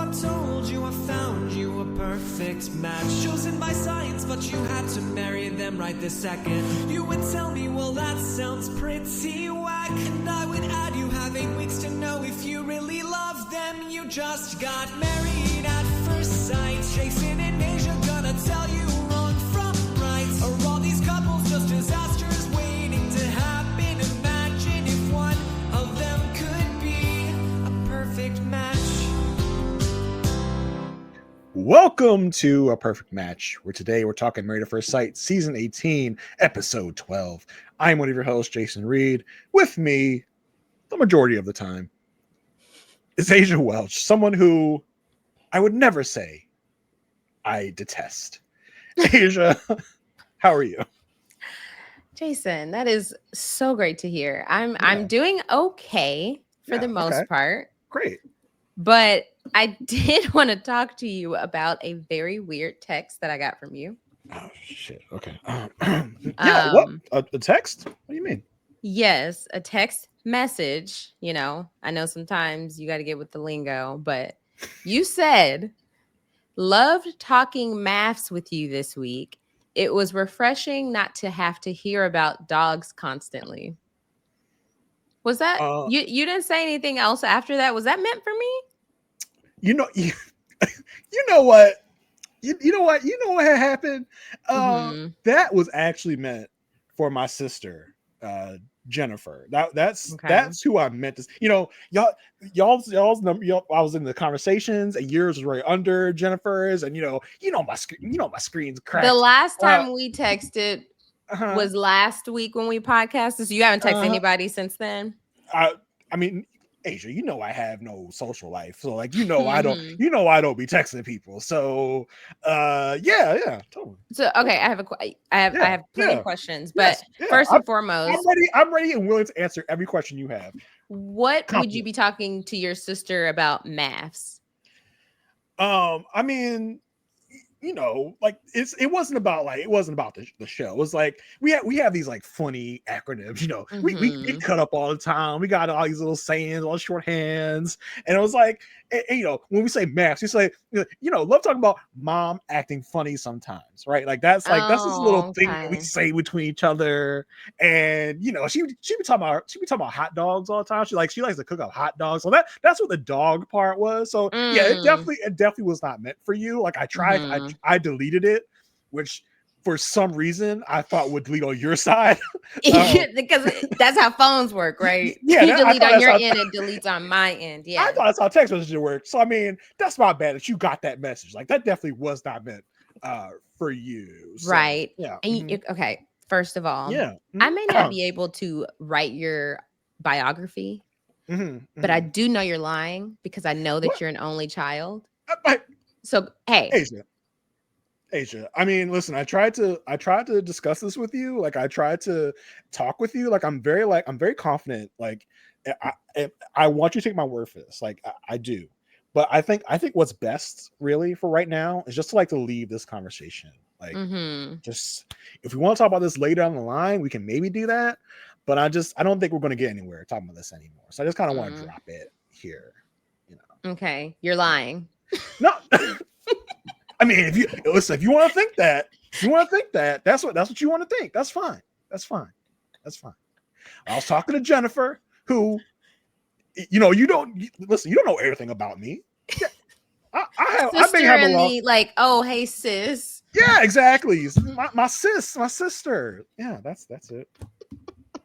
I told you I found you a perfect match. Chosen by science, but you had to marry them right this second. You would tell me, well, that sounds pretty whack. And I would add, you have 8 weeks to know if you really love them. You just got married at first sight. Jason and Aysha gonna tell you wrong from right. Are all these couples just disasters waiting to happen? Imagine if one of them could be a perfect match. Welcome to A Perfect Match, where today we're talking Married at First Sight, Season 18, Episode 12. I'm one of your hosts, Jason Reed. With me, the majority of the time, is Aysha Welch, someone who I would never say I detest. Aysha, how are you? Jason, that is so great to hear. I'm doing okay for the most part. Great. But I did want to talk to you about a very weird text that I got from you. Oh, shit. Okay. What? A text? What do you mean? Yes, a text message. You know, I know sometimes you got to get with the lingo, but you said, loved talking MAFS with you this week. It was refreshing not to have to hear about dogs constantly. Was that, you didn't say anything else after that? Was that meant for me? You know what? You know what had happened? That was actually meant for my sister, Jennifer. That's who I meant to. You know, y'all's number. I was in the conversations, and yours was right under Jennifer's, and my screen's cracked. The last time we texted was last week when we podcasted. So you haven't texted anybody since then. I mean, Aysha, I have no social life, so I don't be texting people. So yeah, totally. So okay, I have plenty of questions, but first and foremost, I'm ready and willing to answer every question you have. What would you be talking to your sister about MAFS? I mean, it wasn't about the show. It was like we have these like funny acronyms, we get cut up all the time. We got all these little sayings, all shorthands, and it was like, when we say MAFS, we say, love talking about mom acting funny sometimes, right? Like that's this little thing that we say between each other. And she be talking about hot dogs all the time. She likes to cook up hot dogs. So that's what the dog part was. So yeah, it definitely was not meant for you. Like I tried, I deleted it, which for some reason I thought would delete on your side. Because that's how phones work, right? Yeah, you delete on your end and deletes on my end. Yeah, I thought that's how text messages work. So I mean, that's not bad that you got that message. Like that definitely was not meant for you. So, right? Yeah. And okay. First of all, yeah, I may not be able to write your biography, but I do know you're lying because I know that you're an only child. So hey, Aysha, I mean, listen, I tried to discuss this with you. Like I tried to talk with you. Like I'm very confident. Like I want you to take my word for this. Like I do. But I think what's best really for right now is just to leave this conversation. Like just if we want to talk about this later down the line, we can maybe do that. But I don't think we're going to get anywhere talking about this anymore. So I just kind of want to drop it here. Okay, you're lying. No. I mean, if you want to think that, that's what you want to think. That's fine. I was talking to Jennifer, who, you don't know everything about me. Yeah, I may have a lot. Like, oh, hey, sis. Yeah, exactly. My sister. Yeah, that's it.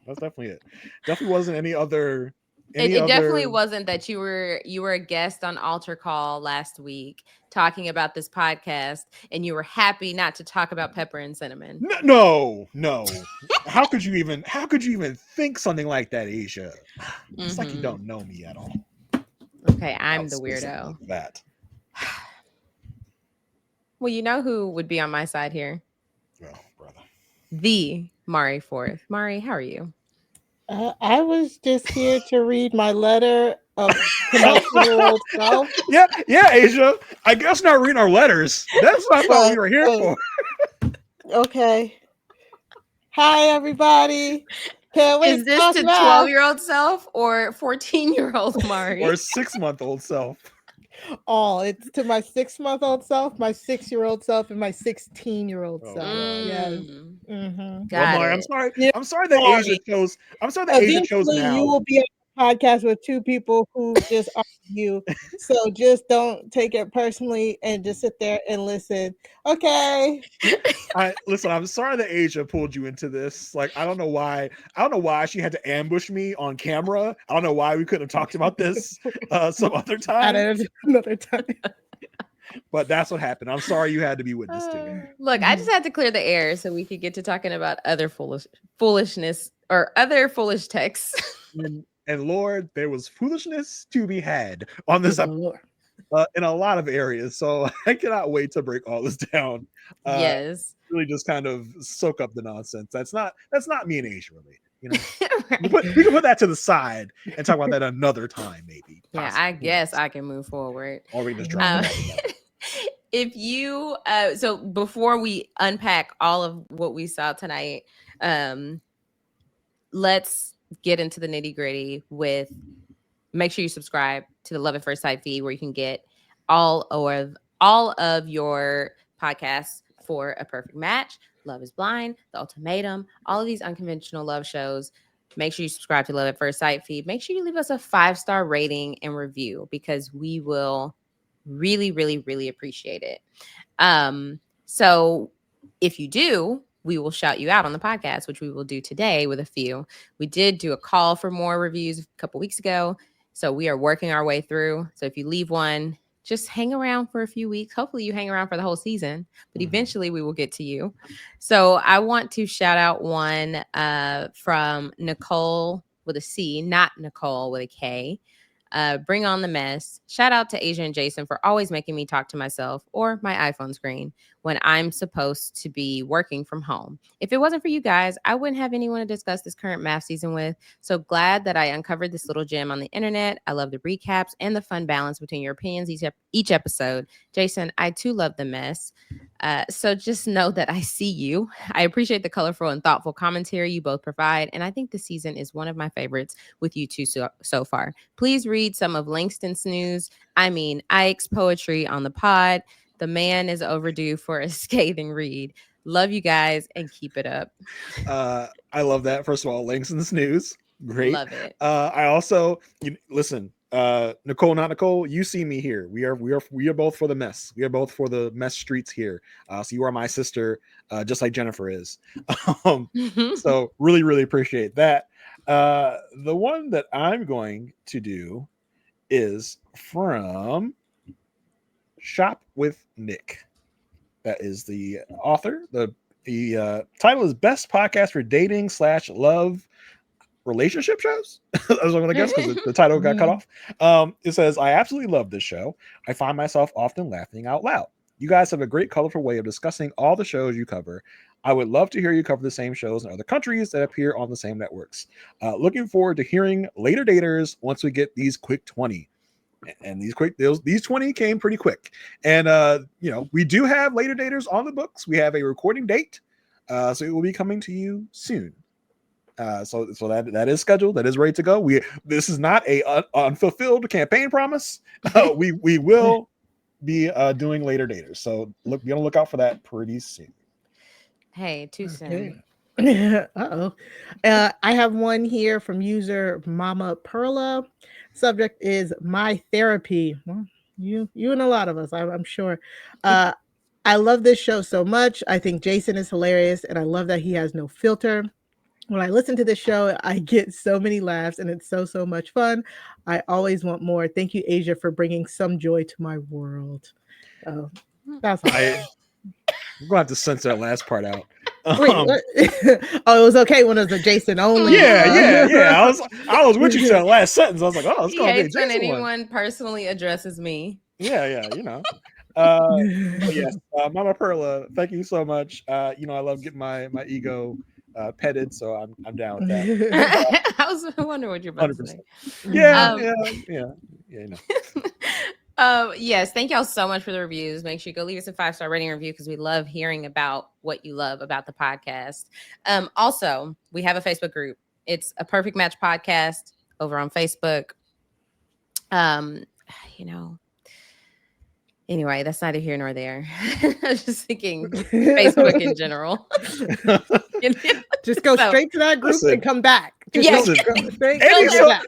That's definitely it. Definitely wasn't any other. It definitely wasn't that you were a guest on Altar Call last week talking about this podcast and you were happy not to talk about pepper and cinnamon. No. How could you even think something like that, Aysha? It's like you don't know me at all. Okay, I'm the weirdo. Like that. Well, you know who would be on my side here? Oh, brother. The Mari Forth. Mari, how are you? I was just here to read my letter of connection self. Yeah, Aysha. I guess not reading our letters. That's what I thought we were here for. Okay. Hi, everybody. Is this to 12-year-old self or 14-year-old Mari? Or 6-month-old self? All. It's to my 6-month-old self, my 6-year-old self, and my 16-year-old Oh self. God. Yes. Mm, Mm-hmm. Well, got Mari, I'm it. sorry. Yeah, I'm sorry that Asia sorry. chose. I'm sorry that Asia chose Eventually, you now. will be on a podcast with two people who just argue. So just don't take it personally and just sit there and listen. Okay. I listen. I'm sorry that Asia pulled you into this. Like, I don't know why. I don't know why she had to ambush me on camera. I don't know why we couldn't have talked about this some other At time. another time. But that's what happened. I'm sorry you had to be witness to it. Look, I just had to clear the air so we could get to talking about other foolishness or other foolish texts. And Lord, there was foolishness to be had on this Good Lord. in a lot of areas. So I cannot wait to break all this down. Yes. Really just kind of soak up the nonsense. That's not me and Asia really. You know, Right. we can put that to the side and talk about that another time, maybe. Yeah, Possibly. I guess I can move forward. Or we can just drop it all together. If you so before we unpack all of what we saw tonight, let's get into the nitty-gritty with make sure you subscribe to the Love at First Sight feed where you can get all of your podcasts for A Perfect Match, Love is Blind, The Ultimatum, all of these unconventional love shows. Make sure you subscribe to Love at First Sight feed. Make sure you leave us a 5-star rating and review because we will really, really, really appreciate it. So if you do, we will shout you out on the podcast, which we will do today with a few. We did do a call for more reviews a couple weeks ago. So we are working our way through. So if you leave one, just hang around for a few weeks. Hopefully you hang around for the whole season, but eventually we will get to you. So I want to shout out one from Nicole with a C, not Nicole with a K. Bring on the mess. Shout out to Aysha and Jason for always making me talk to myself or my iPhone screen when I'm supposed to be working from home. If it wasn't for you guys, I wouldn't have anyone to discuss this current MAFS season with. So glad that I uncovered this little gem on the internet. I love the recaps and the fun balance between your opinions each episode. Jason, I too love the mess. So just know that I see you. I appreciate the colorful and thoughtful commentary you both provide. And I think the season is one of my favorites with you two so far. Please read some of Langston's news. I mean, Ike's poetry on the pod. The man is overdue for a scathing read. Love you guys and keep it up. I love that. First of all, links in this news. Great. Love it. I also listen, Nicole, not Nicole, you see me here. We are both for the mess. We are both for the mess streets here. So you are my sister, just like Jennifer is. So really, really appreciate that. The one that I'm going to do is from Shop with Nick. That is the author. The title is Best Podcast for Dating / Love Relationship Shows. That's what I'm gonna guess because the title got cut off. It says, I absolutely love this show. I find myself often laughing out loud. You guys have a great, colorful way of discussing all the shows you cover. I would love to hear you cover the same shows in other countries that appear on the same networks. Looking forward to hearing later daters once we get these quick 20. And these 20 came pretty quick. And we do have later daters on the books. We have a recording date. So it will be coming to you soon. So that is scheduled. That is ready to go. This is not a unfulfilled campaign promise. We will be doing later daters. So be on the lookout for that pretty soon. Hey, too soon. Uh-oh. I have one here from user Mama Perla. Subject is my therapy. Well, you and a lot of us, I'm sure. I love this show so much. I think Jason is hilarious, and I love that he has no filter. When I listen to this show, I get so many laughs, and it's so much fun. I always want more. Thank you, Aysha, for bringing some joy to my world. Oh, that's all. I'm gonna have to censor that last part out. Wait, oh, it was okay when it was a Jason only. Yeah. I was with you to the last sentence. I was like, oh, it's gonna be a Hates when Jason anyone one. personally addresses me. Yeah. But yes, Mama Perla, thank you so much. I love getting my ego petted, so I'm down with that. I was wondering what you're about to say. Yeah. Yes, thank y'all so much for the reviews. Make sure you go leave us a 5-star rating review because we love hearing about what you love about the podcast. Also, we have a Facebook group. It's A Perfect Match Podcast over on Facebook. Anyway, that's neither here nor there. I was just thinking Facebook in general. Just go So- straight to that group and come back. Just Yeah. go straight Any, to so- that.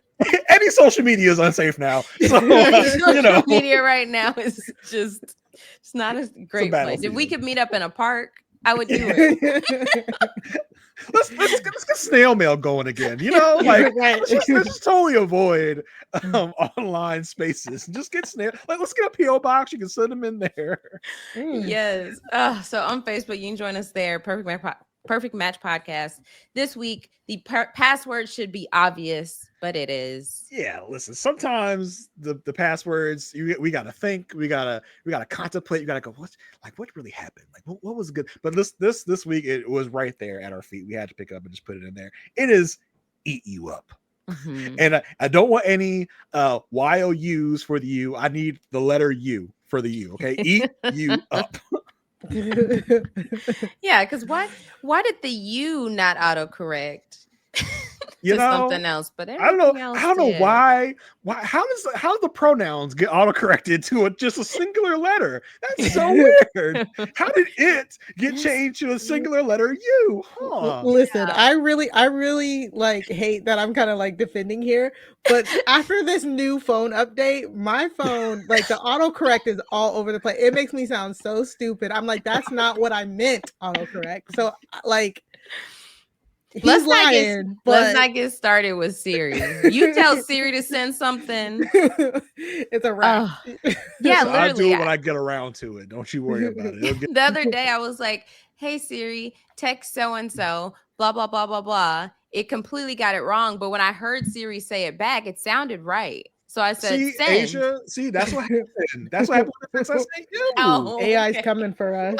any social media is unsafe now. So, Social media right now is just it's not a great place. If we battlefield. could meet up in a park, I would do it. let's get snail mail going again. Like Right. let's just totally avoid online spaces. Just get snail. Like let's get a PO box. You can send them in there. Yes. So on Facebook, you can join us there. Perfect Match Podcast. This week, the password should be obvious, but it is. Yeah, listen. Sometimes the passwords we gotta think. We gotta contemplate. You gotta go. What really happened? Like what was good? But this week it was right there at our feet. We had to pick up and just put it in there. It is eat you up. Mhm. And I don't want any YOUs for the U. I need the letter U for the U. Okay, eat you up. Yeah, because why did the U not autocorrect? You to know, something else, but I don't know. everything else I don't know did. why. How do the pronouns get autocorrected to just a singular letter? That's so weird. How did it get changed to a singular letter U? Huh? Listen, Yeah. I really like hate that I'm kind of like defending here, but after this new phone update, my phone, like the autocorrect is all over the place. It makes me sound so stupid. I'm like, that's not what I meant, autocorrect. So like he's Let's lying, not get started with Siri. You tell Siri to send something. it's a wrap. Yeah, So I'll do literally. it when I get around to it. Don't you worry about it. It'll get- The other day I was like, hey Siri, text so and so, blah blah blah blah blah. It completely got it wrong, but when I heard Siri say it back, it sounded right. So I said, See, send. Aysha, see, that's what happened. That's what happened with the text I sent you. Oh, AI's okay. coming for us.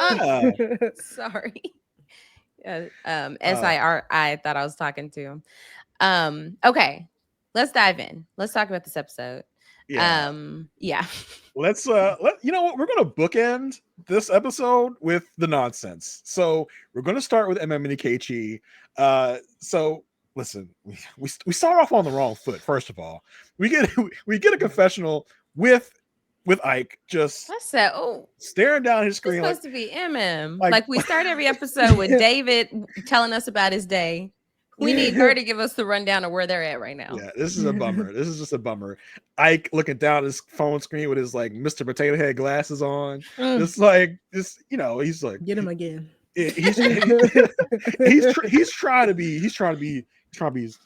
Yeah. Sorry. SIRI, I thought I was talking to him. Okay, let's dive in. Let's talk about this episode. Yeah. Yeah. Let's you know what, we're gonna bookend this episode with the nonsense. So we're gonna start with MM and Ikechi. So listen, we start off on the wrong foot. First of all, we get a confessional with Ike just I said, oh, staring down his it's screen supposed like, to be MM. like- Like we start every episode with David telling us about his day. We need her to give us the rundown of where they're at right now. yeah, this is a bummer. This is just a bummer. Ike looking down at his phone screen with his like Mr. Potato Head glasses on. Just like this, he's like, Get him again. he's trying to be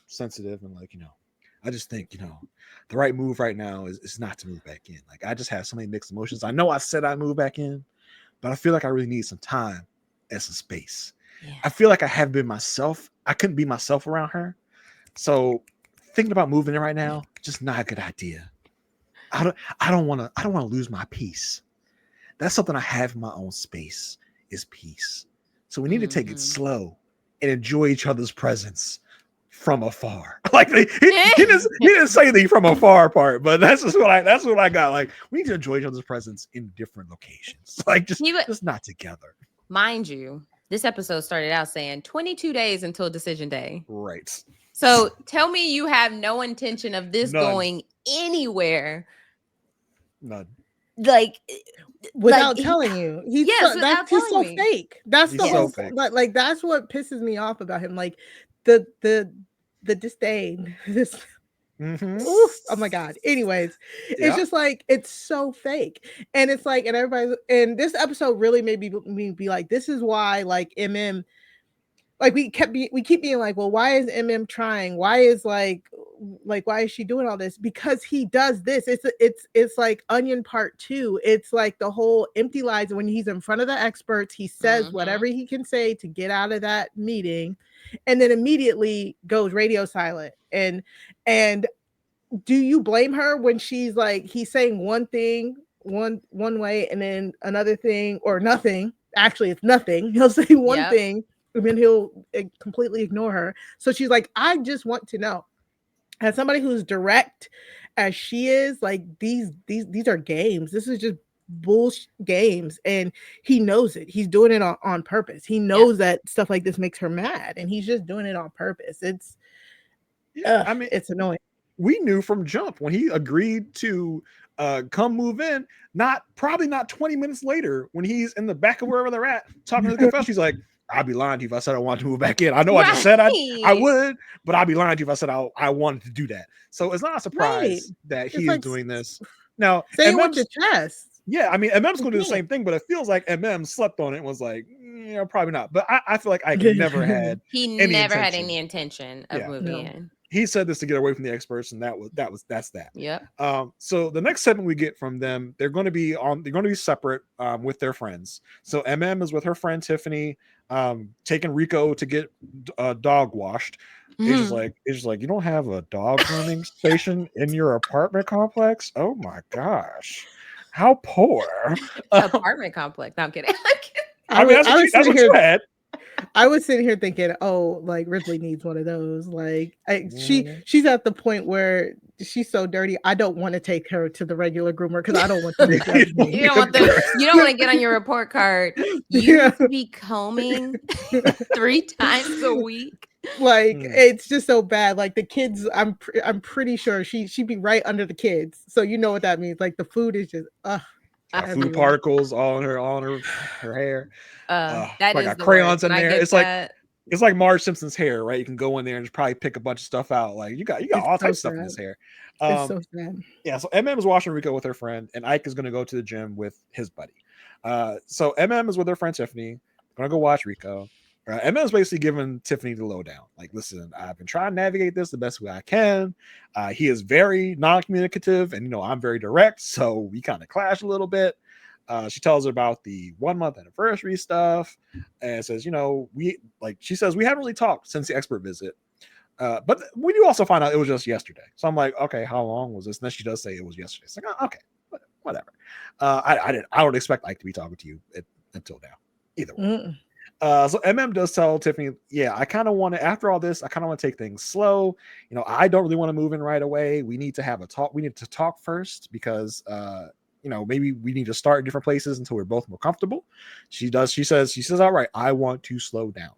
sensitive and like, I just think, the right move right now is not to move back in. Like I just have so many mixed emotions. I know I said I move back in, but I feel like I really need some time and some space. Yeah. I feel like I haven't been myself. I couldn't be myself around her. So thinking about moving in right now, just not a good idea. I don't want to lose my peace. That's something I have in my own space is peace. So we need to take it slow and enjoy each other's presence from afar. Like he didn't say the from afar part, but that's what I got. Like we need to enjoy each other's presence in different locations. Like just not together. Mind you, this episode started out saying 22 days until decision day. Right. So tell me you have no intention of this None. going anywhere. None. Like Without telling you. He's without he's so telling me. fake. That's He's the so whole fake. like that's what pisses me off about him. Like the disdain. This Mhm. oof, oh my god. Anyways, Yeah. it's just like it's so fake. And it's like, and everybody, and this episode really made me be like, this is why like MM, like we keep being like, well, why is MM trying? Why is like why is she doing all this? Because he does this. It's like Onion Part 2. It's like the whole empty lies. When he's in front of the experts, he says whatever he can say to get out of that meeting, and then immediately goes radio silent. And do you blame her when she's like, he's saying one thing one way and then another thing or nothing? Actually, it's nothing. He'll say one thing and then he'll completely ignore her. So she's like, I just want to know. As somebody who's direct as she is, like these are games. This is just bullshit games, and he knows it. He's doing it on purpose. He knows that stuff like this makes her mad, and he's just doing it on purpose. It's I mean, it's annoying. We knew from jump when he agreed to come move in. Probably not 20 minutes later when he's in the back of wherever they're at talking to the confessional. He's like, I'd be lying to you if I said I wanted to move back in. I know I just said I would, but I'd be lying to you if I said I wanted to do that. So it's not a surprise that he is doing this. Now, say it with your chest. Yeah, I mean, MM's going to do the same thing, but it feels like MM slept on it and was like, probably not. But I feel like I never had any intention of moving in. He said this to get away from the experts, and that's that. Yep. So the next segment we get from them, they're going to be separate with their friends. So MM is with her friend Tiffany, taking Rico to get dog washed. It's just like, you don't have a dog grooming station in your apartment complex? Oh my gosh, how poor! Apartment complex. No, I'm kidding. I mean, that's what you had. I was sitting here thinking, oh, like Ripley needs one of those. Like she's at the point where she's so dirty. I don't want to take her to the regular groomer because I don't want them to judge me. You don't want to get on your report card. You need to be combing 3 times a week. Like it's just so bad. Like the kids, I'm pretty sure she'd be right under the kids. So you know what that means. Like the food is just food particles all in her hair. That like is got crayons in there. It's that. It's like Marge Simpson's hair, right? You can go in there and just probably pick a bunch of stuff out. Like you got all types of stuff in his hair. It's so sad. Yeah. So MM is watching Rico with her friend, and Ike is going to go to the gym with his buddy. So MM is with her friend Tiffany. Going to go watch Rico. MM is basically giving Tiffany the lowdown. Like, listen, I've been trying to navigate this the best way I can. He is very non-communicative, and I'm very direct, so we kind of clash a little bit. She tells her about the 1-month anniversary stuff, and says, she says we haven't really talked since the expert visit. But we do also find out it was just yesterday. So I'm like, okay, how long was this? And then she does say it was yesterday. It's like, oh, okay, whatever. I don't expect Ike to be talking to you until now, either way. So MM does tell Tiffany, I kind of want to, after all this, I kind of want to take things slow. I don't really want to move in right away. We need to have a talk. We need to talk first because, maybe we need to start in different places until we're both more comfortable. She says, all right, I want to slow down.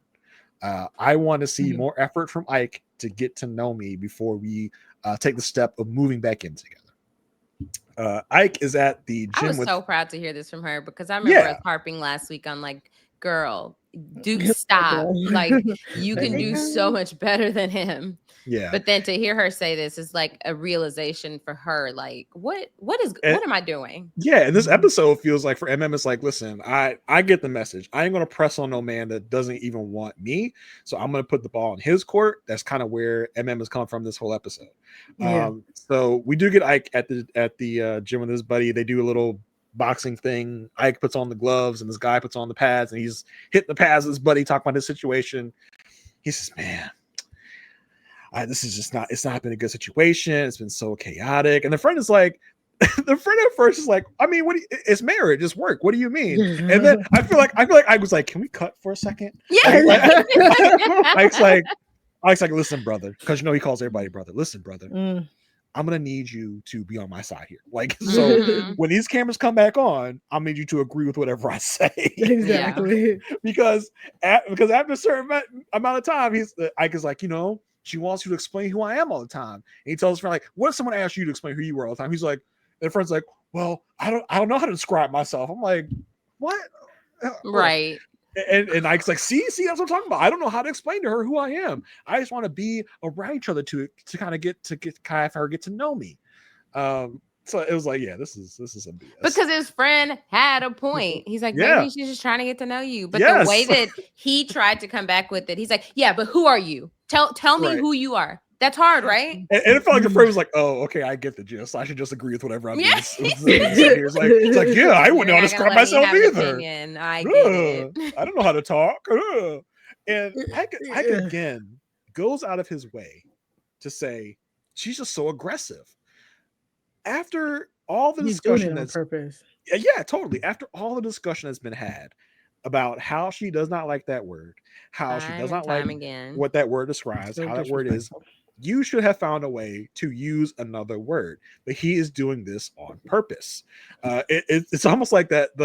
I want to see more effort from Ike to get to know me before we take the step of moving back in together. Ike is at the gym. I was so proud to hear this from her because I remember us harping last week on like, girl, Duke, stop. Like you can do so much better than him. Yeah. But then to hear her say this is like a realization for her. Like, what am I doing? Yeah. And this episode feels like for MM, it's like, listen, I get the message. I ain't going to press on no man that doesn't even want me. So I'm going to put the ball in his court. That's kind of where MM has come from this whole episode. Yeah. So we do get Ike at the gym with his buddy. They do a little boxing thing. Ike puts on the gloves and this guy puts on the pads and he's hitting the pads with his buddy, talking about his situation. He says, man, this is just it's not been a good situation. It's been so chaotic. And the friend is like, the friend at first is like, I mean, it's marriage, it's work. What do you mean? And then I feel like I was like, can we cut for a second? Yeah. Ike's like, listen, brother, because he calls everybody brother. Listen, brother. I'm going to need you to be on my side here. Like, so when these cameras come back on, I'll need you to agree with whatever I say. Exactly. because after a certain amount of time, Ike is like, she wants you to explain who I am all the time. And he tells his friend, like, what if someone asked you to explain who you were all the time? He's like, and the friend's like, well, I don't know how to describe myself. I'm like, what? Right. And Ike's like, see, that's what I'm talking about. I don't know how to explain to her who I am. I just want to be around each other to kind of get her get to know me. So it was like, yeah, this is some BS. Because his friend had a point. He's like, maybe she's just trying to get to know you. But the way that he tried to come back with it, he's like, yeah, but who are you? Tell me who you are. That's hard, right? And it felt like the friend was like, oh, okay, I get the gist. I should just agree with whatever I'm doing. It's like, yeah, I wouldn't know how to describe myself either. I get it. I don't know how to talk. And Ike again goes out of his way to say she's just so aggressive. After all the discussion on purpose. Yeah, totally. After all the discussion that's been had about how she does not like that word, how she does not like what that word describes, how that word is, you should have found a way to use another word. But he is doing this on purpose. It's almost like that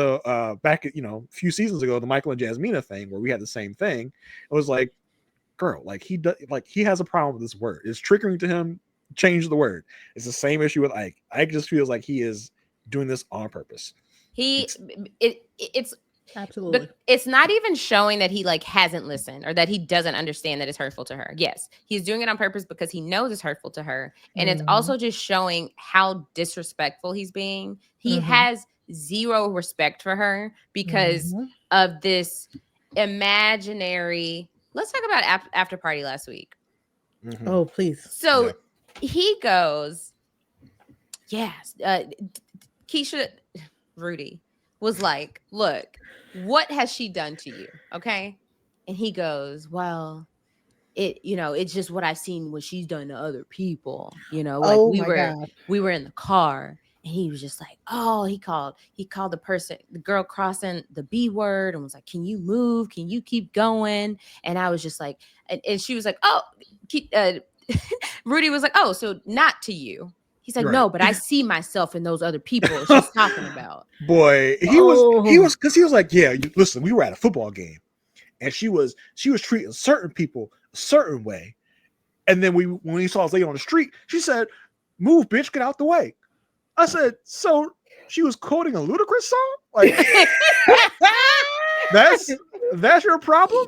back a few seasons ago, the Michael and Jasmina thing where we had the same thing. It was like, girl, like he has a problem with this word. It's triggering to him. change the word. It's the same issue with Ike. Ike just feels like he is doing this on purpose. It's Absolutely. but it's not even showing that he like hasn't listened or that he doesn't understand that it's hurtful to her. Yes, he's doing it on purpose because he knows it's hurtful to her. And it's also just showing how disrespectful he's being. He has zero respect for her because of this imaginary. Let's talk about after party last week. Oh, please. So he goes, yes, Keisha, Rudy was like, look, what has she done to you? Okay. And he goes, well, it's just what I've seen what she's done to other people. Like we were in the car and he was just like, oh, he called the girl crossing the B word and was like, can you move? Can you keep going? And I was just like, and she was like, oh, Rudy was like, oh, so not to you. He's like, no, but I see myself in those other people she's talking about. Boy, he was because he was like, yeah, listen, we were at a football game and she was treating certain people a certain way. And then when we saw us lady on the street, she said, move, bitch, get out the way. I said, so she was quoting a Ludacris song? Like, that's your problem?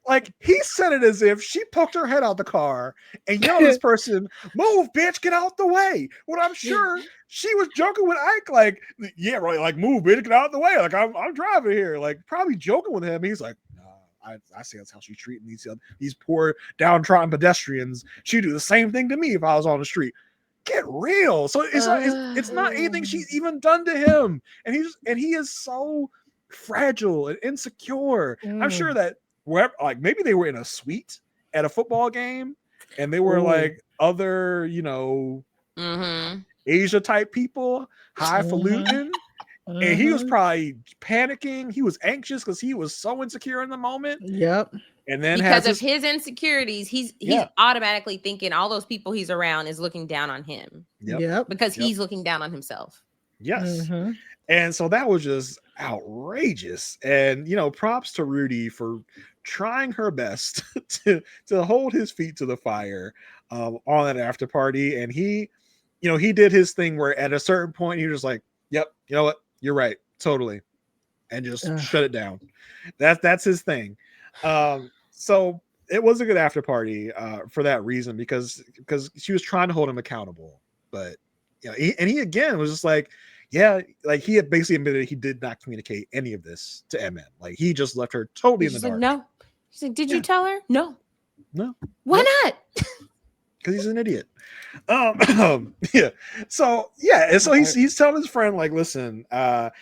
Like, he said it as if she poked her head out the car and yelled at this person, move, bitch, get out the way. Well, I'm sure she was joking with Ike, like, yeah, right, like, move, bitch, get out the way. Like, I'm driving here. Like, probably joking with him. He's like, nah, I see that's how she's treating these poor, downtrodden pedestrians. She'd do the same thing to me if I was on the street. Get real. So it's not anything she's even done to him. And he is so fragile and insecure. I'm sure that wherever, like maybe they were in a suite at a football game and they were like other, Asia type people, highfalutin. And he was probably panicking. He was anxious because he was so insecure in the moment. Yep. And then because of his insecurities, he's automatically thinking all those people he's around is looking down on him. Yep. Because he's looking down on himself. Yes. And so that was just outrageous. And props to Rudy for trying her best to hold his feet to the fire on that after party. And he did his thing where at a certain point he was like, yep, you know what? You're right. Totally. And just shut it down. That's his thing. So it was a good after party for that reason, because she was trying to hold him accountable. But he again was just like, yeah, like he had basically admitted he did not communicate any of this to MM. Like he just left her totally in the dark. No. She's like, did you tell her? No. Why not? Because he's an idiot. Yeah. So yeah, and so he's telling his friend, like, listen,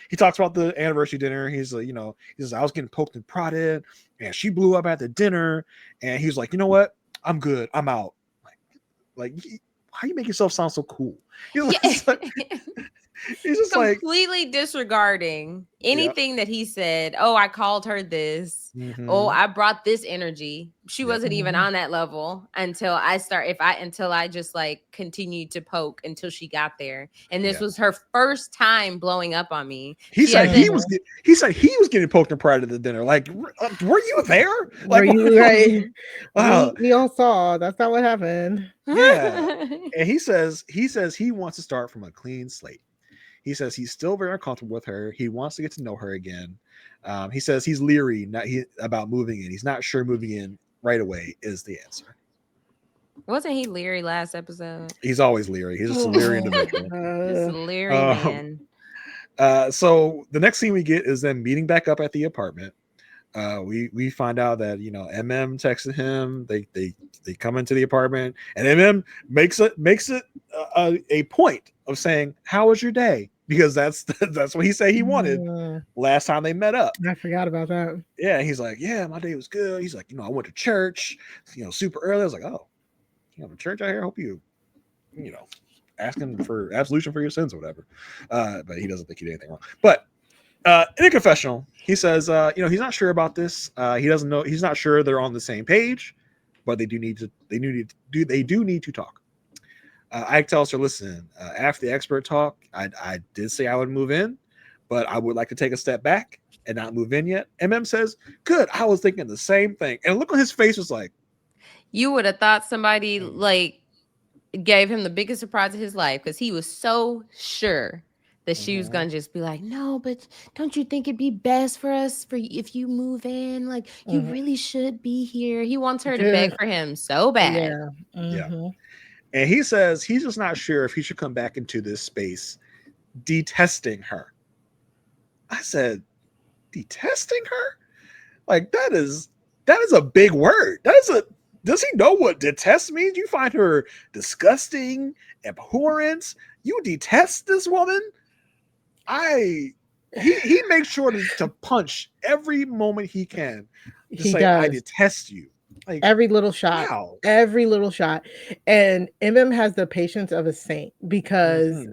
he talks about the anniversary dinner. He's like, he says, I was getting poked and prodded, and she blew up at the dinner, and he was like, you know what? I'm good. I'm out. Like how you make yourself sound so cool? He's just completely disregarding anything that he said. Oh, I called her this. Oh, I brought this energy. She wasn't even on that level until I just like continued to poke until she got there. And this was her first time blowing up on me. He said he was getting poked and prodded at the dinner. Like, were you there? Like, were you right? We all saw. That's not what happened. Yeah. And he says he wants to start from a clean slate. He says he's still very uncomfortable with her. He wants to get to know her again. He says he's leery about moving in. He's not sure moving in right away is the answer. Wasn't he leery last episode? He's always leery. He's just a leery individual. Just a leery man. So the next scene we get is them meeting back up at the apartment. We find out that MM texted him. They come into the apartment, and MM makes it a point of saying, "How was your day?" Because that's what he said he wanted last time they met up. I forgot about that. Yeah, he's like, yeah, my day was good. He's like, I went to church, super early. I was like, oh, you have a church out here? I hope you asking for absolution for your sins or whatever. But he doesn't think he did anything wrong. But in a confessional, he says, he's not sure about this. He doesn't know. He's not sure they're on the same page, but they do need to talk. Ike tells her, listen, after the expert talk, I did say I would move in, but I would like to take a step back and not move in yet. MM says, good. I was thinking the same thing. And look on his face was like, you would have thought somebody like gave him the biggest surprise of his life because he was so sure that she was gonna just be like, no, but don't you think it'd be best for us if you move in? Like, you really should be here. He wants her to beg for him so bad. Yeah. And he says he's just not sure if he should come back into this space detesting her. I said, detesting her? Like, that is a big word. Does he know what detest means? You find her disgusting, abhorrent. You detest this woman? He makes sure to punch every moment he can to say, I detest you. Like, every little shot. Wow. Every little shot. And has the patience of a saint because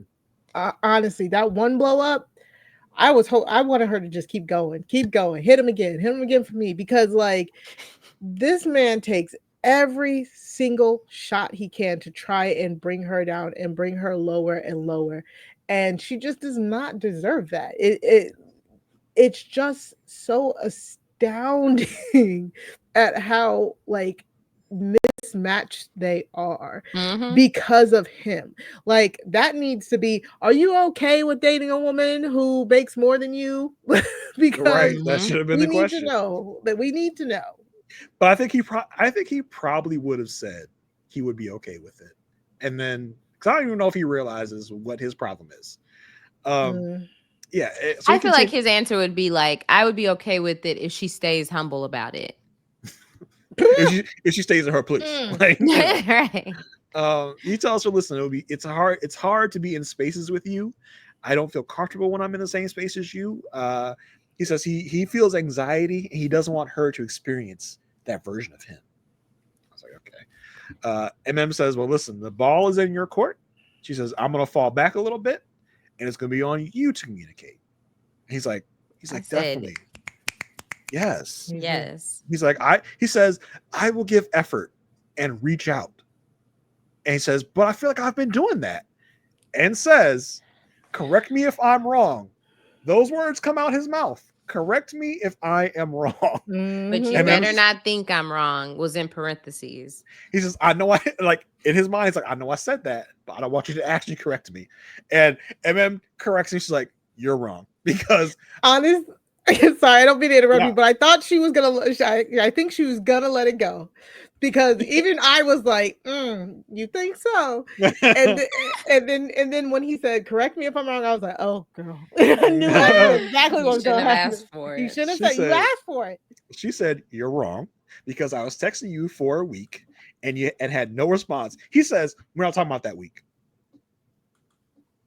honestly, that one blow up, I wanted her to just keep going, hit him again for me, because like this man takes every single shot he can to try and bring her down and bring her lower and lower, and she just does not deserve that. It's just so astounding at how like mismatched they are because of him. Like, that needs to be, are you okay with dating a woman who makes more than you? Because that should have been the question. We need to know. But I think he probably would have said he would be okay with it. And then, because I don't even know if he realizes what his problem is. Yeah. So I feel like his answer would be like, I would be okay with it if she stays humble about it. if she stays in her place. Like, right. He tells her, listen, it's hard to be in spaces with you. I don't feel comfortable when I'm in the same space as you. He says he feels anxiety and he doesn't want her to experience that version of him. I was like, okay. MM says, well, listen, the ball is in your court. She says, I'm going to fall back a little bit and it's going to be on you to communicate. And he's like, definitely. Yes. He's like, he says, I will give effort and reach out. And he says, but I feel like I've been doing that. And says, correct me if I'm wrong. Those words come out his mouth. Correct me if I am wrong. But you better not think I'm wrong, was in parentheses. He says, I know like in his mind, he's like, I know I said that, but I don't want you to actually correct me. And MM corrects me. She's like, you're wrong. Because sorry, I don't mean to interrupt you, but I thought she was gonna. I think she was gonna let it go, because even I was like, "You think so?" And then when he said, "Correct me if I'm wrong," I was like, "Oh, girl, I knew exactly what was going to happen." You shouldn't have said. You asked for it. She said, "You're wrong," because I was texting you for a week and you had no response. He says, "We're not talking about that week."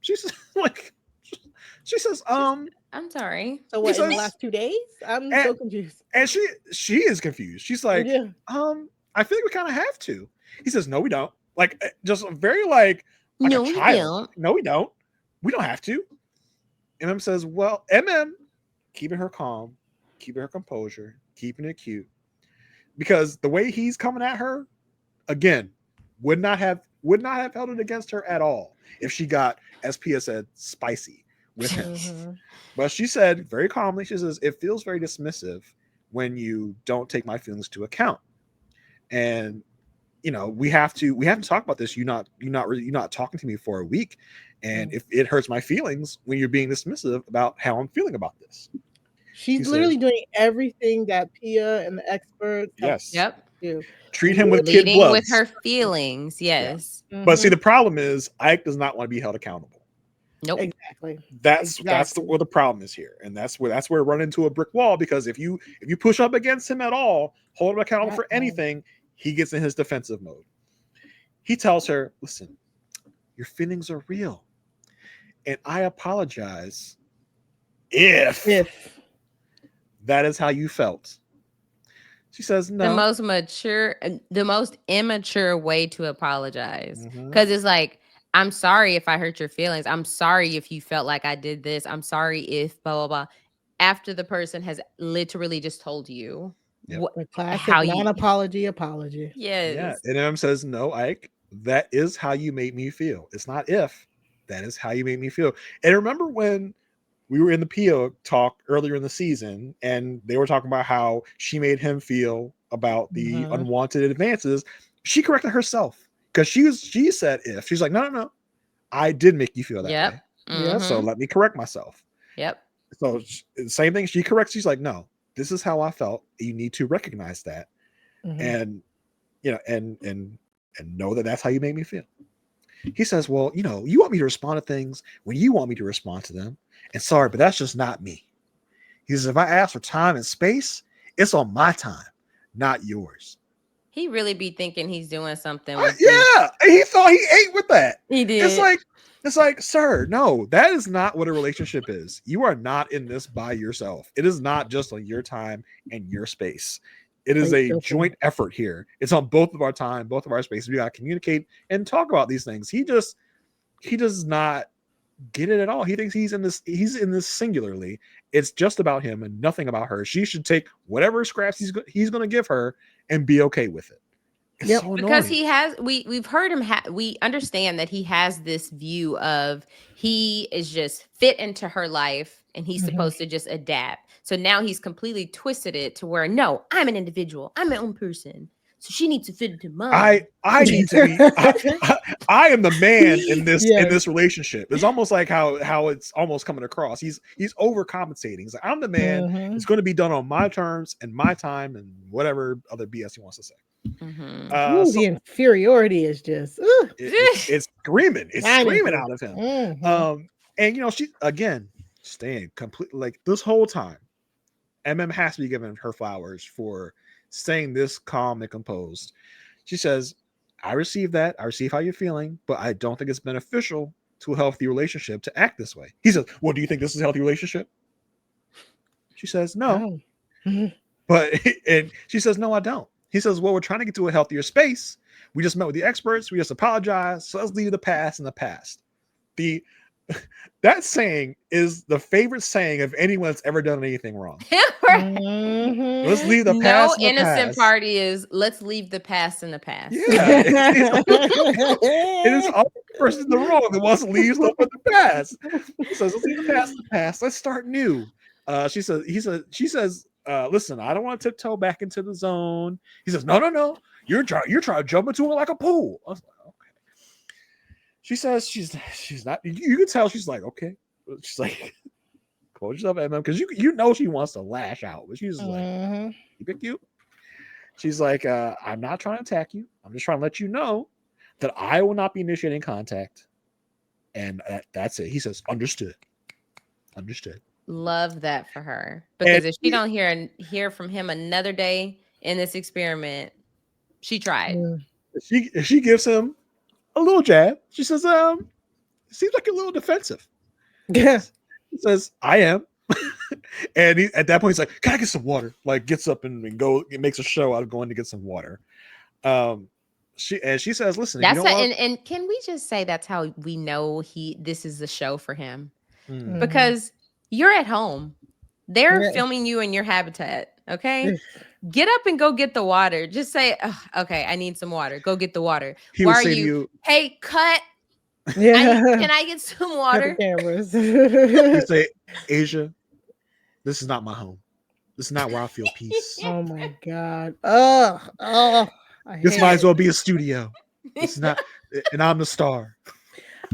She says, she says, I'm sorry. So what, in the last 2 days? I'm so confused. And she is confused. She's like, I feel like we kind of have to. He says, no, we don't. Like, just very like no, a child. No, we don't. We don't have to. MM says, well, MM, keeping her calm, keeping her composure, keeping it cute. Because the way he's coming at her, again, would not have held it against her at all if she got, as Pia said, spicy with him. But she said very calmly, she says, it feels very dismissive when you don't take my feelings into account. And we have to talk about this. You're not talking to me for a week. And if it hurts my feelings when you're being dismissive about how I'm feeling about this. She's literally doing everything that Pia and the experts do. Treat him with kid gloves. With her feelings, yes. Yeah. But see, the problem is Ike does not want to be held accountable. Nope. Exactly. That's where the problem is here, and that's where we run into a brick wall, because if you push up against him at all, hold him accountable for anything, he gets in his defensive mode. He tells her, "Listen, your feelings are real, and I apologize if that is how you felt." She says, "No." The most immature way to apologize, because it's like, I'm sorry if I hurt your feelings. I'm sorry if you felt like I did this. I'm sorry if blah, blah, blah. After the person has literally just told you how non-apology apology. Yes. Yeah. And M says, no, Ike, that is how you made me feel. It's not if. That is how you made me feel. And remember when we were in the Pia talk earlier in the season, and they were talking about how she made him feel about the unwanted advances. She corrected herself. because she said if. She's like, no, I did make you feel that Yep. way. Yep. So let me correct myself. Yep. So same thing. She corrects. She's like, no, this is how I felt. You need to recognize that, and and know that that's how you make me feel. He says, well, you want me to respond to things when you want me to respond to them. And sorry, but that's just not me. He says, if I ask for time and space, it's on my time, not yours. He really be thinking he's doing something. Yeah. He thought he ate with that. He did. It's like, sir, no, that is not what a relationship is. You are not in this by yourself. It is not just on your time and your space. It is a joint effort here. It's on both of our time, both of our space. We got to communicate and talk about these things. He does not get it at all. He thinks he's in this singularly. It's just about him and nothing about her. She should take whatever scraps he's going to give her and be okay with it. Yep. So because he has, we've heard him. We understand that he has this view of he is just fit into her life and he's supposed to just adapt. So now he's completely twisted it to where, no, I'm an individual. I'm my own person. So she needs to fit into mine. I need to be. I am the man in this relationship. It's almost like how it's almost coming across. He's overcompensating. He's like, I'm the man. It's going to be done on my terms and my time and whatever other BS he wants to say. The inferiority is just it's screaming. It's screaming out of him. And she again staying completely like this whole time. Has to be giving her flowers for staying this calm and composed. She says, I receive that. I receive how you're feeling, but I don't think it's beneficial to a healthy relationship to act this way. He says, well, do you think this is a healthy relationship? She says, no. And she says, no, I don't. He says, well, we're trying to get to a healthier space. We just met with the experts. We just apologized. So let's leave the past in the past. That saying is the favorite saying of anyone that's ever done anything wrong. Let's leave the past. No innocent party is let's leave the past in the past. Yeah, it is all the person in the wrong that wants to leave stuff in the past. He says, let's leave the past in the past. Let's start new. She says, listen, I don't want to tiptoe back into the zone. He says, no. You're trying to jump into it like a pool. I was like, okay. She says she's not. You can tell she's like, okay. She's like, close yourself, Emma, because you know she wants to lash out, but she's like, keep it cute. She's like, I'm not trying to attack you. I'm just trying to let you know that I will not be initiating contact, and that's it. He says, understood. Love that for her, because if she don't hear from him another day in this experiment, she tried. She gives him a little jab. She says, seems like you're a little defensive. Yeah. He says, I am. And at that point, he's like, can I get some water? Like, gets up and go. It makes a show out of going to get some water. She says, listen, and can we just say that's how we know this is a show for him? Because you're at home. They're filming you in your habitat. Okay. Get up and go get the water. Just say, okay, I need some water. Go get the water. Why are you? Hey, cut. Yeah. Can I get some water? Cameras. You say, Aysha, this is not my home. This is not where I feel peace. Oh my God. This might as well be a studio. It's not, and I'm the star.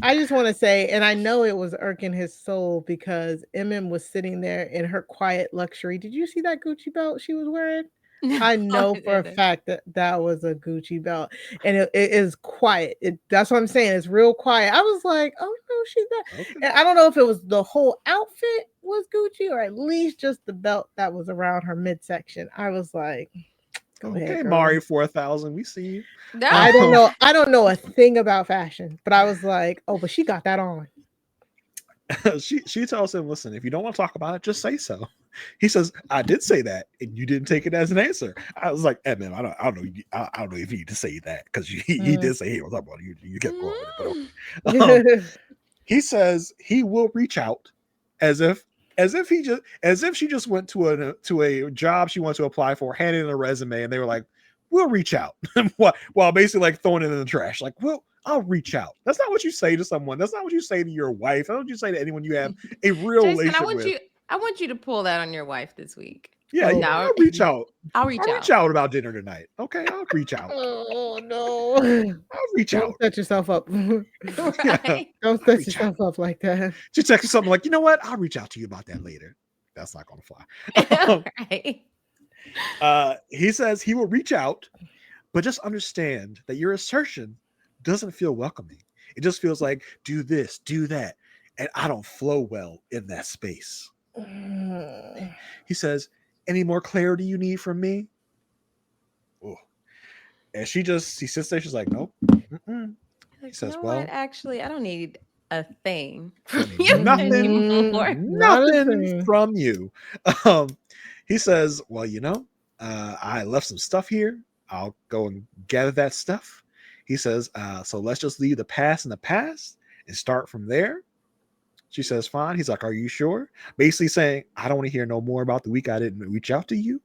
I just want to say, and I know it was irking his soul because was sitting there in her quiet luxury. Did you see that Gucci belt she was wearing? I know for a fact that was a Gucci belt, and it is quiet. That's what I'm saying. It's real quiet. I was like, oh no, she's not. Okay. And I don't know if it was the whole outfit was Gucci or at least just the belt that was around her midsection. I was like, go ahead, Mari 4000, we see you. No. I don't know a thing about fashion, but I was like, oh, but she got that on. She tells him, listen, if you don't want to talk about it, just say so. He says, I did say that, and you didn't take it as an answer. I was like, hey, man, I don't know if you need to say that, because he did say, hey, what's up, buddy? You kept going with it. But okay. He says he will reach out as if she just went to a job she wants to apply for, handed in a resume, and they were like, we'll reach out. While basically like throwing it in the trash. Like, well, I'll reach out. That's not what you say to someone. That's not what you say to your wife. That's not what you say to anyone you have a real relationship with. I want you to pull that on your wife this week. Yeah, Oh. I'll reach out. I'll reach I'll out. reach out about dinner tonight. Okay, I'll reach out. Oh no. I'll reach Don't out. set yourself up. Yeah, Right. Don't I'll set reach yourself up like that. She texted something like, you know what? I'll reach out to you about that later. That's not gonna fly. Right. He says he will reach out, but just understand that your assertion doesn't feel welcoming. It just feels like do this, do that, and I don't flow well in that space. He says, any more clarity you need from me? Ooh. And she sits there, she's like, nope. Mm-mm. Like, says, you know well- what? Actually, I don't need a thing Don't from need you nothing. anymore. Not a Nothing thing. from you. Um, he says, well, I left some stuff here. I'll go and gather that stuff. He says, so let's just leave the past in the past and start from there. She says, fine. He's like, are you sure? Basically saying, I don't want to hear no more about the week I didn't reach out to you.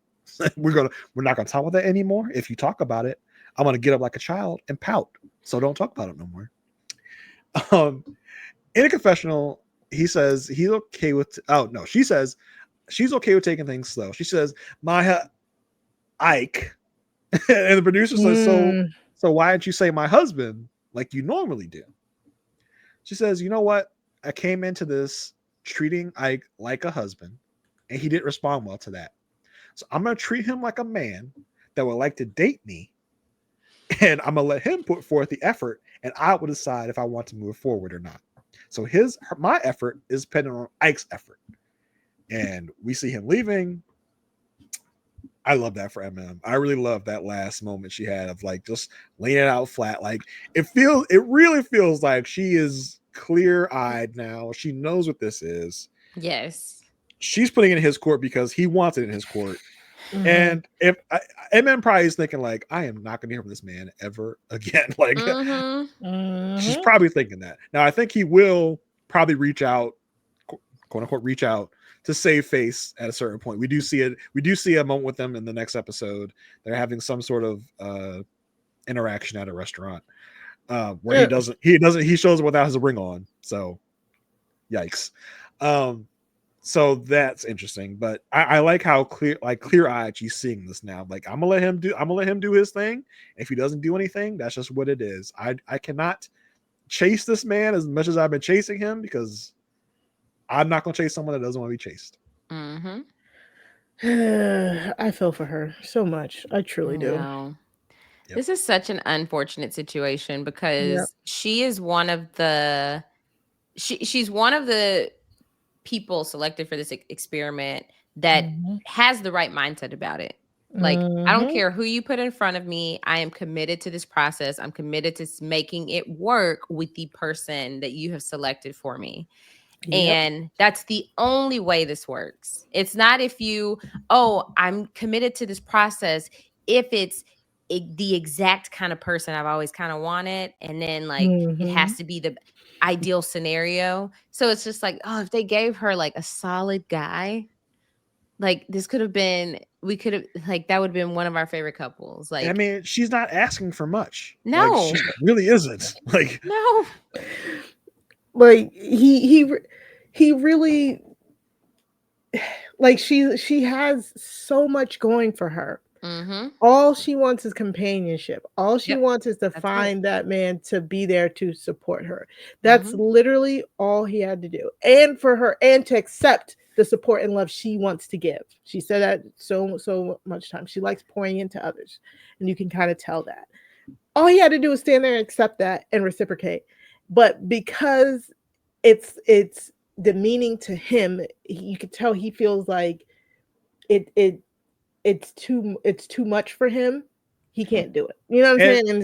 We're not gonna talk about that anymore. If you talk about it, I'm gonna get up like a child and pout. So don't talk about it no more. In a confessional, he says he's okay with. Oh no, she says she's okay with taking things slow. She says, my Ike, and the producer says, so why didn't you say my husband like you normally do? She says, you know what? I came into this treating Ike like a husband, and he didn't respond well to that. So I'm gonna treat him like a man that would like to date me, and I'm gonna let him put forth the effort, and I will decide if I want to move forward or not. So my effort is dependent on Ike's effort, and we see him leaving. I love that for MM. I really love that last moment she had of like just laying it out flat. Like it really feels like she is clear-eyed now. She knows what this is. Yes. She's putting it in his court because he wants it in his court. And if MM probably is thinking like, I am not going to hear from this man ever again. Like she's probably thinking that. Now I think he will probably reach out, quote unquote, reach out to save face at a certain point. We do see it. We do see a moment with them in the next episode. They're having some sort of interaction at a restaurant where he shows up without his ring on. So yikes. So that's interesting, but I like how clear-eyed she's seeing this now. Like I'm gonna let him do his thing. If he doesn't do anything, that's just what it is. I cannot chase this man as much as I've been chasing him because I'm not gonna chase someone that doesn't want to be chased. I feel for her so much. I truly do. Yep. Yep. This is such an unfortunate situation because she is one of the she's one of the people selected for this experiment that has the right mindset about it. Like, I don't care who you put in front of me. I am committed to this process. I'm committed to making it work with the person that you have selected for me. And that's the only way this works. It's not if I'm committed to this process if it's the exact kind of person I've always kind of wanted. And then like it has to be the ideal scenario. So it's just like, if they gave her like a solid guy, like this could have been, that would have been one of our favorite couples. Like, I mean, she's not asking for much. No, like, she really isn't. Like, no, like he really, like she has so much going for her. All she wants is companionship. All she wants is to find that man to be there to support her. That's literally all he had to do. And for her, and to accept the support and love she wants to give. She said that so much time. She likes pouring into others. And you can kind of tell that. All he had to do was stand there and accept that and reciprocate. But because it's demeaning to him, you could tell he feels like it's too much for him. He can't do it. You know what I'm saying? And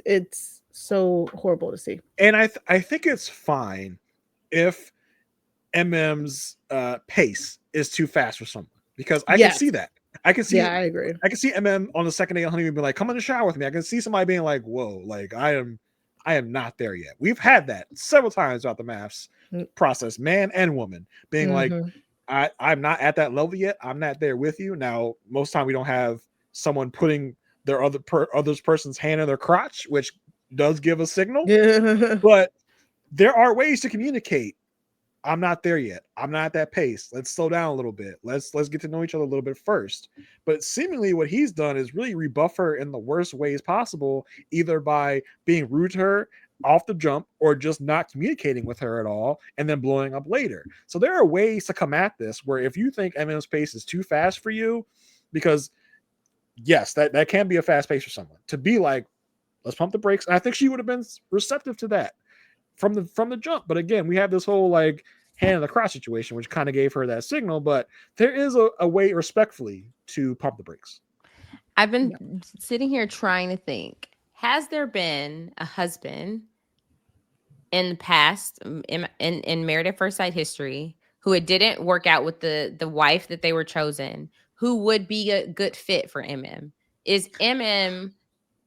it's so horrible to see. And I think it's fine if MM's pace is too fast for someone because I can see that. I can see. Yeah, I agree. I can see MM on the second day of honeymoon be like, "Come in the shower with me." I can see somebody being like, "Whoa, like I am not there yet." We've had that several times throughout the MAFS process, man and woman, being like, I'm not at that level yet. I'm not there with you. Now, most time we don't have someone putting their other person's hand in their crotch, which does give a signal. But there are ways to communicate. I'm not there yet. I'm not at that pace. Let's slow down a little bit. Let's get to know each other a little bit first. But seemingly what he's done is really rebuff her in the worst ways possible, either by being rude to her off the jump or just not communicating with her at all and then blowing up later. So there are ways to come at this where if you think MM's pace is too fast for you, because yes, that can be a fast pace for someone, to be like, let's pump the brakes. And I think she would have been receptive to that from the jump. But again, we have this whole like hand in the cross situation, which kind of gave her that signal. But there is a way respectfully to pump the brakes. I've been sitting here trying to think, has there been a husband in the past, in Married at First Sight history, who it didn't work out with the wife that they were chosen, who would be a good fit for MM? Is MM...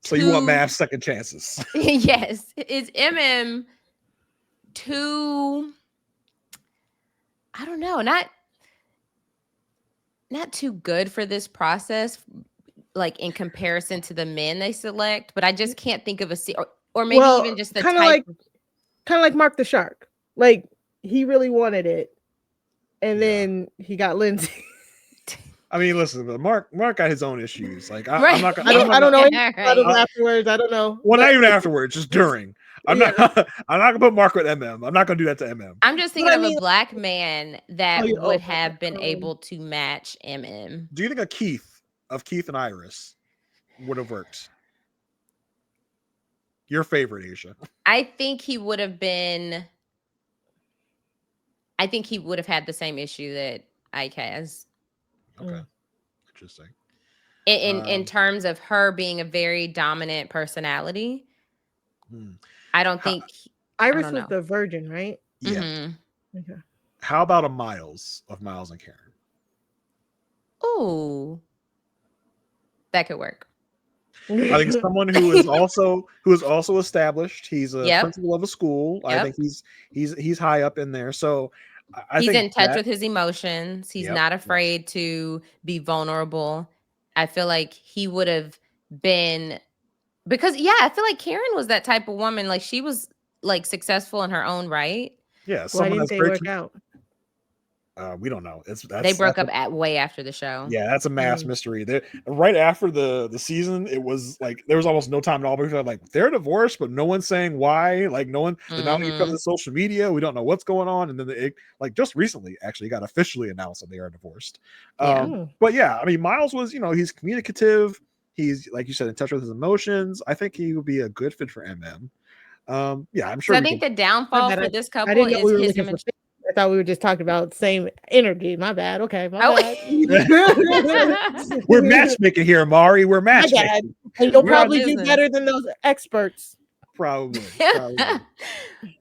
So you want MAFS second chances? Yes. Is MM too... I don't know, not too good for this process, like in comparison to the men they select, but I just can't think of or maybe even just the type. Kind of like Mark the Shark. Like he really wanted it, and then he got Lindsay. I mean, listen, but Mark got his own issues. Like I'm not gonna, I don't know afterwards. I don't know. Well, not even afterwards, just during. I'm not gonna put Mark with MM. I'm not gonna do that to MM. I'm just thinking of a black man that would have been able to match MM. Do you think Keith and Iris would have worked? Your favorite, Aysha? I think he would have been. I think he would have had the same issue that Ike has. Okay, interesting. In terms of her being a very dominant personality, I don't think Iris was the virgin, right? Yeah. Mm-hmm. Okay. How about a Miles and Karen? Oh, that could work. I think someone who is also established. He's a principal of a school. I think he's high up in there. So he's in touch with his emotions. He's not afraid to be vulnerable. I feel like he would have been, because I feel like Karen was that type of woman. Like she was like successful in her own right. Yeah. Why didn't they work out? We don't know. They broke up way after the show. Yeah, that's a mass mystery. Right after the season, it was like there was almost no time at all. Because like they're divorced, but no one's saying why. Like no one. They're not even coming to social media. We don't know what's going on. And then it just recently actually got officially announced that they are divorced. But yeah, I mean, Miles was he's communicative. He's, like you said, in touch with his emotions. I think he would be a good fit for MM. I'm sure. So I think the downfall for this couple is his image. I thought we were just talking about same energy. My bad. Okay, my bad. We're matchmaking here, Mari. We're matchmaking. And you'll probably do better than those experts. Probably.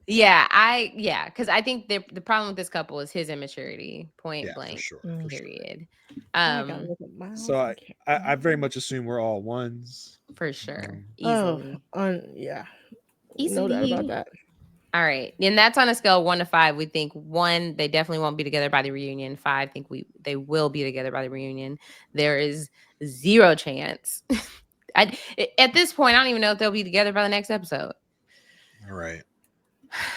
Because I think the problem with this couple is his immaturity. Point blank. For period. So I very much assume we're all ones. For sure. Easily. Easily. No doubt about that. All right. And that's on a scale of 1 to 5. We think 1, they definitely won't be together by the reunion. 5, think they will be together by the reunion. There is 0 chance. At this point, I don't even know if they'll be together by the next episode. All right.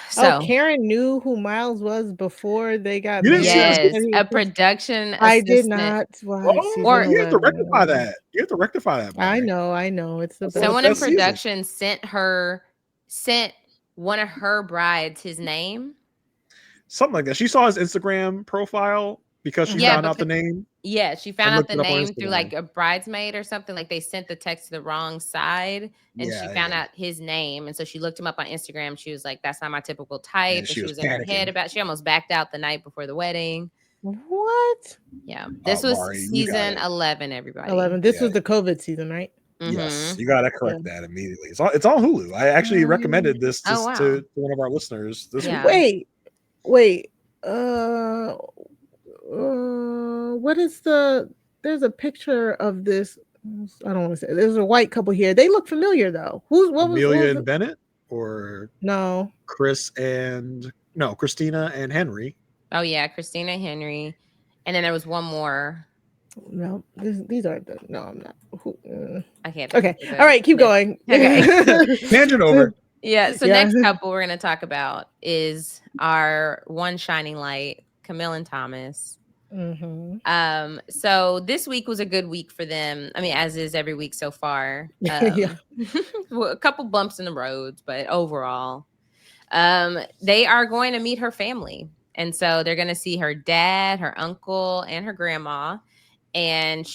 So Karen knew who Miles was before they got married. Yes, a production I assistant. did not watch. Or you have to rectify that. You have to rectify that. Mary. I know. It's the someone in production sent one of her brides his name. Something like that. She saw his Instagram profile because she found out the name. Yeah, she found out the name through like a bridesmaid or something. Like they sent the text to the wrong side and she found out his name. And so she looked him up on Instagram. She was like, that's not my typical type. And she was in her head she almost backed out the night before the wedding. What? Yeah. This was season 11, everybody. 11. This was the COVID season, right? Yes, you gotta correct that immediately. It's on Hulu. I actually recommended this to one of our listeners this week. Wait. What is there's a picture of this. I don't want to say there's a white couple here. They look familiar though. Amelia and Bennett or no? Christina and Henry. Oh yeah, Christina and Henry. And then there was one more. No, these aren't no, I'm not. I can't. Okay. All right, keep going. Okay. Tangent over. Yeah. So Yeah. next couple we're gonna talk about is our one shining light, Camille and Thomas. So this week was a good week for them. I mean, as is every week so far. Yeah. Well, a couple bumps in the roads, but overall, they are going to meet her family. And so they're going to see her dad, her uncle, and her grandma. And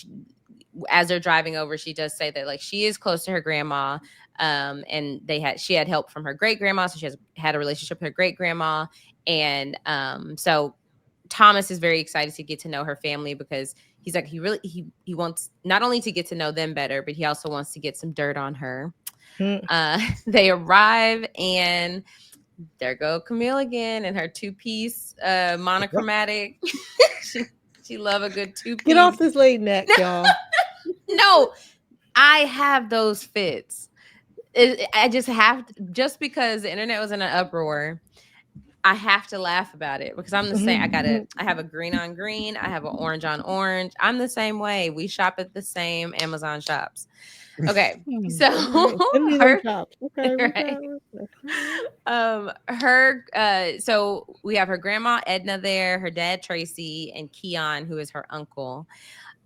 as they're driving over, she does say that like she is close to her grandma. And she had help from her great grandma. So she has had a relationship with her great grandma. And so Thomas is very excited to get to know her family because he's like, he wants not only to get to know them better, but he also wants to get some dirt on her. They arrive and there go Camille again in her two-piece monochromatic. she love a good two-piece. Get off this late neck, y'all. No, I have those fits. I just have to, just because the internet was in an uproar. I have to laugh about it because I'm the same. I have a green on green. I have an orange on orange. I'm the same way. We shop at the same Amazon shops. Okay. So so we have her grandma Edna there, her dad Tracy, and Keon, who is her uncle.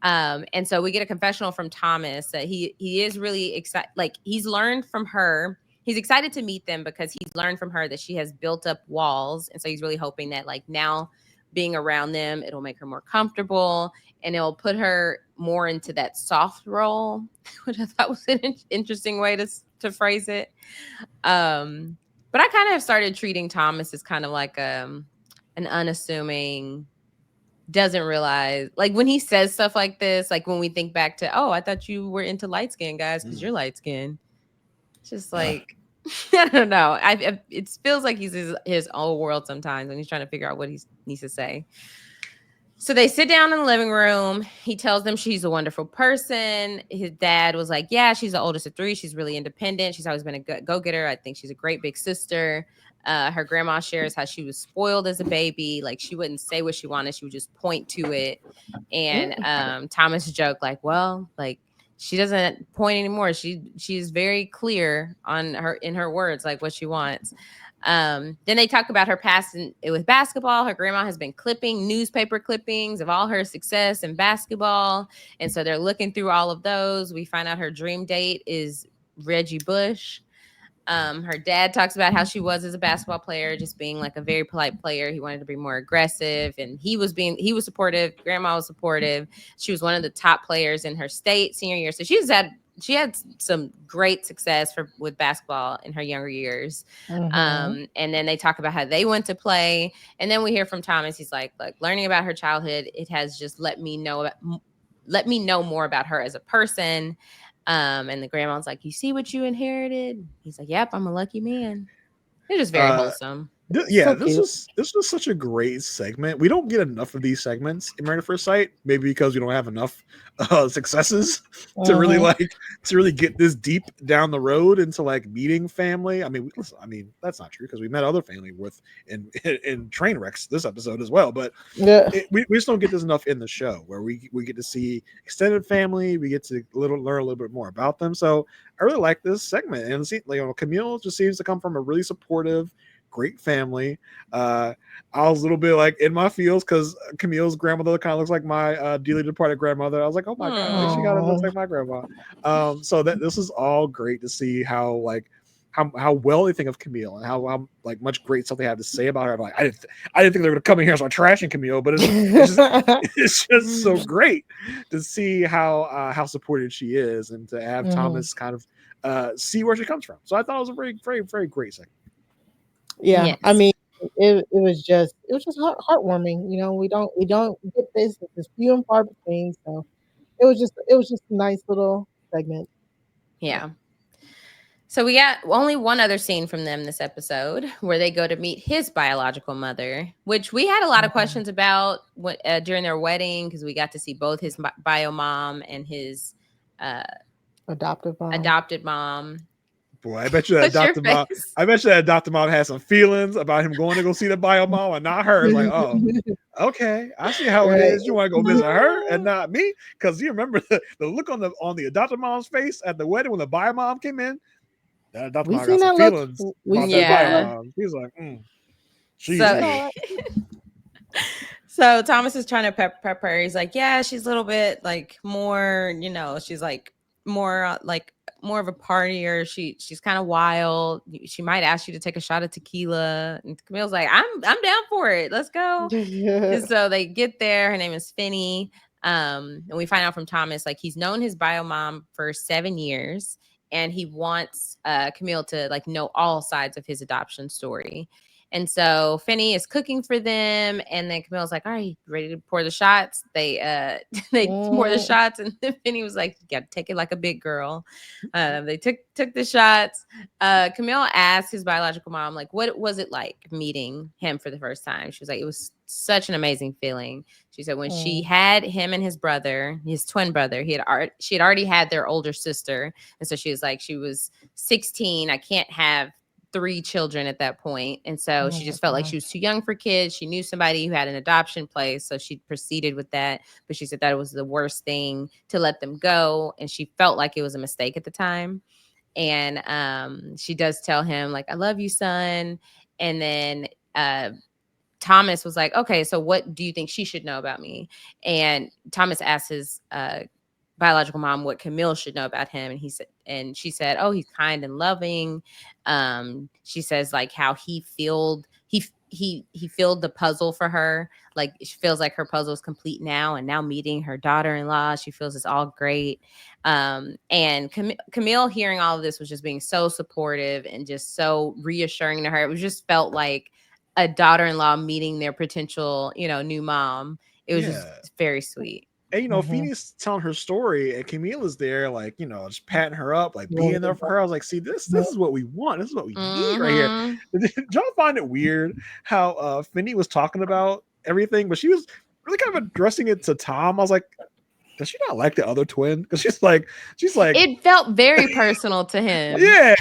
And so we get a confessional from Thomas that he is really excited. Like he's learned from her. He's excited to meet them because he's learned from her that she has built up walls. And so he's really hoping that like now being around them, it'll make her more comfortable and it'll put her more into that soft role, which I thought was an interesting way to phrase it. But I kind of have started treating Thomas as kind of like an unassuming, doesn't realize, like when he says stuff like this, like when we think back to, oh, I thought you were into light skin guys because you're light skin. Just like, I don't know. It feels like he's his own world sometimes when he's trying to figure out what he needs to say. So they sit down in the living room. He tells them she's a wonderful person. His dad was like, yeah, she's the oldest of three. She's really independent. She's always been a go-getter. I think she's a great big sister. Her grandma shares how she was spoiled as a baby. Like she wouldn't say what she wanted. She would just point to it. And Thomas joked like, well, like she doesn't point anymore. She's very clear in her words, like what she wants. Then they talk about her past with basketball. Her grandma has been clipping newspaper clippings of all her success in basketball. And so they're looking through all of those. We find out her dream date is Reggie Bush. Her dad talks about how she was as a basketball player, just being like a very polite player. He wanted to be more aggressive and he was supportive. Grandma was supportive. She was one of the top players in her state senior year. So she had some great success with basketball in her younger years. And then they talk about how they went to play. And then we hear from Thomas. He's like learning about her childhood. It has just let me know more about her as a person. And the grandma's like, you see what you inherited? He's like, yep, I'm a lucky man. They're just very wholesome. This was such a great segment. We don't get enough of these segments in Married at First Sight, maybe because we don't have enough successes to really get this deep down the road into like meeting family. I mean, that's not true because we met other family in train wrecks this episode as well. But we just don't get this enough in the show where we get to see extended family. We get to learn a little bit more about them. So I really like this segment, and Camille just seems to come from a really supportive, great family. I was a little bit like in my feels because Camille's grandmother kind of looks like my dearly departed grandmother. I was like, oh my god, like, she kind of looks like my grandma. So that this is all great to see how well they think of Camille and how like much great stuff they have to say about her. Like I didn't think they were gonna come in here and start trashing Camille, but it's just so great to see how supported she is and to have Thomas kind of see where she comes from. So I thought it was a very, very, very great segment. Yeah, Yes. I mean, it was just heartwarming. You know, we don't get this. It's few and far between. So it was just a nice little segment. Yeah. So we got only one other scene from them this episode where they go to meet his biological mother, which we had a lot of questions about during their wedding because we got to see both his bio mom and his adopted mom. Boy, I bet you that adopted mom had some feelings about him going to go see the bio mom and not her. It's like, oh, okay, I see how it is. You want to go visit her and not me? Because you remember the look on the adopted mom's face at the wedding when the bio mom came in. Dr. We Mom seen got some that look. feelings We about seen that Yeah. bio that. mom. He's like, she's So- here. So Thomas is trying to prep her. He's like, yeah, she's a little bit like more, she's like more more of a partier. She's kind of wild. She might ask you to take a shot of tequila. And Camille's like, I'm down for it. Let's go. And so they get there. Her name is Finney. And we find out from Thomas, like he's known his bio mom for 7 years, and he wants Camille to like know all sides of his adoption story. And so Finney is cooking for them, and then Camille's like, "All right, ready to pour the shots?" They pour the shots, and then Finney was like, "You got to take it like a big girl." They took the shots. Camille asked his biological mom, like, "What was it like meeting him for the first time?" She was like, "It was such an amazing feeling." She said when she had him and his brother, his twin brother, she had already had their older sister, and so she was like, she was 16. I can't have 3 children at that point. And so she just felt like she was too young for kids. She knew somebody who had an adoption place, so she proceeded with that. But she said that it was the worst thing to let them go, and she felt like it was a mistake at the time. And she does tell him like, "I love you, son." And then Thomas was like, "Okay, so what do you think she should know about me?" And Thomas asked his biological mom what Camille should know about him, and she said, "Oh, he's kind and loving." She says like how he filled the puzzle for her. Like she feels like her puzzle is complete now, and now meeting her daughter-in-law, she feels it's all great. And Camille, hearing all of this, was just being so supportive and just so reassuring to her. It was just felt like a daughter-in-law meeting their potential, new mom. It was just very sweet. And Phoenix telling her story, and Camila's there, like, just patting her up, like being there for her. I was like, see, this is what we want. This is what we need right here. Did y'all find it weird how Finney was talking about everything, but she was really kind of addressing it to Tom? I was like, does she not like the other twin? Because she's like, it felt very personal to him. Yeah,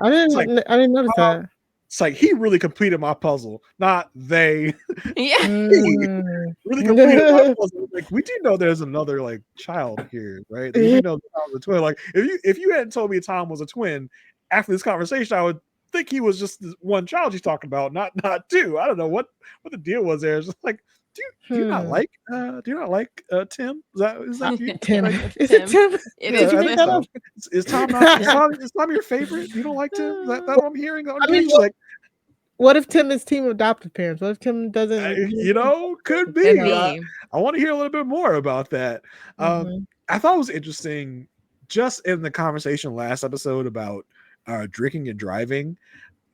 I didn't notice that. It's like he really completed my puzzle, not they. Yeah. Really completed my puzzle. Like, we do know there's another like child here, right? You do know Tom's a twin. Like if you hadn't told me Tom was a twin after this conversation, I would think he was just this one child he's talking about, not 2. I don't know what the deal was there. It's just like, do you not like Tim? Is that you? Tim? Like, Is it Tim? Did you make that up? Is Tom not? Is Tom your favorite? You don't like Tim? Is that what I'm hearing? I mean, like, what if Tim is team adoptive parents? What if Tim doesn't? Could be. I want to hear a little bit more about that. I thought it was interesting, just in the conversation last episode about drinking and driving.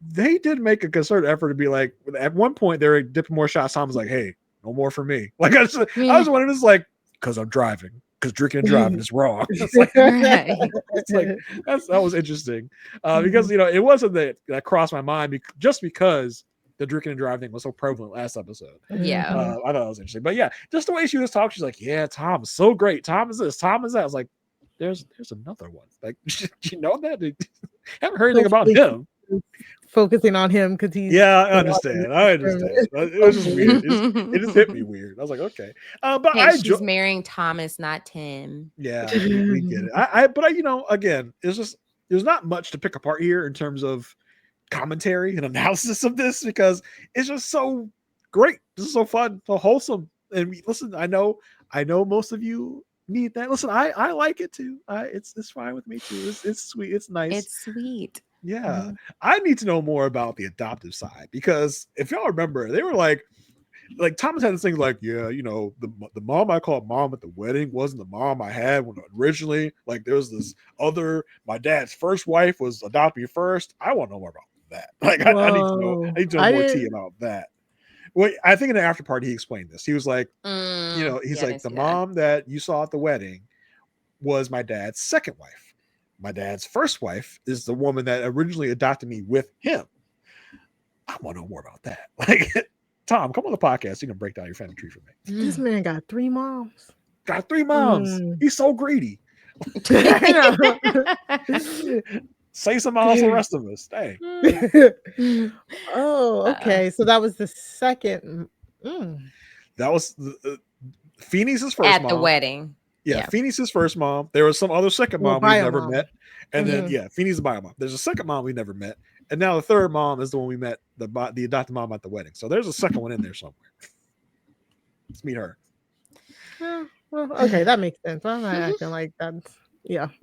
They did make a concerted effort to be like, at one point they were dipping more shots. Tom was like, "Hey, no more for me." Like I was wondering, it's like, because I'm driving, because drinking and driving is wrong. It's like, that was interesting, because it wasn't that crossed my mind just because the drinking and driving was so prevalent last episode. Yeah, I thought it was interesting, but yeah, just the way she was talking, she's like, "Yeah, Tom is so great. Tom is this. Tom is that." I was like, "There's another one." Like, you know that? Haven't heard anything about him. Focusing on him because he's I understand. It was just weird. It just hit me weird. I was like, okay, but she's marrying Thomas, not Tim. Yeah, we get it. But again, it's just there's not much to pick apart here in terms of commentary and analysis of this, because it's just so great. This is so fun, so wholesome. And listen, I know most of you need that. Listen, I like it too. It's fine with me too. It's sweet. It's nice. It's sweet. Yeah, I need to know more about the adoptive side, because if y'all remember, they were like Thomas had this thing like, the mom I called mom at the wedding wasn't the mom I had when originally. Like, there was this other, my dad's first wife was adopted me first. I want to know more about that. Like, I need to know more tea about that. Well, I think in the after party he explained this. He was like, he's like, the mom that you saw at the wedding was my dad's second wife. My dad's first wife is the woman that originally adopted me with him. I want to know more about that. Like, Tom, come on the podcast. You can break down your family tree for me. This man got 3 moms. Got 3 moms. He's so greedy. Say some else for the rest of us. Dang. Okay. So that was the second. That was Phoenix's first at mom. the wedding. Yeah, Phoenix's first mom. There was some other second mom we never met. And then Feeney's the bio mom. There's a second mom we never met, and now the third mom is the one we met, the adopted mom at the wedding. So there's a second one in there somewhere. Let's meet her. Well, okay, that makes sense. I'm not acting like that's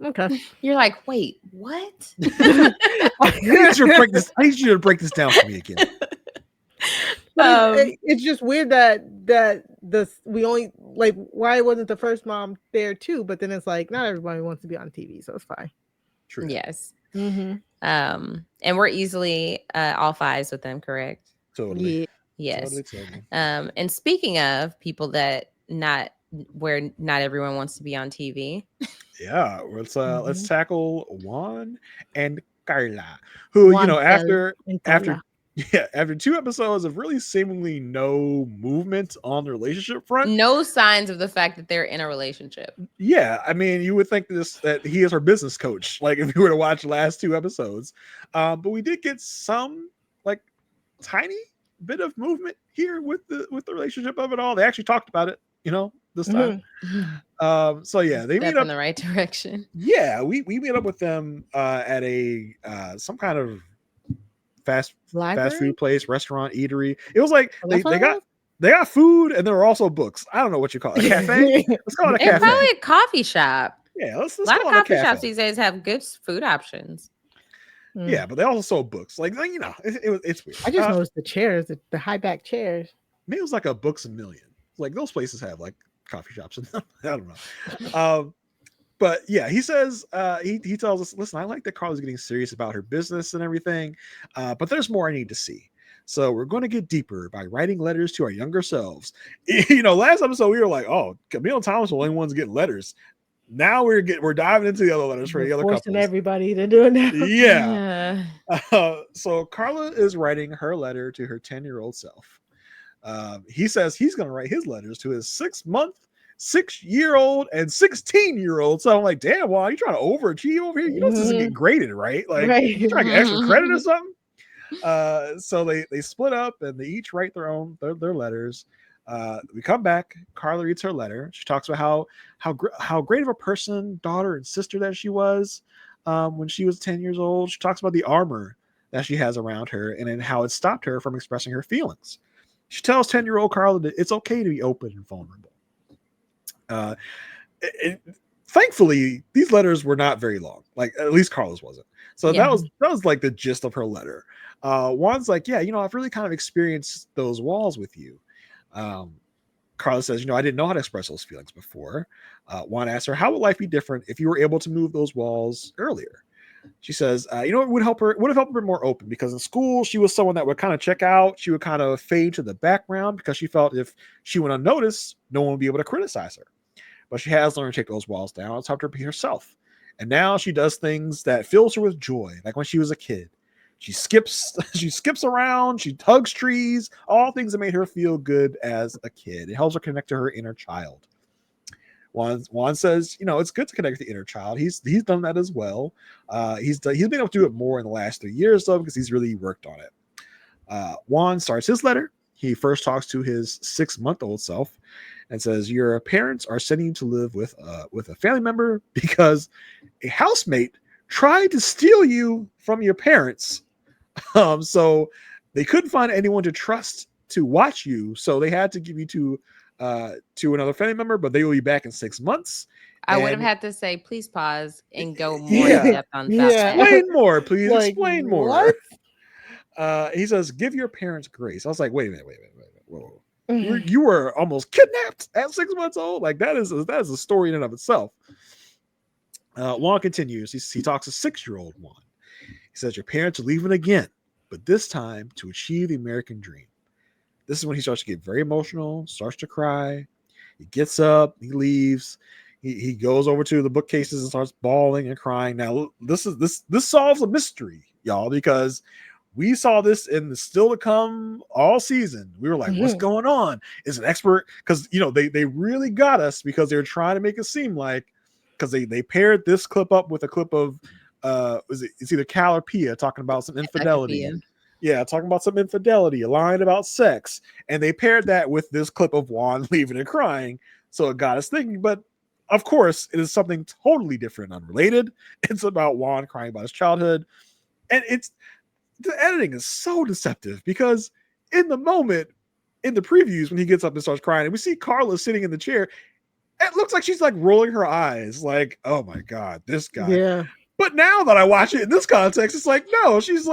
okay. You're like, wait, what? I need you to break this down for me again. But it's just weird that we only like why wasn't the first mom there too? But then it's like not everybody wants to be on TV, so it's fine. True. Yes. Mm-hmm. And we're easily all fives with them, correct? Totally. Yeah. Yes. Totally. And speaking of people that where not everyone wants to be on TV. Yeah, let's tackle Juan and Carla, who Juan after 2 episodes of really seemingly no movement on the relationship front, no signs of the fact that they're in a relationship. Yeah, I mean, you would think that he is her business coach, like if you were to watch the last 2 episodes, but we did get some like tiny bit of movement here with the relationship of it all. They actually talked about it, this time. So yeah, they meet up in the right direction. Yeah, we meet up with them at a some kind of fast food place, restaurant, eatery. It was like they got food and there were also books. I don't know what you call it. A cafe. Let's call it a cafe. It's probably a coffee shop. Yeah, let's a lot call of it coffee a cafe. shops these days have good food options. Yeah, but they also sold books. Like it's weird. I just noticed the chairs, the high back chairs. Maybe it was like a Books A Million. Like those places have like coffee shops in them. I don't know. But yeah, he says he tells us, listen, I like that Carla's getting serious about her business and everything, but there's more I need to see. So we're going to get deeper by writing letters to our younger selves. Last episode we were like, oh, Camille and Thomas are the only ones getting letters. Now we're diving into the other letters for the other couples. Forcing everybody to do it now. Yeah. So Carla is writing her letter to her 10-year-old self. He says he's going to write his letters to his 6-year-old and 16-year-old. So I'm like, damn, well, you trying to overachieve over here? This doesn't get graded, right? Like, you trying to get extra credit or something? So they split up and they each write their letters. We come back. Carla reads her letter. She talks about how great of a person, daughter, and sister that she was when she was 10 years old. She talks about the armor that she has around her and then how it stopped her from expressing her feelings. She tells 10-year-old Carla that it's okay to be open and vulnerable. Thankfully, these letters were not very long. Like at least Carla's wasn't. So that was like the gist of her letter. Juan's like, yeah, I've really kind of experienced those walls with you. Carla says, I didn't know how to express those feelings before. Juan asks her, how would life be different if you were able to move those walls earlier? She says, it would have helped her be more open because in school, she was someone that would kind of check out. She would kind of fade to the background because she felt if she went unnoticed, no one would be able to criticize her. But she has learned to take those walls down. It's helped her be herself. And now she does things that fills her with joy, like when she was a kid. She skips around, she hugs trees, all things that made her feel good as a kid. It helps her connect to her inner child. Juan says, it's good to connect with the inner child. He's done that as well. He's been able to do it more in the last 3 years though, because he's really worked on it. Juan starts his letter. He first talks to his 6-month-old self and says, your parents are sending you to live with a family member because a housemate tried to steal you from your parents. So they couldn't find anyone to trust to watch you. So they had to give you to another family member, but they will be back in 6 months. I would have had to say, please pause and go more in depth on that. Explain more, please. Like, explain more. What? He says, give your parents grace. I was like, wait a minute. Whoa. You were almost kidnapped at 6 months old. Like that is a story in and of itself. Juan continues. He talks to 6-year-old Juan. He says, your parents are leaving again, but this time to achieve the American dream. This is when he starts to get very emotional, starts to cry. He gets up, he leaves. He goes over to the bookcases and starts bawling and crying. Now, this solves a mystery, y'all, because we saw this in the still to come all season. We were like, what's going on? Is an expert? Because, they really got us because they were trying to make it seem like, because they paired this clip up with a clip of, it's either Cal or Pia talking about some infidelity. Yeah, talking about some infidelity, a line about sex. And they paired that with this clip of Juan leaving and crying. So it got us thinking, but Of course, it is something totally different and unrelated. It's about Juan crying about his childhood. And the editing is so deceptive because in the moment, in the previews, when he gets up and starts crying, and we see Carla sitting in the chair, it looks like she's like rolling her eyes, like, oh my God, this guy. Yeah. But now that I watch it in this context, it's like, no, she's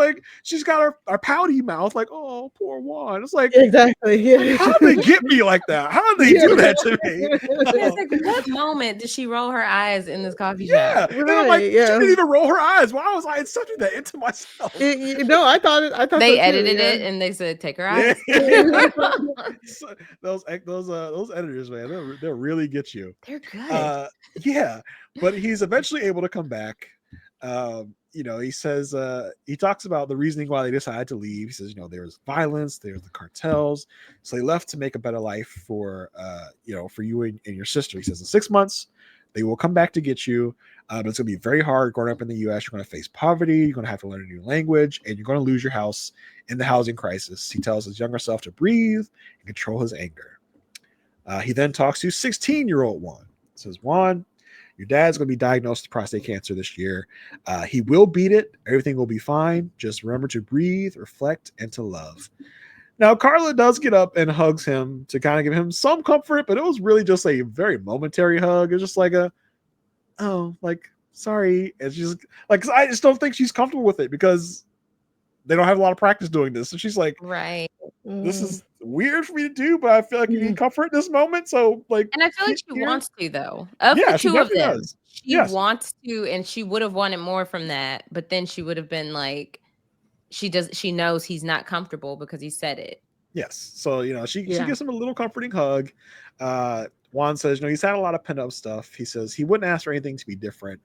got her pouty mouth, like, oh, poor Juan. It's like, Exactly. Yeah. how did they get me like that? How did they do that to me? Yeah, it's like, what moment did she roll her eyes in this coffee Yeah. shop? And I'm like, Right, she yeah. didn't even roll her eyes. Why was I accepting that into myself? No, I thought They so too, edited yeah. it and they said, take her Yeah. eyes. So, those editors, man, they'll really get you. They're good. Yeah, but he's eventually able to come back. He says he talks about the reasoning why they decided to leave. He says, there's violence, there's the cartels, so they left to make a better life for for you and your sister. He says in 6 months they will come back to get you, but it's going to be very hard growing up in the U.S. You're going to face poverty, you're going to have to learn a new language, and you're going to lose your house in the housing crisis. He tells his younger self to breathe and control his anger. He then talks to 16-year-old Juan. Says, Juan, your dad's going to be diagnosed with prostate cancer this year. He will beat it. Everything will be fine. Just remember to breathe, reflect, and to love. Now, Carla does get up and hugs him to kind of give him some comfort, but it was really just a very momentary hug. It's just like sorry. It's just like, 'cause I just don't think she's comfortable with it because they don't have a lot of practice doing this. And she's like, Right. this is weird for me to do, but I feel like you need comfort in this moment. So, like, And I feel like she here. wants to, though. Of Yeah, the she two of definitely them, does. she Yes. wants to, and she would have wanted more from that, but then she would have been like, she knows he's not comfortable because he said it. Yes. So, she Yeah. gives him a little comforting hug. Juan says, he's had a lot of pent up stuff. He says he wouldn't ask for anything to be different.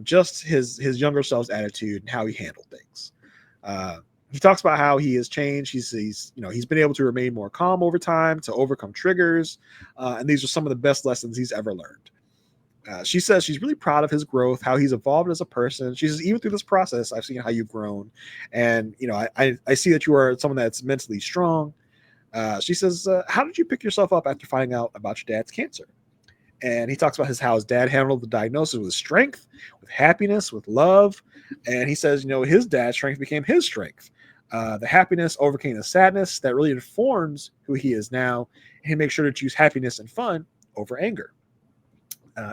Just his younger self's attitude and how he handled things. He talks about how he has changed. He's been able to remain more calm over time, to overcome triggers. And these are some of the best lessons he's ever learned. She says she's really proud of his growth, how he's evolved as a person. She says, even through this process, I've seen how you've grown. And, I see that you are someone that's mentally strong. She says, how did you pick yourself up after finding out about your dad's cancer? And he talks about how his dad handled the diagnosis with strength, with happiness, with love. And he says, his dad's strength became his strength. The happiness overcame the sadness that really informs who he is now. And he makes sure to choose happiness and fun over anger.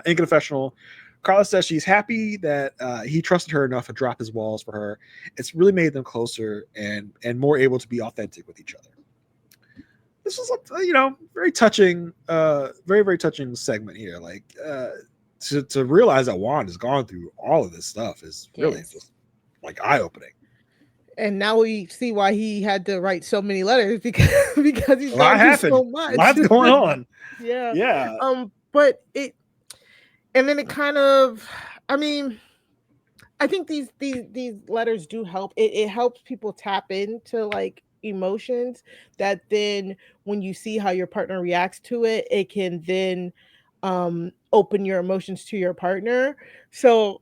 In confessional, Carla says she's happy that he trusted her enough to drop his walls for her. It's really made them closer and more able to be authentic with each other. This was a very touching, very, very touching segment here. Like to realize that Juan has gone through all of this stuff is really just like eye opening. And now we see why he had to write so many letters because he's gone through so much. Lots going on. Yeah. But and then it kind of, I mean, I think these letters do help. It helps people tap into like emotions that then when you see how your partner reacts to it, it can then open your emotions to your partner. So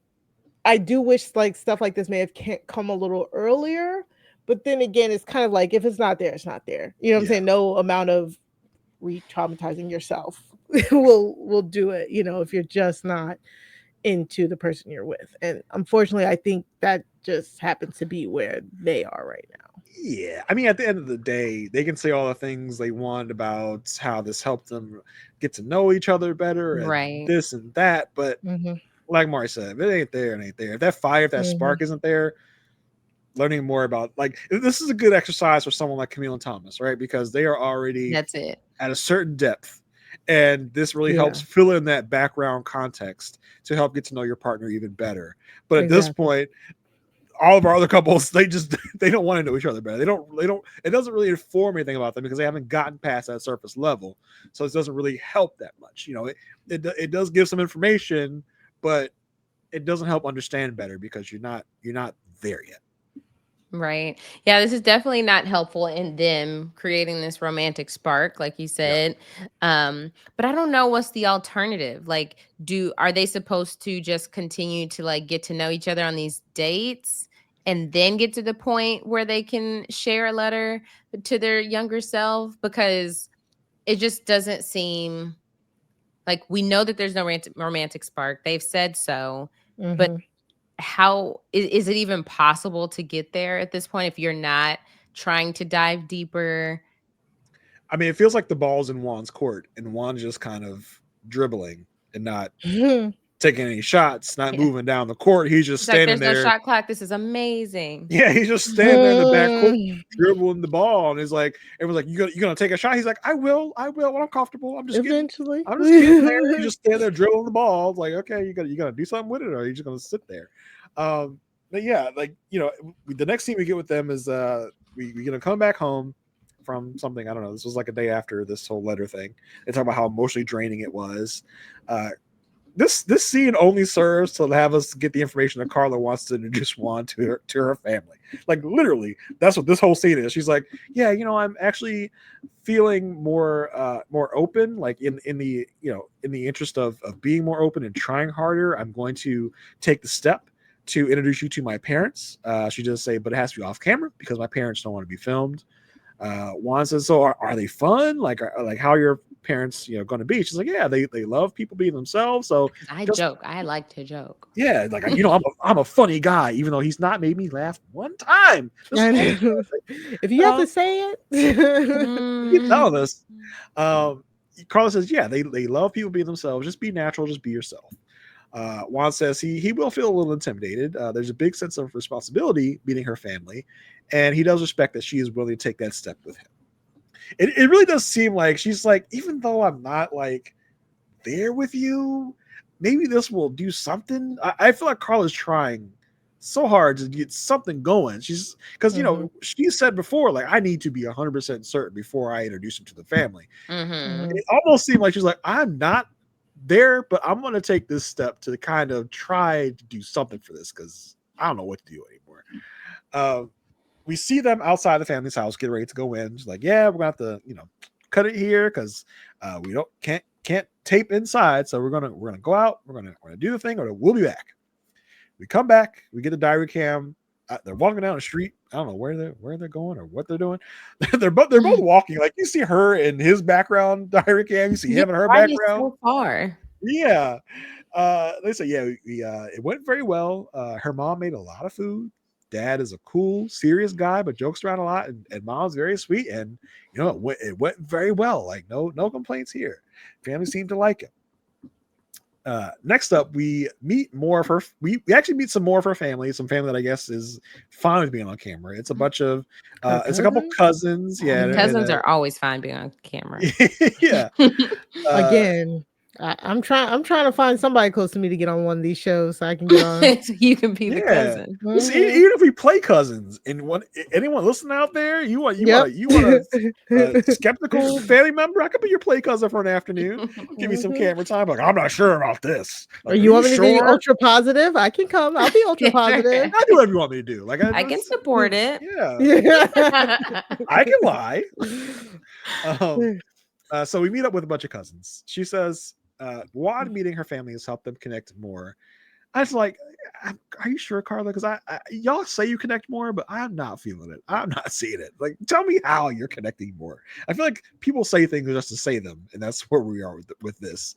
I do wish like stuff like this may have come a little earlier, but then again, it's kind of like if it's not there, it's not there. You know what I'm saying? No amount of re-traumatizing yourself will do it, if you're just not into the person you're with. And unfortunately, I think that just happens to be where they are right now. Yeah. I mean, at the end of the day, they can say all the things they want about how this helped them get to know each other better and Right. this and that. But like Mari said, if it ain't there, it ain't there. If that fire, if that spark isn't there, learning more about, like, this is a good exercise for someone like Camille and Thomas, right? Because they are already That's it. at a certain depth. And this really helps fill in that background context to help get to know your partner even better. But at this point, all of our other couples, they don't want to know each other better. They don't, it doesn't really inform anything about them because they haven't gotten past that surface level. So it doesn't really help that much. It does give some information, but it doesn't help understand better because you're not there yet. Right. Yeah, this is definitely not helpful in them creating this romantic spark, like you said. But I don't know what's the alternative. Like, are they supposed to just continue to like get to know each other on these dates and then get to the point where they can share a letter to their younger self? Because it just doesn't seem Like, we know that there's no romantic spark. They've said so, but Mhm. how is it even possible to get there at this point if you're not trying to dive deeper? I mean, it feels like the ball's in Juan's court, and Juan's just kind of dribbling and not taking any shots, not Yeah. moving down the court. He's just It's like, standing there's no there. shot clock. This is amazing. Yeah, he's just standing there in the back court, dribbling the ball, and he's like, everyone's like, you gonna take a shot? He's like, I will when I'm comfortable. I'm just Eventually. getting there. You just stand there dribbling the ball. It's like, okay, you gotta do something with it, or are you just gonna sit there? But yeah, like, you know, the next scene we get with them is we're gonna come back home from something. I don't know. This was like a day after this whole letter thing. They talk about how emotionally draining it was. This scene only serves to have us get the information that Carla wants to introduce Juan to her family. Like, literally, that's what this whole scene is. She's like, yeah, you know, I'm actually feeling more open, like in the, you know, in the interest of being more open and trying harder. I'm going to take the step to introduce you to my parents. She does say, but it has to be off camera because my parents don't want to be filmed. Juan says, so are they fun? Like how are your parents, you know, going to be? She's like, yeah, they love people being themselves. So I joke. I like to joke. Yeah, like, you know, I'm a funny guy, even though he's not made me laugh one time. If you have to say it, you tell us. Carla says, yeah, they love people being themselves. Just be natural. Just be yourself. Juan says he will feel a little intimidated. There's a big sense of responsibility meeting her family, and he does respect that she is willing to take that step with him. It really does seem like she's like, even though I'm not like there with you, maybe this will do something. I feel like Carla's trying so hard to get something going. She's because you know, she said before, like, I need to be 100% certain before I introduce him to the family. It almost seemed like she's like, I'm not there, but I'm going to take this step to kind of try to do something for this because I don't know what to do anymore. We see them outside the family's house, get ready to go in. She's like, yeah, we're going to have to, you know, cut it here because we can't tape inside. So we're gonna go out. We're gonna do the thing, or we'll be back. We come back. We get the diary cam. They're walking down the street. I don't know where they're going or what they're doing. they're both walking. Like, you see her in his background diary cam. You see him in her background. So far. Yeah. They say, yeah, it went very well. Her mom made a lot of food. Dad is a cool, serious guy, but jokes around a lot, and mom's very sweet. And you know, it went very well. Like, no complaints here. Family seemed to like it. Next up, we meet more of her. We actually meet some more of her family. Some family that I guess is fine with being on camera. It's a bunch of, it's a couple cousins. Yeah, cousins are always fine being on camera. Yeah. Again, I'm trying to find somebody close to me to get on one of these shows so I can get on. So you can be the cousin. Listen, even if we play cousins, and anyone listening out there, you want a skeptical family member, I could be your play cousin for an afternoon. Give me some camera time. Like, I'm not sure about this. Like, or you want me to be ultra positive? I can come. I'll be ultra positive. I do whatever you want me to do. Like, I can support it. Yeah. I can lie. So we meet up with a bunch of cousins. She says Juan meeting her family has helped them connect more. I was like, are you sure, Carla? Because I y'all say you connect more, but I'm not feeling it. I'm not seeing it. Like, tell me how you're connecting more. I feel like people say things just to say them, and that's where we are with this.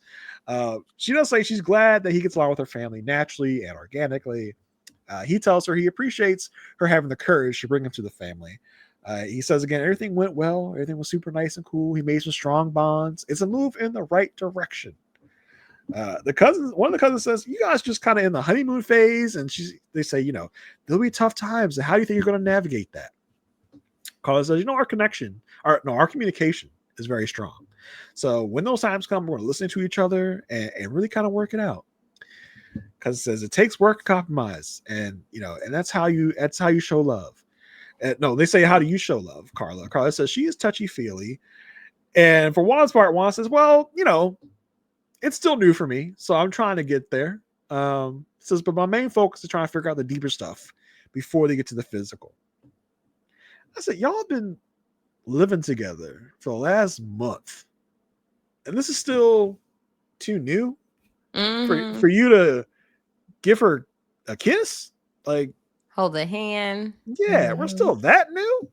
She does say she's glad that he gets along with her family naturally and organically. He tells her he appreciates her having the courage to bring him to the family. He says again, everything went well. Everything was super nice and cool. He made some strong bonds. It's a move in the right direction. One of the cousins says, you guys just kind of in the honeymoon phase. And they say, you know, there'll be tough times. And how do you think you're going to navigate that? Carla says, you know, our communication is very strong. So when those times come, we're going to listen to each other and really kind of work it out. Because it says it takes work and compromise. And, you know, and that's how you show love. No, they say, how do you show love, Carla? Carla says she is touchy-feely. And for Juan's part, Juan says, well, you know, it's still new for me, so I'm trying to get there. Says, but my main focus is trying to figure out the deeper stuff before they get to the physical. I said, y'all been living together for the last month, and this is still too new for you to give her a kiss? Like, hold a hand. Yeah, we're still that new.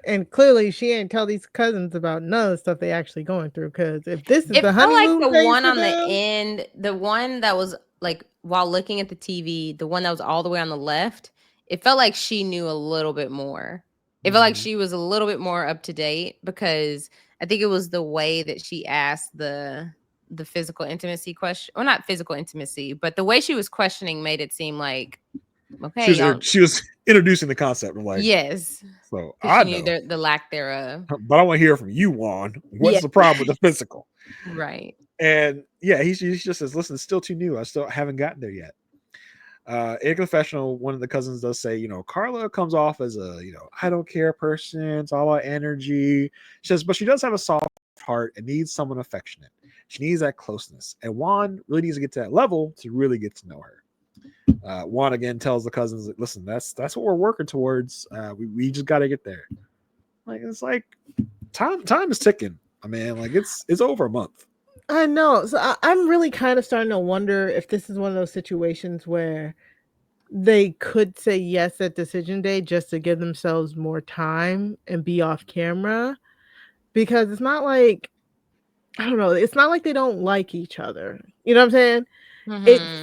And clearly she ain't tell these cousins about none of the stuff they actually going through. Because if this is It the felt like honeymoon the phase one for on the them, end, the one that was like while looking at the TV, the one that was all the way on the left, it felt like she knew a little bit more. It felt like she was a little bit more up to date because I think it was the way that she asked the physical intimacy question. Well, not physical intimacy, but the way she was questioning made it seem like, okay, y'all. She was introducing the concept of like, Yes, so because I she knew know, the lack thereof. but I want to hear from you, Juan. What's Yeah, the problem with the physical? right. And yeah, he just says, listen, it's still too new. I still haven't gotten there yet. In a confessional, one of the cousins does say, Carla comes off as a, I don't care person. It's all about energy. She says, but she does have a soft heart and needs someone affectionate. She needs that closeness. And Juan really needs to get to that level to really get to know her. Juan again tells the cousins, listen, that's what we're working towards. We just got to get there. Like, it's like time is ticking. I mean, like it's over a month. I know. So I'm really kind of starting to wonder if this is one of those situations where they could say yes at decision day just to give themselves more time and be off camera, because it's not like, I don't know, it's not like they don't like each other. You know what I'm saying?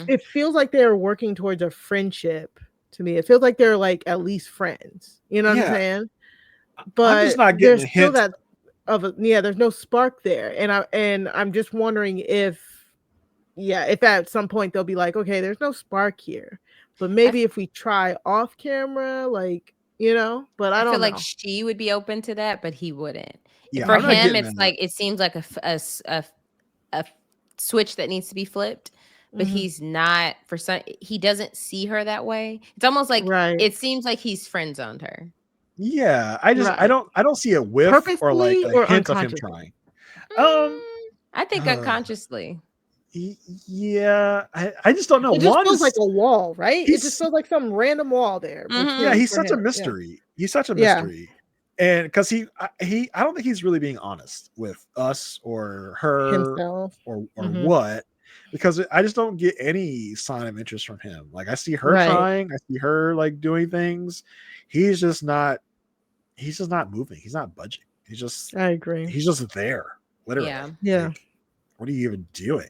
It feels like they're working towards a friendship to me. It feels like they're like at least friends. You know what I'm Yeah, saying? I'm just But not getting there's a still hint. that there's no spark there. And I'm just wondering if if at some point they'll be like, okay, there's no spark here. But maybe if we try off camera, like, but I I feel don't like know. she would be open to that, but he wouldn't. Yeah, For I'm not him, getting it's that. like it seems like a switch that needs to be flipped, but Mhm. he's not. For some, he doesn't see her that way. It's almost like Right. it seems like he's friend zoned her. Yeah, I Right. don't see a whiff or like Purposely a or hint of him unconsciously? trying. Um, I think uh, unconsciously. yeah, I just don't know. It just Juan feels like is a wall, right? It just he's feels like some random wall there yeah, Mm-hmm. he's for such a him. Yeah. mystery. He's such a Yeah. mystery, and because I don't think he's really being honest with us or her Himself. or Mhm. what, because I just don't get any sign of interest from him. Like I see her Right. trying, I see her like doing things. He's just not. He's just not moving. He's not budging. I agree. He's just there, literally. Yeah. Yeah. Like, what are you even doing?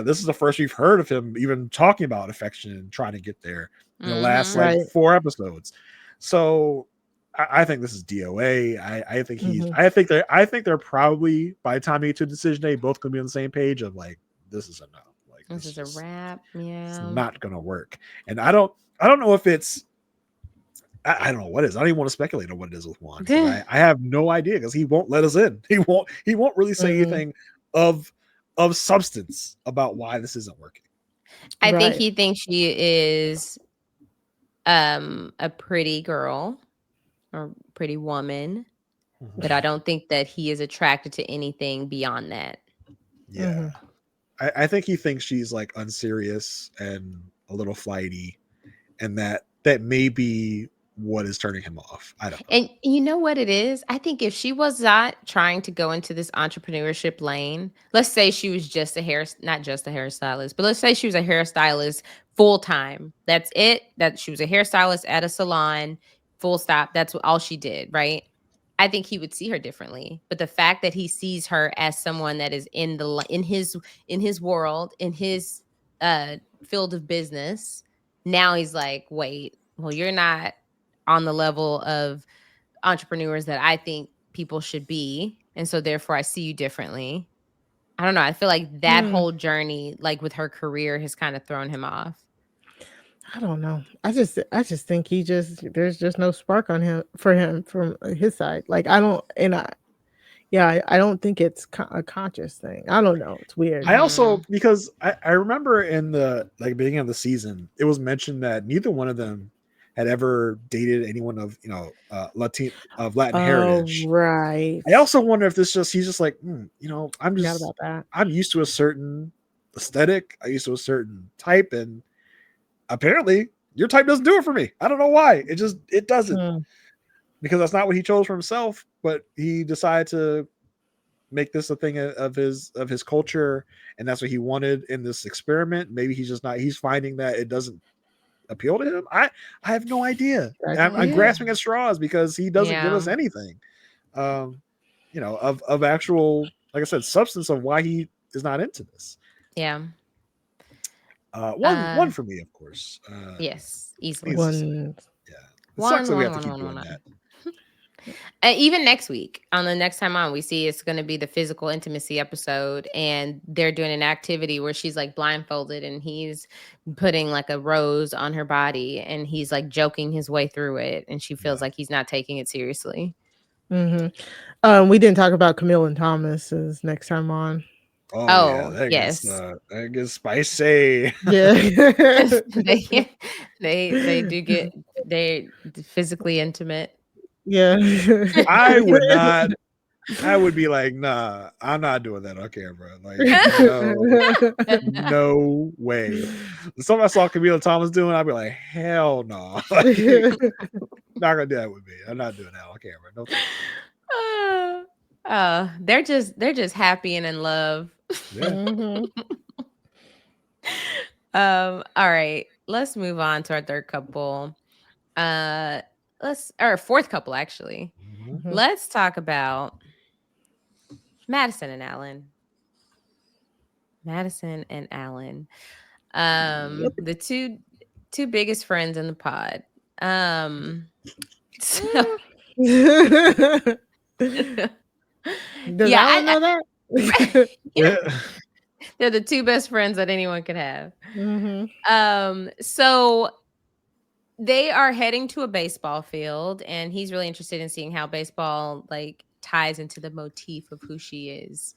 This is the first we've heard of him even talking about affection and trying to get there in the last Mm-hmm. like Right. 4 episodes. So I think this is DOA. Mhm. I think they're probably by the time they get to decision day, both gonna be on the same page of like this is a no. Like This is a wrap. it's Yeah. not gonna work. And I don't know if it's I don't know what it is. I don't even want to speculate on what it is with Juan because I have no idea because he won't let us in. He won't really say Mhm. anything of substance about why this isn't working. I think Right. he thinks she is a pretty girl or pretty woman, but I don't think that he is attracted to anything beyond that. Yeah. Mhm. I think he thinks she's like unserious and a little flighty, and that may be what is turning him off. I don't know. And you know what it is? I think if she was not trying to go into this entrepreneurship lane, let's say she was just not just a hairstylist, but let's say she was a hairstylist full time. That's it. That she was a hairstylist at a salon, full stop. That's all she did, right? I think he would see her differently. But the fact that he sees her as someone that is in his world, in his field of business, now he's like, wait, well, you're not on the level of entrepreneurs that I think people should be. And so therefore I see you differently. I don't know. I feel like that Mm. whole journey, like with her career, has kind of thrown him off. I don't know. I just think there's just no spark on him from his side. Like I don't, and I don't think it's a conscious thing. I don't know. It's weird. I also because I remember in the like beginning of the season, it was mentioned that neither one of them had ever dated anyone of Latin Oh, heritage. right. I also wonder if he's just like Forgot about that. I'm used to a certain aesthetic, I used to a certain type, and apparently your type doesn't do it for me. I don't know why. It doesn't, Hmm. because that's not what he chose for himself, but he decided to make this a thing of his culture, and that's what he wanted in this experiment. Maybe he's just not. He's finding that it doesn't appeal to him? I have no idea. I'm Yeah. grasping at straws because he doesn't give us Yeah. anything, of actual, like I said, substance of why he is not into this. Yeah. One for me, of course. Yes, easily. Needs to say, One. yeah, it sucks that we have to keep One, doing one. that. Even next week, on the next time on, we see it's going to be the physical intimacy episode, and they're doing an activity where she's like blindfolded, and he's putting like a rose on her body, and he's like joking his way through it, and she feels Yeah. like he's not taking it seriously. We didn't talk about Camille and Thomas's next time on. Oh, yeah, yes. that gets spicy. Yeah. they do get they physically intimate. Yeah. I would not. I would be like, nah, I'm not doing that on camera. Like, no way. Something I saw Camila Thomas doing, I'd be like, hell no. Like, not gonna do that with me. I'm not doing that on camera. No. They're just happy and in love. Yeah. All right, let's move on to our third couple. Fourth couple actually. Mm-hmm. Let's talk about Madison and Alan. The two biggest friends in the pod. So Does Alan know that? Yeah. They're the two best friends that anyone could have. So they are heading to a baseball field, and he's really interested in seeing how baseball like ties into the motif of who she is.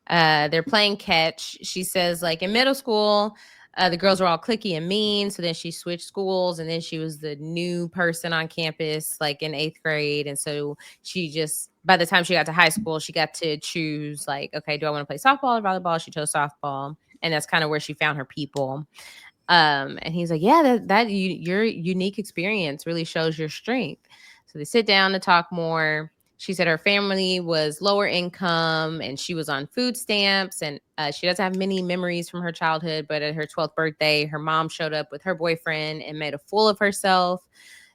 They're playing catch. She says, like, in middle school, the girls were all cliquey and mean. So then she switched schools, and then she was the new person on campus, like in 8th grade. And so she just, by the time she got to high school, she got to choose, like, okay, do I want to play softball or volleyball? She chose softball, and that's kind of where she found her people. And he's like, yeah, your unique experience really shows your strength. So they sit down to talk more. She said her family was lower income and she was on food stamps, and she doesn't have many memories from her childhood. But at her 12th birthday, her mom showed up with her boyfriend and made a fool of herself.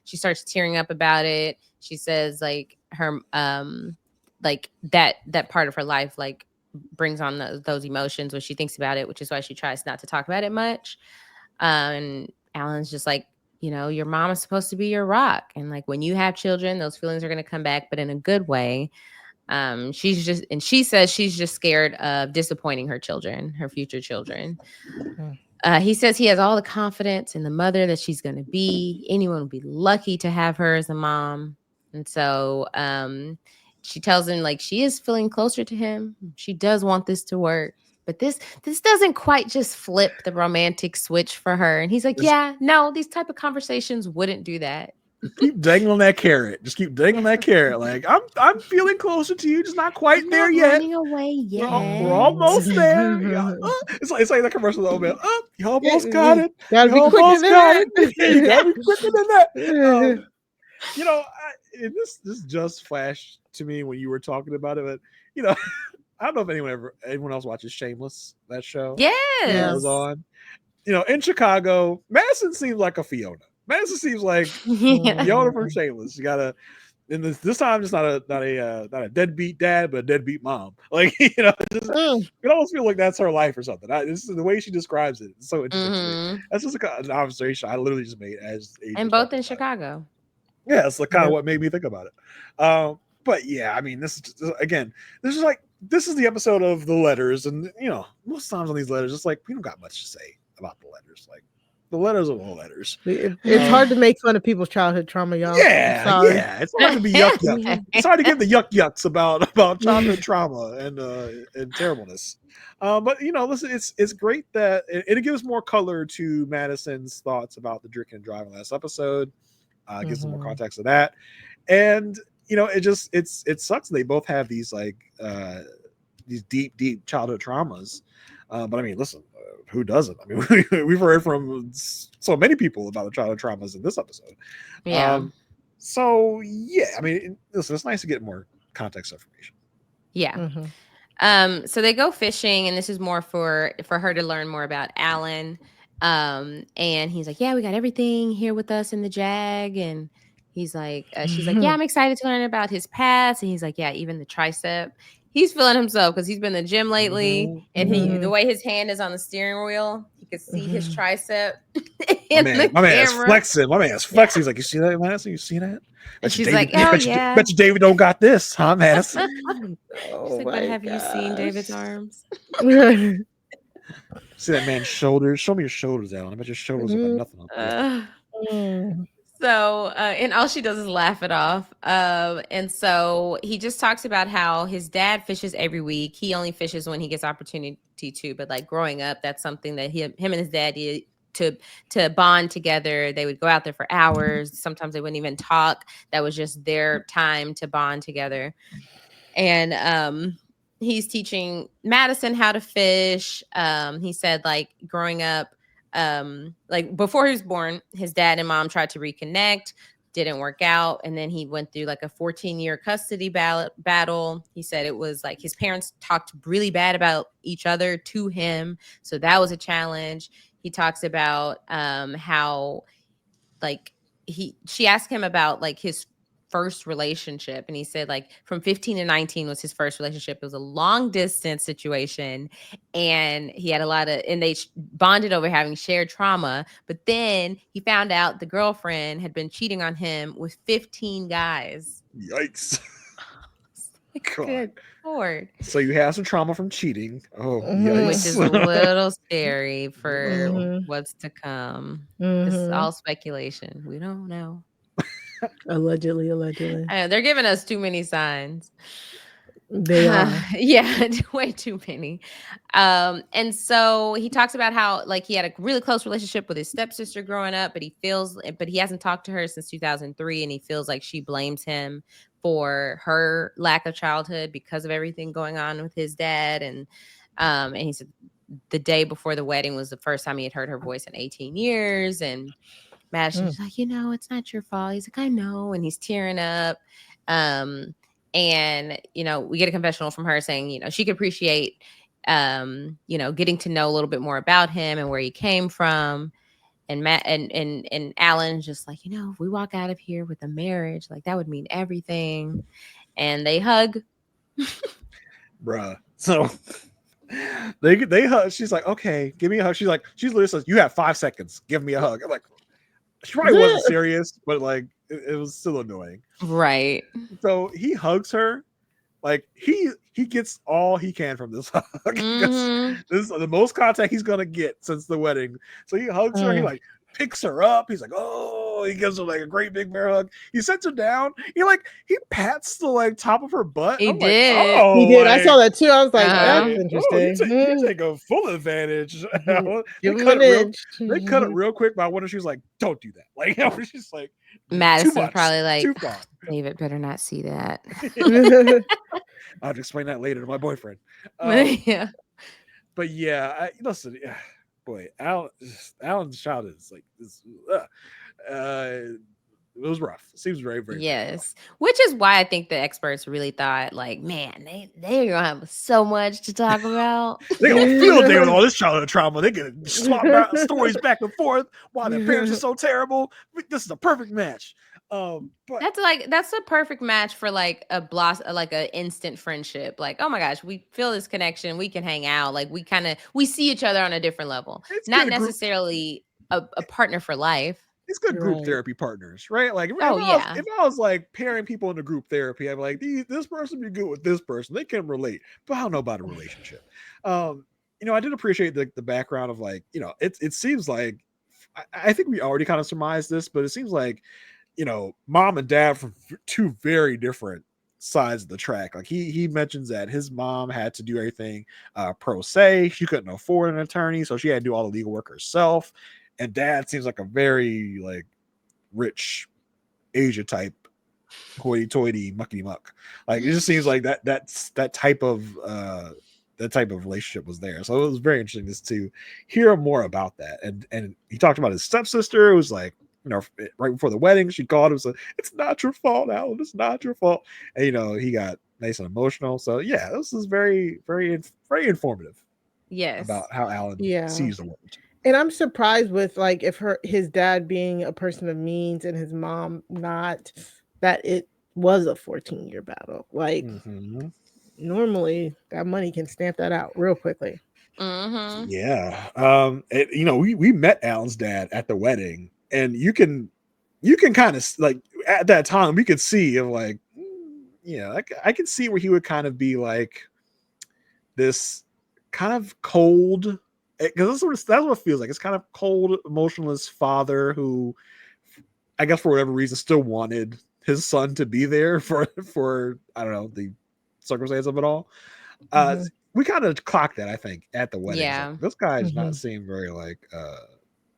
She starts tearing up about it. She says like her like that part of her life like brings on those emotions when she thinks about it, which is why she tries not to talk about it much. And Alan's just like, your mom is supposed to be your rock. And like, when you have children, those feelings are going to come back, but in a good way. She says she's just scared of disappointing her children, her future children. He says he has all the confidence in the mother that she's going to be. Anyone would be lucky to have her as a mom. And so she tells him like she is feeling closer to him. She does want this to work. But this doesn't quite just flip the romantic switch for her. And he's like, yeah, no, these type of conversations wouldn't do that. Keep dangling that carrot. Just keep dangling that carrot. Like, I'm feeling closer to you, just not quite there yet. Running away yet. We're almost there. Yeah. It's like that commercial of the old man. You almost got it. Gotta be quicker than that. You gotta be quicker than that. This just flashed to me when you were talking about it, but I don't know if anyone else watches Shameless, that show. Yes. It was on. In Chicago, Madison seems like a Fiona. Madison seems like Fiona from Shameless. You gotta, and this time it's not a deadbeat dad, but a deadbeat mom. Like it almost feels like that's her life or something. This is the way she describes it. It's so interesting to me. That's just an observation I literally just made and both in Chicago. Yeah, it's like kind of what made me think about it. But yeah, I mean, this is the episode of the letters, and most times on these letters, it's like we don't got much to say about the letters. Like the letters are the letters. It's hard to make fun of people's childhood trauma, y'all. Yeah. It's hard to be yuck. It's hard to give the yucks about childhood trauma and terribleness. But listen, it's great that it gives more color to Madison's thoughts about the drinking and driving last episode. Gives some more context to that, and it sucks. They both have these these deep childhood traumas. But I mean, listen, who doesn't? I mean, we've heard from so many people about the childhood traumas in this episode. Yeah. So yeah, I mean, listen, it's nice to get more context information. Yeah. So they go fishing, and this is more for her to learn more about Alan. And he's like, yeah, we got everything here with us in the Jag. And he's like, she's like, yeah, I'm excited to learn about his past. And he's like, yeah, even the tricep. He's feeling himself because he's been in the gym lately, and the way his hand is on the steering wheel, he could see his tricep in the my man is camera. flexing. My man is flexing. He's like, you see that, Madison? You see that? And she's like, oh yeah. Bet you David don't got this, huh, Madison? She's like, but have you seen David's arms? See that man's shoulders? Show me your shoulders, Alan. I bet your shoulders look like nothing on So, and all she does is laugh it off. And so he just talks about how his dad fishes every week. He only fishes when he gets opportunity to, but like growing up, that's something that him and his dad did to bond together. They would go out there for hours. Sometimes they wouldn't even talk. That was just their time to bond together. And he's teaching Madison how to fish. He said like growing up, like before he was born, his dad and mom tried to reconnect, didn't work out, and then he went through like a 14-year custody battle. He said it was like his parents talked really bad about each other to him, so that was a challenge. He talks about how like she asked him about like his first relationship, and he said like from 15 to 19 was his first relationship. It was a long distance situation, and he had a lot of, and they bonded over having shared trauma. But then he found out the girlfriend had been cheating on him with 15 guys. Yikes. Good Lord. So you have some trauma from cheating. Oh, yikes. Which is a little scary for what's to come. This is all speculation. We don't know. Allegedly. I know, they're giving us too many signs. They are. Yeah, way too many. And so he talks about how like he had a really close relationship with his stepsister growing up, but he hasn't talked to her since 2003, and he feels like she blames him for her lack of childhood because of everything going on with his dad. And he said the day before the wedding was the first time he had heard her voice in 18 years. And Madison's like, it's not your fault. He's like, I know. And he's tearing up. And, we get a confessional from her saying, she could appreciate, getting to know a little bit more about him and where he came from. And Matt and Alan's just like, if we walk out of here with a marriage, like that would mean everything. And they hug. Bruh. So they hug. She's like, okay, give me a hug. She literally says, you have 5 seconds. Give me a hug. I'm like, she probably wasn't serious, but like it was still annoying. Right. So he hugs her. Like he gets all he can from this hug. This is the most contact he's gonna get since the wedding. So he hugs her. He like picks her up. He's like, oh, he gives her like a great big bear hug. He sets her down. He pats the like top of her butt. He I'm did. Like, oh, he did. like, I saw that too. I was like, that's interesting. You take a full advantage. They cut it real quick, but I wonder she was like, don't do that. Like, she's like, Madison probably like, David better not see that. I'll have to explain that later to my boyfriend. Yeah. But yeah, listen, boy, Alan's childhood is like this. It was rough. It seems very, very yes, rough. Which is why I think the experts really thought, like, man, they're gonna have so much to talk about. They're gonna field day with all this childhood trauma. They can swap stories back and forth why their parents are so terrible. This is a perfect match. But that's a perfect match for like an instant friendship. Like, oh my gosh, we feel this connection. We can hang out. Like we see each other on a different level. It's not necessarily a partner for life. It's good group therapy partners, right? Like, if I was like pairing people into group therapy, I'm like, this person be good with this person. They can relate, but I don't know about a relationship. I did appreciate the background of like, it seems like, I think we already kind of surmised this, but it seems like, mom and dad from two very different sides of the track. Like he mentions that his mom had to do everything pro se. She couldn't afford an attorney, so she had to do all the legal work herself. And dad seems like a very like rich Asia type hoity-toity muckety muck. Like it just seems like that type of relationship was there. So it was very interesting to hear more about that. And he talked about his stepsister. It was like, right before the wedding, she called him and said, it's not your fault, Alan. It's not your fault. And he got nice and emotional. So yeah, this is very, very, very informative. Yes. About how Alan sees the world. And I'm surprised with like if his dad being a person of means and his mom not, that it was a 14-year battle. Like Mm-hmm. normally that money can stamp that out real quickly. Mm-hmm. Yeah. We met Alan's dad at the wedding, and you can kind of like at that time we could see of like, I can see where he would kind of be like this kind of cold, because that's what it feels like. It's kind of cold, emotionless father who, I guess for whatever reason, still wanted his son to be there for I don't know the circumstance of it all. Mhm. We kind of clocked that, I think, at the wedding. It's like, Yeah. this guy does not Mhm. seem very like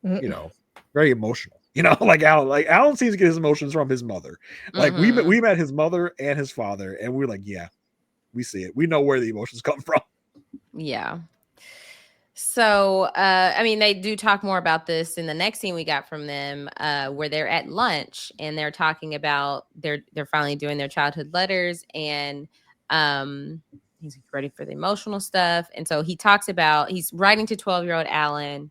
Mhm. very emotional. Like Alan seems to get his emotions from his mother. Like Mm-hmm. we met his mother and his father, and we were like, yeah, we see it. We know where the emotions come from. Yeah. So, I mean, they do talk more about this in the next scene we got from them, where they're at lunch and they're talking about they're finally doing their childhood letters, and he's ready for the emotional stuff. And so he talks about he's writing to 12-year-old Alan.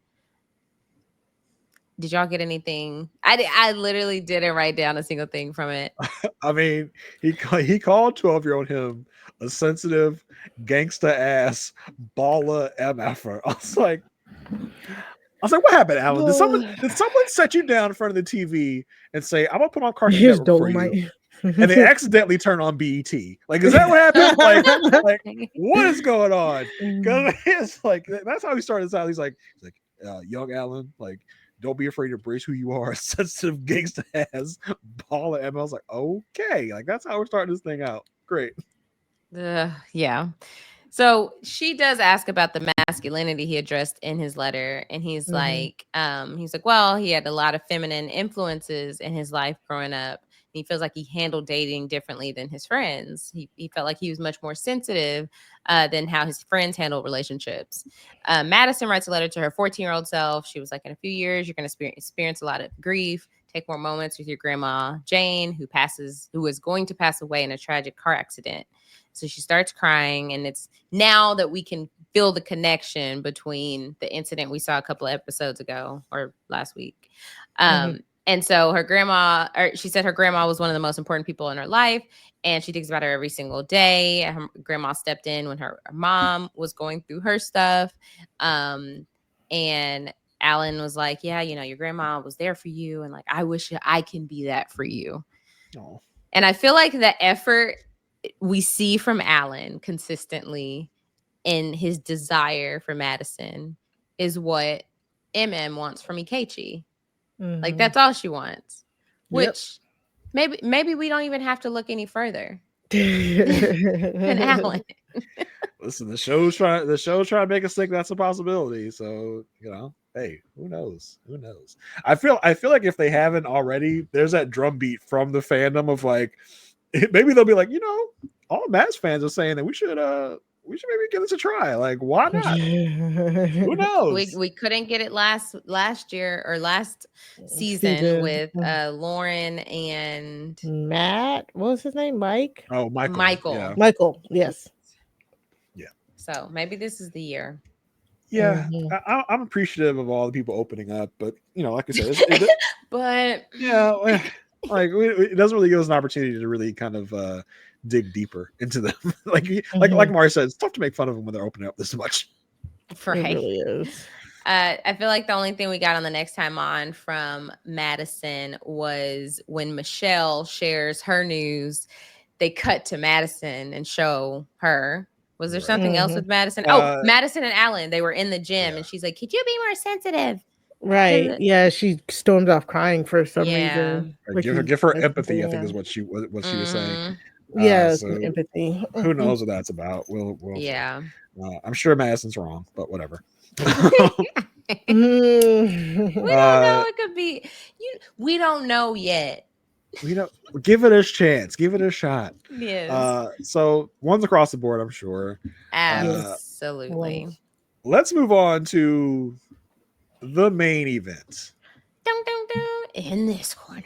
Did y'all get anything? I literally didn't write down a single thing from it. I mean, he called 12-year-old him a sensitive, gangsta ass baller mf'er. What happened, Alan? Did someone set you down in front of the TV and say, I'm gonna put on Cartoon Here's Network for you, Dolomite. and they accidentally turn on BET? Like, is that what happened? Like what is going on? Because it's like that's how he started this out. He's like, young Alan, like, don't be afraid to embrace who you are, sensitive gangsta ass baller. And I was like, okay, like that's how we're starting this thing out. Great. Yeah. So she does ask about the masculinity he addressed in his letter, and he's Mhm. like, well, he had a lot of feminine influences in his life growing up. He feels like he handled dating differently than his friends. He felt like he was much more sensitive than how his friends handle relationships. Madison writes a letter to her 14-year-old self. She was like, in a few years, you're going to experience a lot of grief. Take more moments with your grandma, Jane, who is going to pass away in a tragic car accident. So she starts crying, and it's now that we can feel the connection between the incident we saw a couple of episodes ago or last week. Mhm. And so she said her grandma was one of the most important people in her life, and she thinks about her every single day. Her grandma stepped in when her mom was going through her stuff. And Alan was like, yeah, your grandma was there for you, and like, I wish I can be that for you. Oh. And I feel like the effort we see from Alan consistently in his desire for Madison is what MM wants from Ikechi. Like, Mhm. that's all she wants. Yep. Which maybe we don't even have to look any further than Alan. Listen, the show's trying to make us think that's a possibility. So, hey, who knows? Who knows? I feel like if they haven't already, there's that drum beat from the fandom of like, maybe they'll be like, all MAFS fans are saying that we should maybe give this a try. Like, why not? Who knows? We couldn't get it last year or last season Season. with Lauren and Matt, what was his name? Mike? Oh, Michael. Yeah. Michael, yes. Yeah. So maybe this is the year. Yeah. Mhm. I'm appreciative of all the people opening up, but like I said, But yeah, like it doesn't really give us an opportunity to really kind of dig deeper into them. like Mhm. Mari said, it's tough to make fun of them when they're opening up this much. It right. really is. I feel like the only thing we got on the next time on from Madison was when Michelle shares her news. They cut to Madison and show her. Was there something else with Madison? Madison and Alan, they were in the gym, and she's like, could you be more sensitive? Right. Yeah, she stormed off crying for some Yeah. reason. Like Give her has something empathy, I think is on. what she was saying. Yeah, some So empathy. who knows what that's about? We'll see. Yeah. I'm sure Madison's wrong, but whatever. We don't know. It could be. We don't know yet. We don't give it a chance. Give it a shot. Yes. So one's across the board, I'm sure. Absolutely. Let's move on to the main event. Dun, dun, dun, in this corner.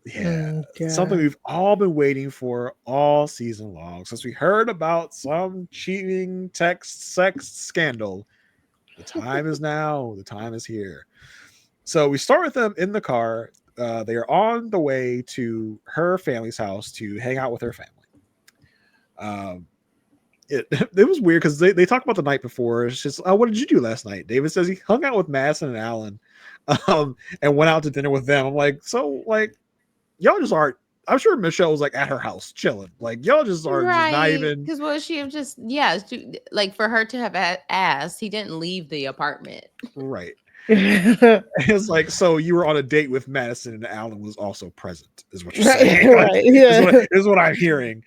Yeah, God. something we've all been waiting for all season long since we heard about some cheating text sex scandal. The time is now. The time is here. So we start with them in the car. They are on the way to her family's house to hang out with her family. It was weird because they talk about the night before. It's just, oh, what did you do last night? David says he hung out with Madison and Alan, and went out to dinner with them. I'm like, so like, y'all just aren't. I'm sure Michelle was like at her house chilling. Like y'all just are just not even. Because what she have just like for her to have asked, he didn't leave the apartment. Right. It's like, so you were on a date with Madison and Alan was also present, is what you're saying. Right. Yeah. Is what I'm hearing.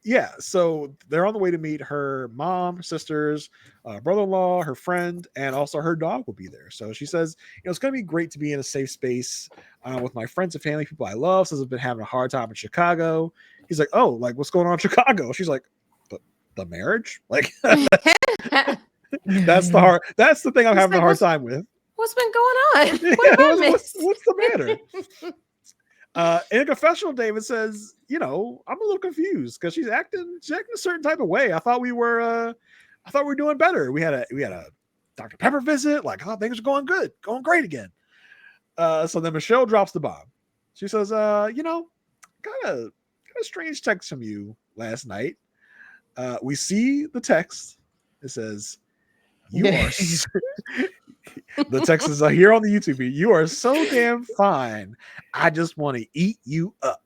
Yeah, so they're on the way to meet her mom, sisters, brother-in-law, her friend, and also her dog will be there. So she says, it's going to be great to be in a safe space with my friends and family, people I love. Says I've been having a hard time in Chicago. He's like, oh, like what's going on in Chicago? She's like, the marriage? Like that's the thing I'm having a hard time with. What's been going on? What's the matter? In a confessional, David says, I'm a little confused because she's acting a certain type of way. I thought we were doing better. We had a Dr. Pepper visit. Like, I thought things were going great again. So then Michelle drops the bomb. She says, got a strange text from you last night. We see the text. It says, you are the text is here on the YouTube feed. You are so damn fine. I just want to eat you up.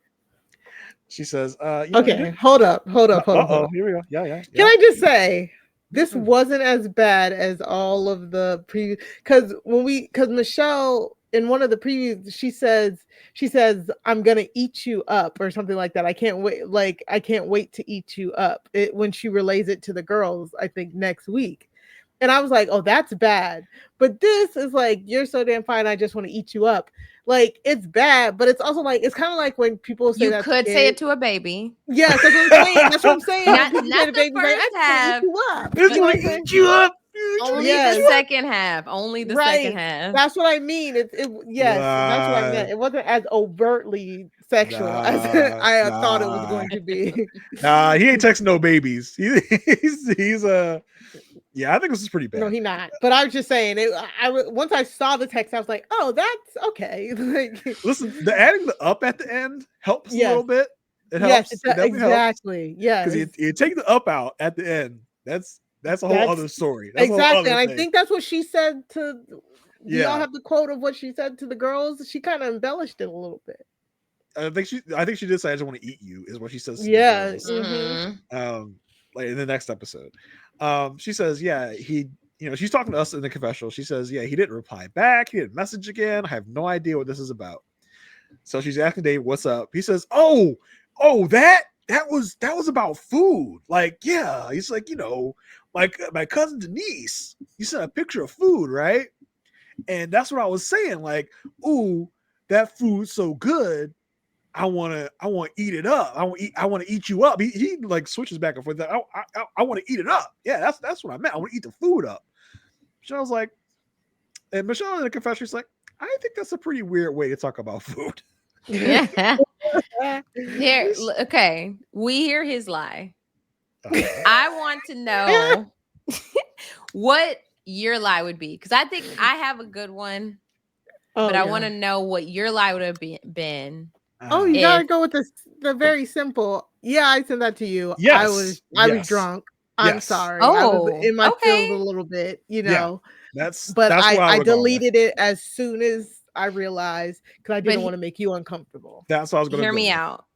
She says, okay, hold up. Here we go. Yeah. Can I just say this wasn't as bad as all of the previous because Michelle in one of the previews she says I'm gonna eat you up or something like that. I can't wait to eat you up. When she relays it to the girls, I think next week. And I was like, oh, that's bad. But this is like, you're so damn fine. I just want to eat you up. Like, it's bad, but it's also like, it's kind of like when people say you could say it to a baby. Yes, that's what I'm saying. That's what I'm saying. Not the first half. It's going to eat you up. Only the second half. Only the second half. That's what I mean. That's what I meant. It wasn't as overtly sexual as I thought it was going to be. Nah, he ain't texting no babies. He's yeah, I think this is pretty bad. No, he not. But I was just saying once I saw the text, I was like, oh, that's okay. Listen, adding the up at the end helps a little bit. It helps. Yes, exactly. Yeah. Because you take the up out at the end. That's a whole other story. Exactly. And I think that's what she said to y'all have the quote of what she said to the girls. She kind of embellished it a little bit. I think she did say I just want to eat you, is what she says. Yeah. Mm-hmm. Like in the next episode. She says, she's talking to us in the confessional. She says, he didn't reply back. He didn't message again. I have no idea what this is about. So she's asking Dave, what's up? He says, oh, that was about food. Like, yeah. He's like, like my cousin Denise, you sent a picture of food, right? And that's what I was saying. Like, ooh, that food's so good. I want to eat it up. I want to eat you up. He like switches back and forth. I want to eat it up. Yeah, that's what I meant. I want to eat the food up. Michelle's like, and Michelle in the confession, she's like, I think that's a pretty weird way to talk about food. Yeah. Here, okay. We hear his lie. I want to know what your lie would be, because I think I have a good one, but I want to know what your lie would have been. You gotta go with the very simple. Yeah, I sent that to you. Yes. I was drunk. I'm sorry. I was in my feels a little bit, That's I deleted it as soon as I realized because I didn't want to make you uncomfortable. That's what I was going to hear me out.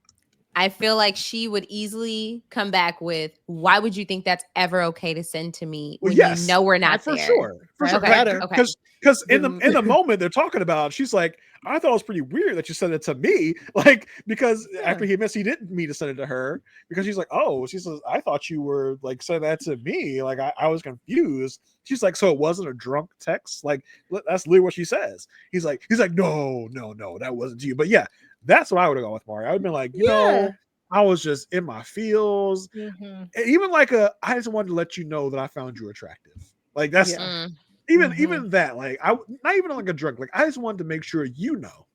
I feel like she would easily come back with, why would you think that's ever okay to send to me when you know we're not for there? Sure. Okay. Because in the moment they're talking about, she's like, I thought it was pretty weird that you sent it to me. Like, because after he admits he didn't mean to send it to her, because she's like, she says, I thought you were like sending that to me. Like, I was confused. She's like, so it wasn't a drunk text? Like, that's literally what she says. He's like, no, that wasn't to you. But yeah, that's what I would have gone with, Mario. I would have been like, you know, I was just in my feels. Mm-hmm. Even like I just wanted to let you know that I found you attractive. Like that's even that. Like I not even like a drunk. Like I just wanted to make sure you know,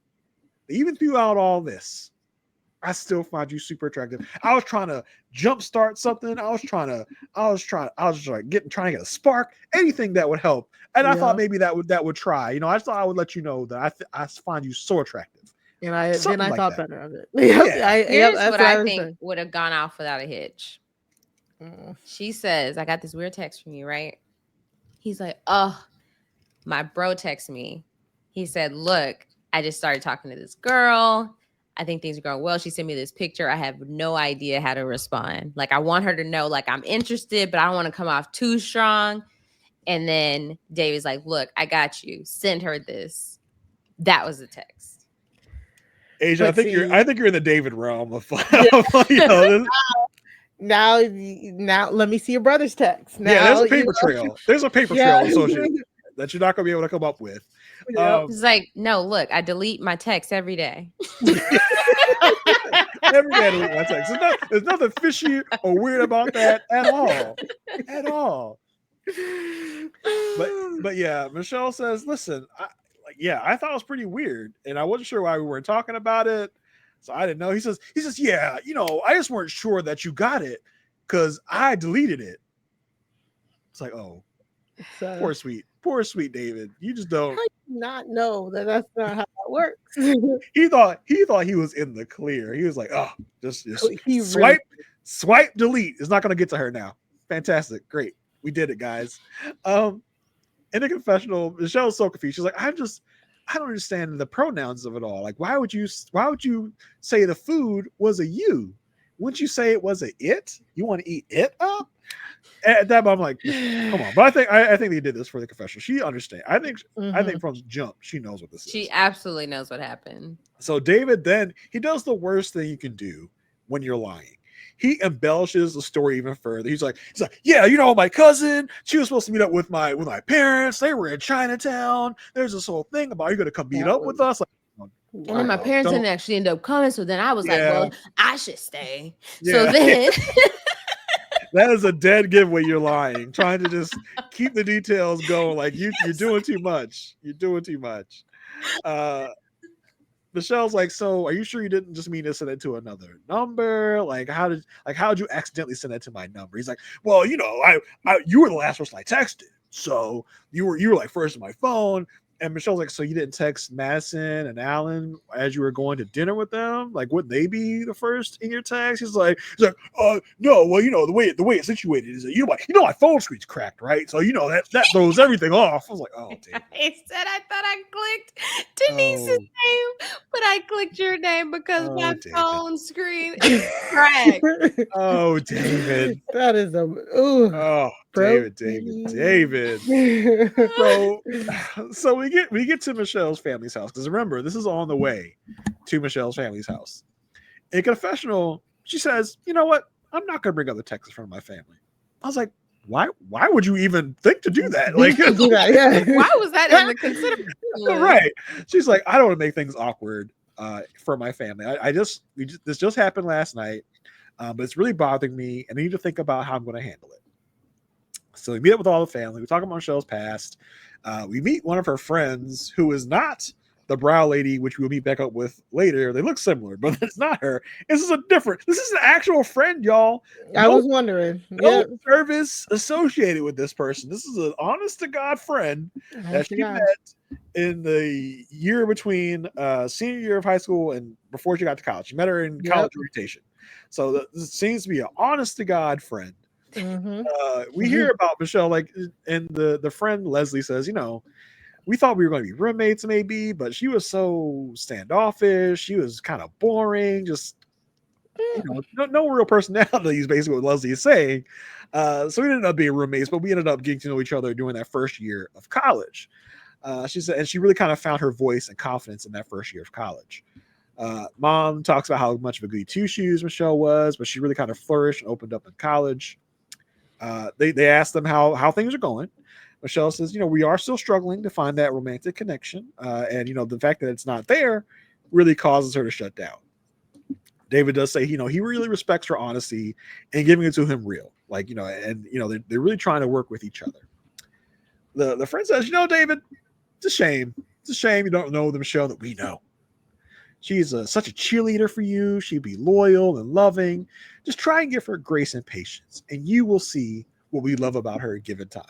that even throughout all this, I still find you super attractive. I was trying to jumpstart something. I was trying to trying to get a spark, anything that would help. And I thought maybe that would try. You know, I thought I would let you know that I find you so attractive. And I thought that. better of it. Yeah. Here's what I think would have gone off without a hitch. She says, I got this weird text from you, right? He's like, oh, my bro texted me. He said, look, I just started talking to this girl. I think things are going well. She sent me this picture. I have no idea how to respond. Like, I want her to know, like, I'm interested, but I don't want to come off too strong. And then David's like, look, I got you. Send her this. That was the text. Aysha, I think you're in the David realm of you know, now let me see your brother's text. Now, there's a paper trail. There's a paper trail associated that you're not gonna be able to come up with. It's like, no, look, I delete my text every day. Every day I delete my text. There's nothing fishy or weird about that at all. At all. But yeah, Michelle says, listen, I thought it was pretty weird, and I wasn't sure why we weren't talking about it. So I didn't know. He says, yeah, you know, I just weren't sure that you got it because I deleted it. It's like, oh, poor sweet David. You just don't. How you not know that that's not how that works? He thought he was in the clear. He was like, oh, just swipe, delete. It's not going to get to her now. Fantastic, great, we did it, guys. In the confessional, Michelle's so confused. She's like, I don't understand the pronouns of it all. Like, why would you say the food was a you? Wouldn't you say it was a it? You want to eat it up? At that moment, I'm like, come on. But I think they did this for the confessional. She understands. I think from jump, she knows what this is. She absolutely knows what happened. So David then he does the worst thing you can do when you're lying. He embellishes the story even further. He's like, yeah, you know, my cousin, she was supposed to meet up with my parents. They were in Chinatown. There's this whole thing about, you're going to come meet up with us. Like, and then my parents didn't actually end up coming. So then I was like, well, I should stay. Yeah. So then. That is a dead giveaway. You're lying, trying to just keep the details going. Like you're doing too much. You're doing too much. Michelle's like, so are you sure you didn't just mean to send it to another number? Like, how'd you accidentally send that to my number? He's like, well, you know, you were the last person I texted, so you were like first on my phone. And Michelle's like, so you didn't text Madison and Alan as you were going to dinner with them? Like, wouldn't they be the first in your text? He's like, no. Well, you know, the way it's situated is that you know my phone screen's cracked, right? So you know that throws everything off. I was like, oh, damn. He said I thought I clicked Denise's name, but I clicked your name because my phone screen is cracked. Oh, David, that is David. So we get to Michelle's family's house, because remember, this is on the way to Michelle's family's house. In confessional, she says, you know what? I'm not going to bring up the text in front of my family. I was like, why would you even think to do that? Like, why was that in the consideration? Right. She's like, I don't want to make things awkward for my family. This just happened last night, but it's really bothering me, and I need to think about how I'm going to handle it. So we meet up with all the family. We talk about Michelle's past. We meet one of her friends who is not the brow lady, which we'll meet back up with later. They look similar, but it's not her. This is an actual friend, y'all. I was wondering. No service associated with this person. This is an honest to God friend that she met in the year between senior year of high school and before she got to college. She met her in college rotation. So this seems to be an honest to God friend. We hear about Michelle, like, and the friend Leslie says, you know, we thought we were going to be roommates maybe, but she was so standoffish. She was kind of boring. Just, you know, no real personality is basically what Leslie is saying. So we ended up being roommates, but we ended up getting to know each other during that first year of college. She said, and she really kind of found her voice and confidence in that first year of college. Mom talks about how much of a goody two shoes Michelle was, but she really kind of flourished and opened up in college. They asked them how things are going. Michelle says, you know, we are still struggling to find that romantic connection. And, you know, the fact that it's not there really causes her to shut down. David does say, you know, he really respects her honesty and giving it to him real. Like, you know, and, you know, they're really trying to work with each other. The friend says, you know, David, it's a shame. It's a shame you don't know the Michelle that we know. She's such a cheerleader for you. She'd be loyal and loving. Just try and give her grace and patience, and you will see what we love about her given time.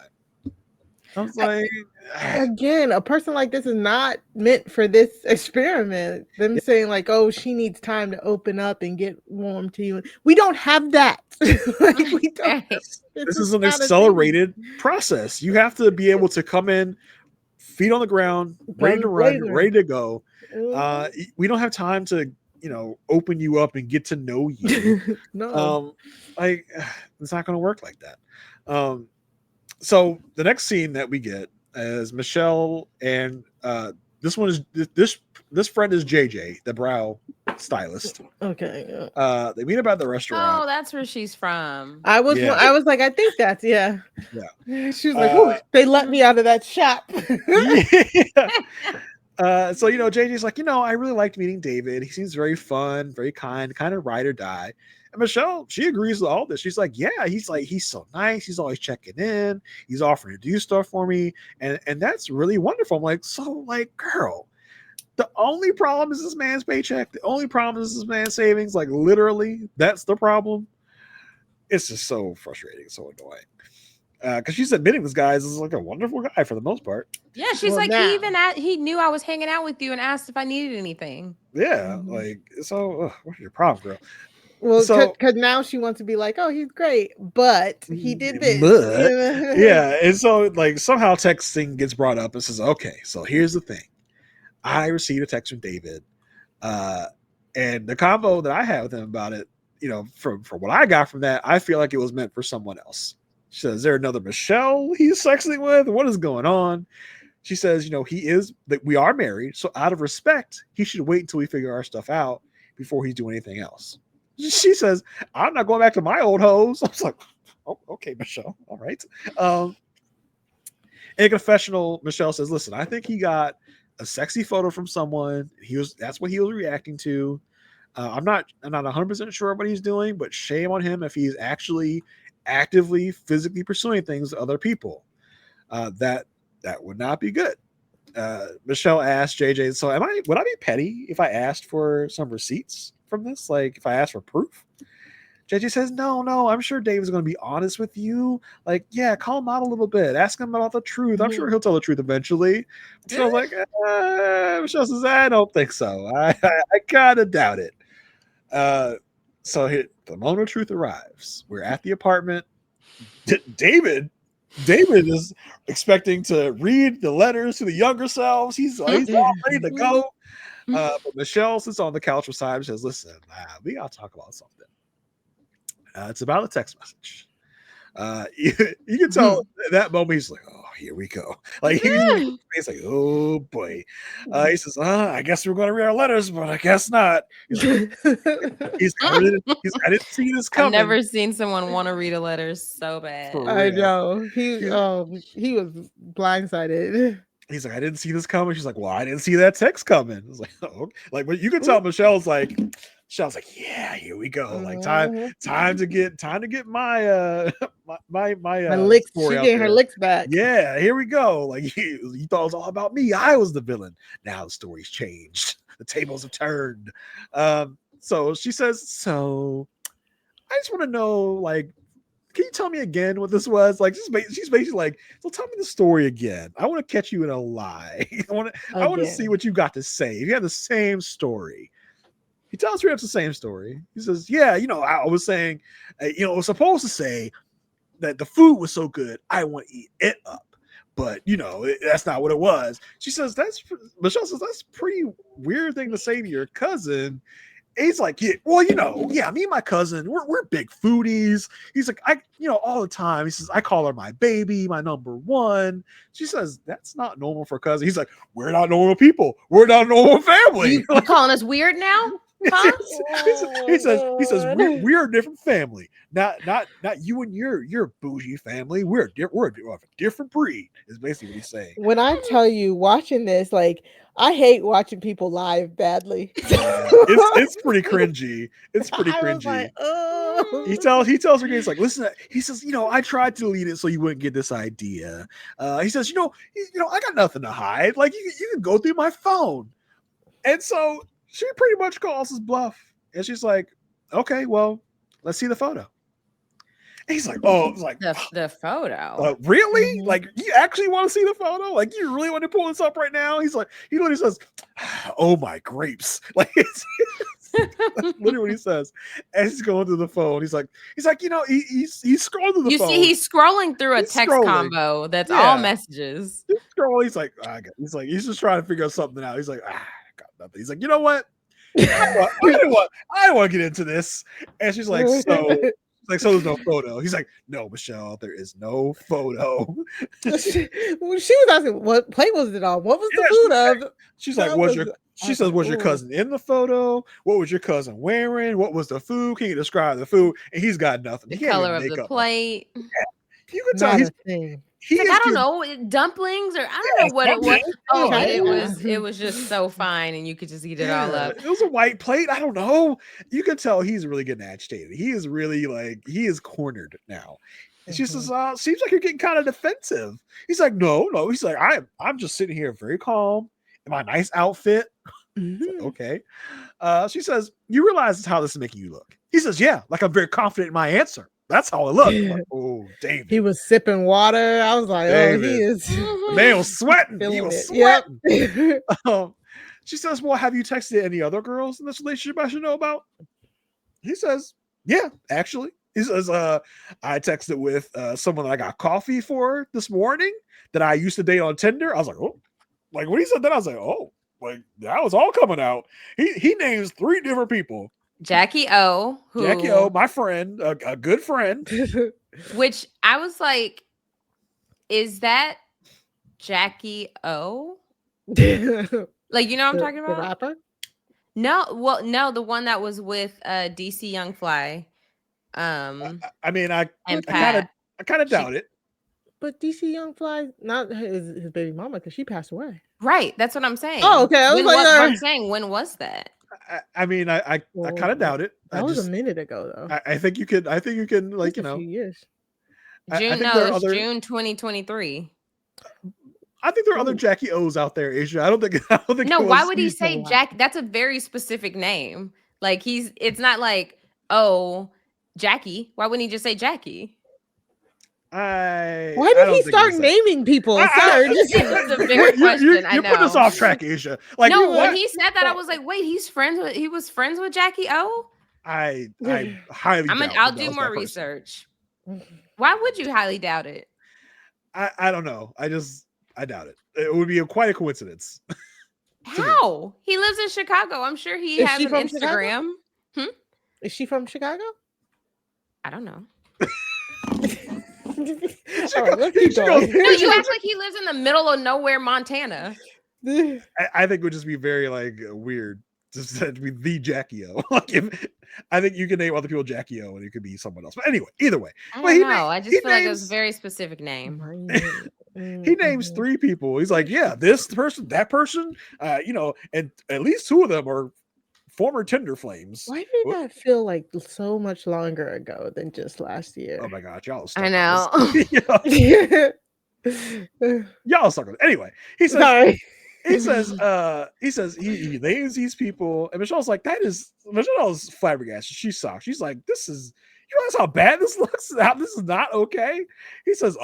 I was like, again, a person like this is not meant for this experiment. Them saying like, "Oh, she needs time to open up and get warm to you." We don't have that. Like, we don't. This is an accelerated process. You have to be able to come in, feet on the ground, ready to run, ready to go. We don't have time to, open you up and get to know you. No. It's not going to work like that. So the next scene that we get is Michelle and this friend is JJ, the brow stylist. Okay. They meet up at the restaurant. Oh, that's where she's from. I was like, I think that's yeah. She was like, they let me out of that shop. So JJ's like, I really liked meeting David. He seems very fun, very kind of ride or die. And Michelle, she agrees with all this. She's like, yeah, he's so nice. He's always checking in. He's offering to do stuff for me. And that's really wonderful. I'm like, so like, girl, the only problem is this man's paycheck. The only problem is this man's savings. Like literally, that's the problem. It's just so frustrating, so annoying. Because she's admitting this guy is like a wonderful guy for the most part. Yeah, she's he knew I was hanging out with you and asked if I needed anything. Yeah, like, so what's your problem, girl? Well, because now she wants to be like, oh, he's great, but he did this. Yeah, and so like somehow texting gets brought up and says, okay, so here's the thing. I received a text from David, and the convo that I had with him about it, from what I got from that, I feel like it was meant for someone else. She says, is there another Michelle he's sexting with? What is going on? She says, we are married, so out of respect, he should wait until we figure our stuff out before he's doing anything else. She says, I'm not going back to my old hoes. I was like, oh, okay, Michelle. All right. In a confessional, Michelle says, listen, I think he got a sexy photo from someone. That's what he was reacting to. I'm not 100% sure what he's doing, but shame on him if he's actually actively physically pursuing things with other people. That would not be good. Michelle asked JJ, so would I be petty if I asked for some receipts from this? Like if I asked for proof? JJ says, no, I'm sure Dave's going to be honest with you. Like, yeah, call him out a little bit. Ask him about the truth. I'm sure he'll tell the truth eventually. So I was like, Michelle says, I don't think so. I kind of doubt it. So the moment of truth arrives. We're at the apartment. David is expecting to read the letters to the younger selves. He's all ready to go. But Michelle sits on the couch beside him and says, listen, we got to talk about something. It's about a text message. You can tell at that moment he's like, oh, here we go. Like he's like, oh boy. He says, I guess we're going to read our letters, but I guess not. He's like, I didn't see this coming. I've never seen someone want to read a letter so bad. I know. He was blindsided. He's like, I didn't see this coming. She's like, well, I didn't see that text coming. I was like, oh, like, but you can tell Michelle's like, yeah, here we go. Like time to get my my licks. She getting her licks back. Yeah, here we go. Like you thought it was all about me. I was the villain. Now the story's changed. The tables have turned. So she says, so I just want to know, like, can you tell me again what this was? Like, she's basically like, so tell me the story again. I want to catch you in a lie. I want to see what you got to say. If you have the same story. He tells her it's the same story. He says, yeah, I was saying, I was supposed to say that the food was so good, I want to eat it up. But, that's not what it was. Michelle says, that's a pretty weird thing to say to your cousin. And he's like, me and my cousin, we're big foodies. He's like, all the time. He says, I call her my baby, my number one. She says, that's not normal for a cousin. He's like, we're not normal people. We're not a normal family. You calling us weird now? Huh? he says we're a different family. Not you and your bougie family. We're a different breed. Is basically what he's saying. When I tell you, watching this, like, I hate watching people live badly. It's pretty cringy. It's pretty cringy. Like, oh. He tells her, he's like, listen. He says, I tried to delete it so you wouldn't get this idea. He says, I got nothing to hide. Like you can go through my phone. And so she pretty much calls his bluff. And she's like, okay, well, let's see the photo. And he's like, oh, it's like the photo. Really? Like, you actually want to see the photo? Like, you really want to pull this up right now? He's like, he literally says, oh my grapes. Like, it's literally what he says. And he's going through the phone. He's like, you know, he's scrolling through the phone. You see, he's scrolling through a text combo that's all messages. He's scrolling. He's like, he's just trying to figure something out. He's like, I got nothing. He's like, you know what? I don't want to get into this. And she's like, so there's no photo. He's like, no, Michelle, there is no photo. She was asking what plate was it on? What was the food of? She's like, was your cousin in the photo? What was your cousin wearing? What was the food? Can you describe the food? And he's got nothing. The color of the plate. Yeah. You can tell he's like, I don't know, dumplings or I don't know what it was. Oh, it was just so fine, and you could just eat it all up. It was a white plate. I don't know. You can tell he's really getting agitated. He is really he is cornered now. And she says, seems like you're getting kind of defensive. He's like, no. He's like, I'm just sitting here very calm in my nice outfit. Like, okay. She says, you realize how this is making you look. He says, yeah, like I'm very confident in my answer. That's how it looked. Like, oh, David. He was sipping water. I was like, David. Oh, he is. The man was sweating. He was sweating. Yep. She says, well, have you texted any other girls in this relationship I should know about? He says, yeah, actually. He says, I texted with someone that I got coffee for this morning that I used to date on Tinder. I was like, oh. Like, when he said that, I was like, oh. Like, that was all coming out. He names 3 different people. Jackie O, my friend, a good friend. Which I was like, is that Jackie O? Like, you know what I'm talking about? The rapper? No, the one that was with DC Young Fly. I mean, I kind of doubt it. But DC Young Fly, not his baby mama, because she passed away. Right, that's what I'm saying. Oh, okay. I'm saying, when was that? I mean, I kind of doubt it. That was a minute ago, though. I think you can, like, you know. A few years. It's June 2023. I think there are other Jackie O's out there, Aysha. I don't think. No, why would he say Jack? That's a very specific name. Like it's not like, oh, Jackie. Why wouldn't he just say Jackie? Why did he start naming people? Sorry, this is a big question. I know. Put us off track, Aysha. Like, no, when he said that, I was like, wait, he was friends with Jackie O? I highly doubt I'll do more research. Why would you highly doubt it? I don't know. I doubt it. It would be quite a coincidence. How? He lives in Chicago. I'm sure he has an Instagram. Is she from Chicago? I don't know. You act like he lives in the middle of nowhere, Montana. I think it would just be very weird just to be the Jackie O. I think you can name other people Jackie O and it could be someone else. But anyway, either way. I don't know. I just feel like it was a very specific name. He names 3 people. He's like, yeah, this person, that person, and at least 2 of them are former Tinder flames. Why did that feel like so much longer ago than just last year? Oh my God, y'all. I know. Y'all suck. Anyway, he says. Sorry. He says he names these people, and Michelle's like, Michelle's flabbergasted. She's shocked. She's like, you realize how bad this looks? How this is not okay? He says,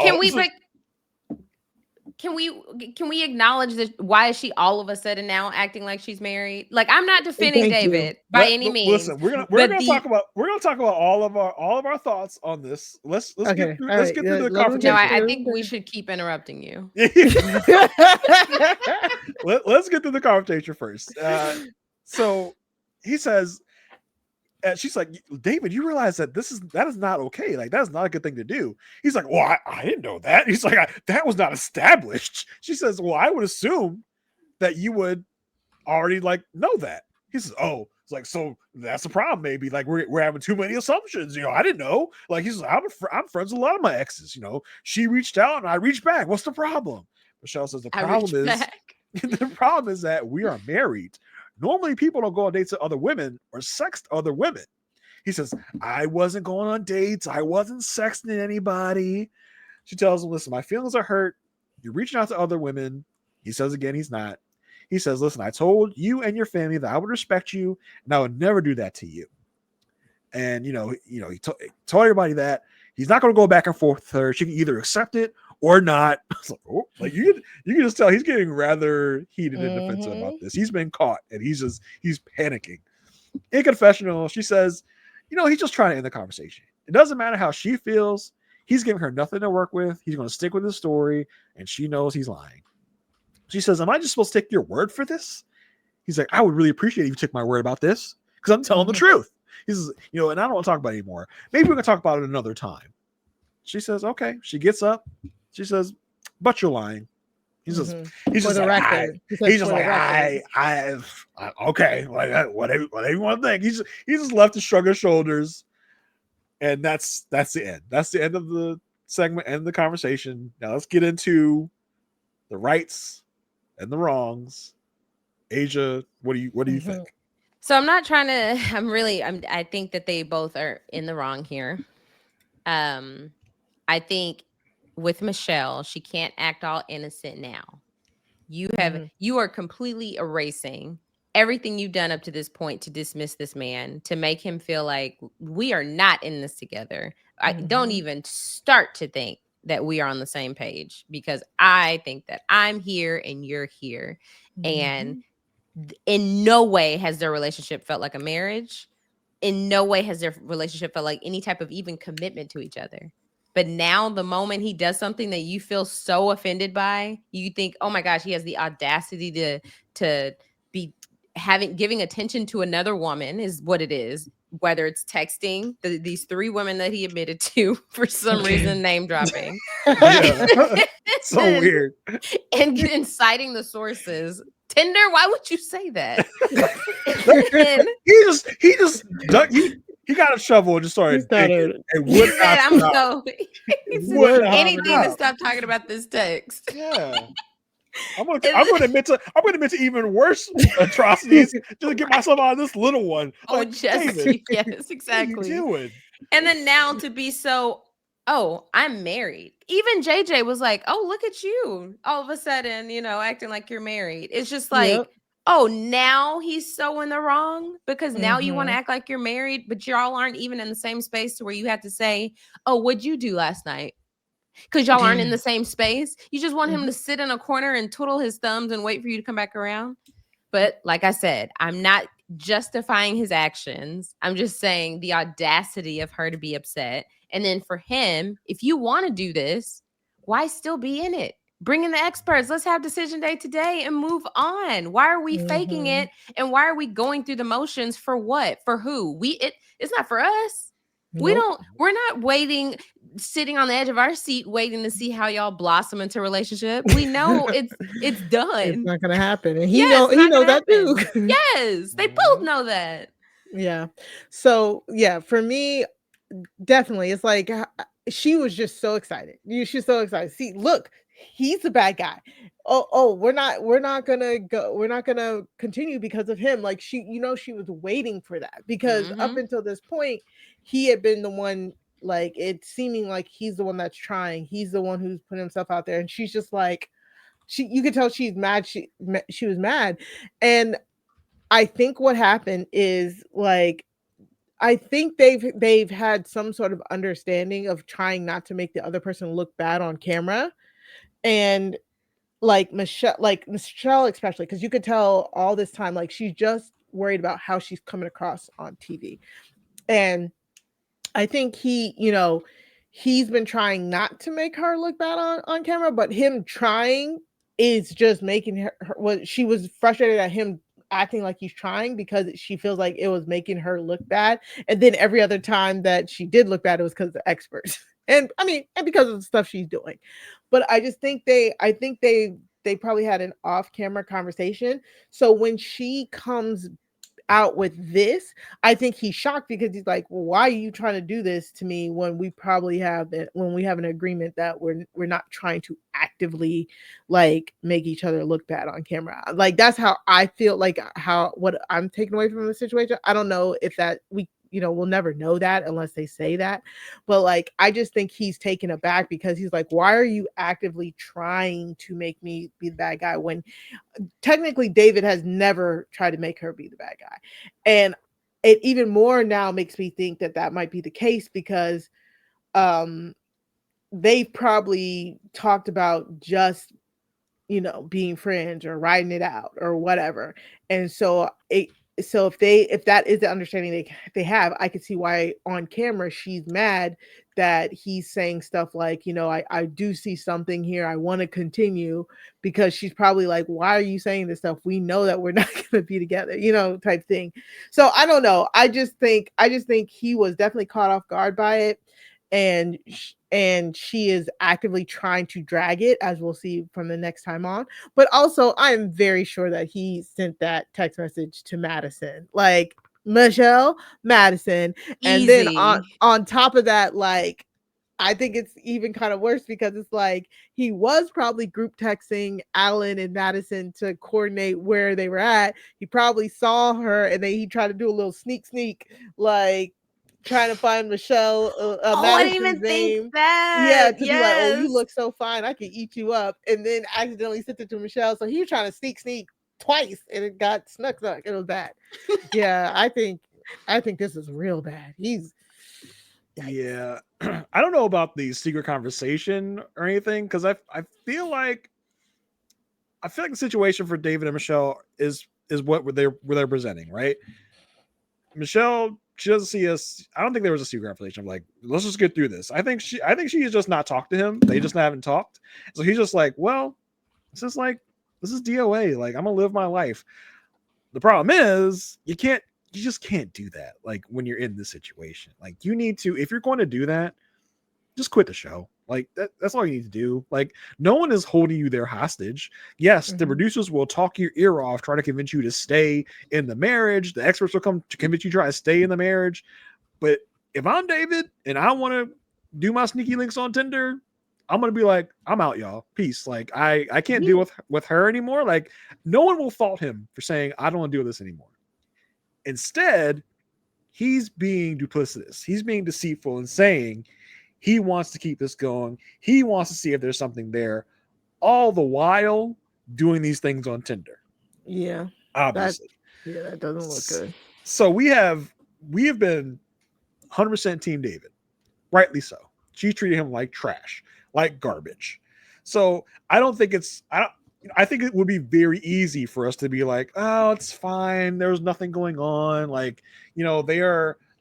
Can we acknowledge that? Why is she all of a sudden now acting like she's married? Like, I'm not defending David by any means. Listen, we're gonna talk about all of our thoughts on this. Let's get through the confrontation. No, I think we should keep interrupting you. Let's get through the confrontation first. So he says, she's like, David, you realize that that is not okay. Like, that is not a good thing to do. He's like, well, I didn't know that. He's like, that was not established. She says, well, I would assume that you would already know that. He says, oh, it's like, so that's the problem. Maybe we're having too many assumptions. I didn't know. Like, he says, I'm friends with a lot of my exes. She reached out and I reached back. What's the problem? Michelle says, the problem is that we are married. Normally, people don't go on dates with other women or sext other women. He says, I wasn't going on dates. I wasn't sexting anybody. She tells him, listen, my feelings are hurt. You're reaching out to other women. He says again, he's not. He says, listen, I told you and your family that I would respect you and I would never do that to you. And, he told everybody that he's not going to go back and forth with her. She can either accept it or not. Like you can just tell he's getting rather heated and defensive about this. He's been caught and he's panicking. In confessional, she says, he's just trying to end the conversation. It doesn't matter how she feels. He's giving her nothing to work with. He's going to stick with his story, and she knows he's lying. She says, am I just supposed to take your word for this? He's like, I would really appreciate if you took my word about this because I'm telling the truth. He says, and I don't want to talk about it anymore. Maybe we can talk about it another time. She says, okay. She gets up. She says, but you're lying. He's just like, okay, like whatever you want to think. He just left to shrug his shoulders, and that's the end. That's the end of the segment and the conversation. Now let's get into the rights and the wrongs. Asia, what do you think? So I'm not trying to. I think that they both are in the wrong here. I think with Michelle, she can't act all innocent now. You are completely erasing everything you've done up to this point to dismiss this man, to make him feel like we are not in this together. I don't even start to think that we are on the same page, because I think that I'm here and you're here. And in no way has their relationship felt like a marriage. In no way has their relationship felt like any type of even commitment to each other. But now the moment he does something that you feel so offended by, you think, oh my gosh, he has the audacity to be giving attention to another woman is what it is. Whether it's texting these three women that he admitted to for some reason, name dropping. So weird. And citing the sources. Tinder, why would you say that? He got a shovel and just started. Anything to stop talking about this text. Yeah. I'm gonna admit to even worse atrocities just to get myself out of this little one. Like, David, yes, exactly. What are you doing? And then now to be so, I'm married. Even JJ was like, oh, look at you. All of a sudden, acting like you're married. It's just like, now he's so in the wrong because now you want to act like you're married, but y'all aren't even in the same space to where you have to say, oh, what'd you do last night? Because y'all aren't in the same space. You just want him to sit in a corner and twiddle his thumbs and wait for you to come back around. But like I said, I'm not justifying his actions. I'm just saying the audacity of her to be upset. And then for him, if you want to do this, why still be in it? Bring in the experts. Let's have decision day today and move on. Why are we faking it? And why are we going through the motions for what? For who? It's not for us. Nope. We're not waiting, sitting on the edge of our seat, waiting to see how y'all blossom into a relationship. We know it's done. It's not going to happen. And he knows that too. Yes, they both know that. Yeah. So yeah, for me, definitely, it's like she was just so excited. She's so excited. See, look, he's the bad guy. We're not gonna continue because of him. Like she was waiting for that because up until this point, he had been the one, like it's seeming like he's the one that's trying. He's the one who's putting himself out there, and she's just like, you could tell she's mad. She was mad, and I think what happened is like, I think they've had some sort of understanding of trying not to make the other person look bad on camera, and like Michelle especially, because you could tell all this time like she's just worried about how she's coming across on TV, and I think he's been trying not to make her look bad on camera, but him trying is just making her what she was frustrated at him acting like he's trying because she feels like it was making her look bad. And then every other time that she did look bad, it was because of the experts. And because of the stuff she's doing. But I just think they probably had an off-camera conversation. So when she comes out with this, I think he's shocked because he's like, well, why are you trying to do this to me when we have an agreement that we're not trying to actively like make each other look bad on camera. Like that's how I feel, like what I'm taking away from the situation. I don't know if that we'll never know that unless they say that. But like, I just think he's taken aback because he's like, why are you actively trying to make me be the bad guy when technically David has never tried to make her be the bad guy? And it even more now makes me think that might be the case because they probably talked about just being friends or riding it out or whatever. And so if that is the understanding they have, I could see why on camera she's mad that he's saying stuff like, I do see something here, I want to continue, because she's probably like, why are you saying this stuff? We know that we're not going to be together, type thing. So I don't know. I just think he was definitely caught off guard by it. And she is actively trying to drag it, as we'll see from the next time on. But also, I'm very sure that he sent that text message to Madison, like, Michelle, Madison. And then on top of that, like, I think it's even kind of worse because it's like he was probably group texting Alan and Madison to coordinate where they were at. He probably saw her and then he tried to do a little sneak, like, trying to find Michelle, I didn't even think that. Yeah, to be like, oh, you look so fine, I can eat you up, and then accidentally sent it to Michelle. So he was trying to sneak twice, and it got snuck. It was bad. Yeah, I think this is real bad. Yeah, I don't know about the secret conversation or anything because I feel like the situation for David and Michelle is what they're presenting, right? Michelle, she doesn't see us. I don't think there was a secret conversation. I'm like, let's just get through this. I think she has just not talked to him. They just haven't talked. So he's just like, well, this is DOA. Like, I'm gonna live my life. The problem is you just can't do that. Like, when you're in this situation, like, you need to, if you're going to do that, just quit the show. Like, that's all you need to do. Like, no one is holding you there hostage. Yes, the producers will talk your ear off, try to convince you to stay in the marriage. The experts will come to convince you to try to stay in the marriage. But if I'm David and I want to do my sneaky links on Tinder, I'm going to be like, I'm out, y'all. Peace. Like, I can't deal with her anymore. Like, no one will fault him for saying, I don't want to do this anymore. Instead, he's being duplicitous. He's being deceitful and saying he wants to keep this going. He wants to see if there's something there, all the while doing these things on Tinder. Yeah, obviously. That doesn't look good. So we have been 100% Team David, rightly so. She treated him like trash, like garbage. So I think it would be very easy for us to be like, oh, it's fine. There's nothing going on. Like,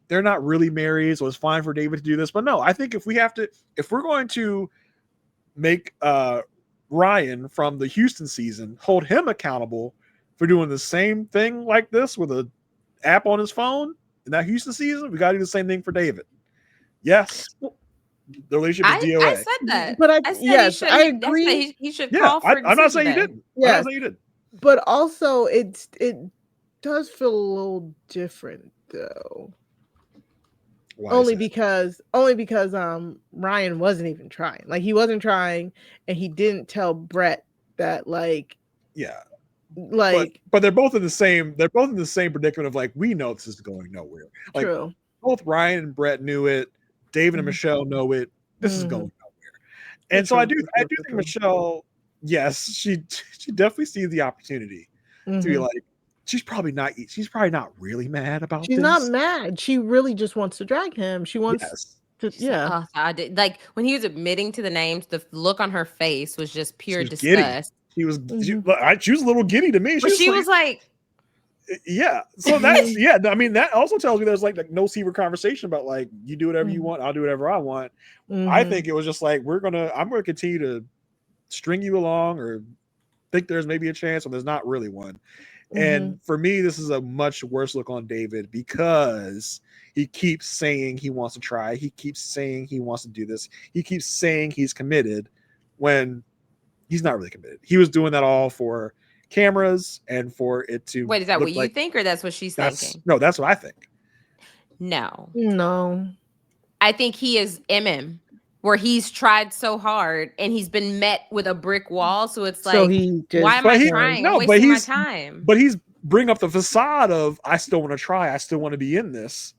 they're not really married, so it's fine for David to do this. But no, I think if we're going to make Ryan from the Houston season, hold him accountable for doing the same thing like this with an app on his phone in that Houston season, we got to do the same thing for David. Yes. The relationship is DOA. I said that. But I agree. He should call for I'm not saying you didn't. Yeah. I'm not saying you didn't. But also, it does feel a little different, though. Only because Ryan wasn't even trying. Like, he wasn't trying, and he didn't tell Brett that, like, like, but they're both in the same predicament of like, we know this is going nowhere. Like, true. Both Ryan and Brett knew it. David and Michelle know it. This is going nowhere. And so I do think Michelle, yes, she definitely sees the opportunity to be like, she's probably not really mad about this. She's not mad. She really just wants to drag him. She wants to, yeah. I did. Like, when he was admitting to the names, the look on her face was just pure disgust. She was a little giddy to me. She was like, yeah. So that's I mean, that also tells me there's like no secret conversation about like, you do whatever you want, I'll do whatever I want. I think it was just like, I'm gonna continue to string you along or think there's maybe a chance when there's not really one. And for me, this is a much worse look on David because he keeps saying he wants to try. He keeps saying he wants to do this. He keeps saying he's committed when he's not really committed. He was doing that all for cameras and for it to wait, is that what you think, or that's what she's thinking? No, that's what I think. No, I think he is where he's tried so hard and he's been met with a brick wall. So it's like, why am I trying? I'm wasting my time. But he's bring up the facade of, I still want to try. I still want to be in this.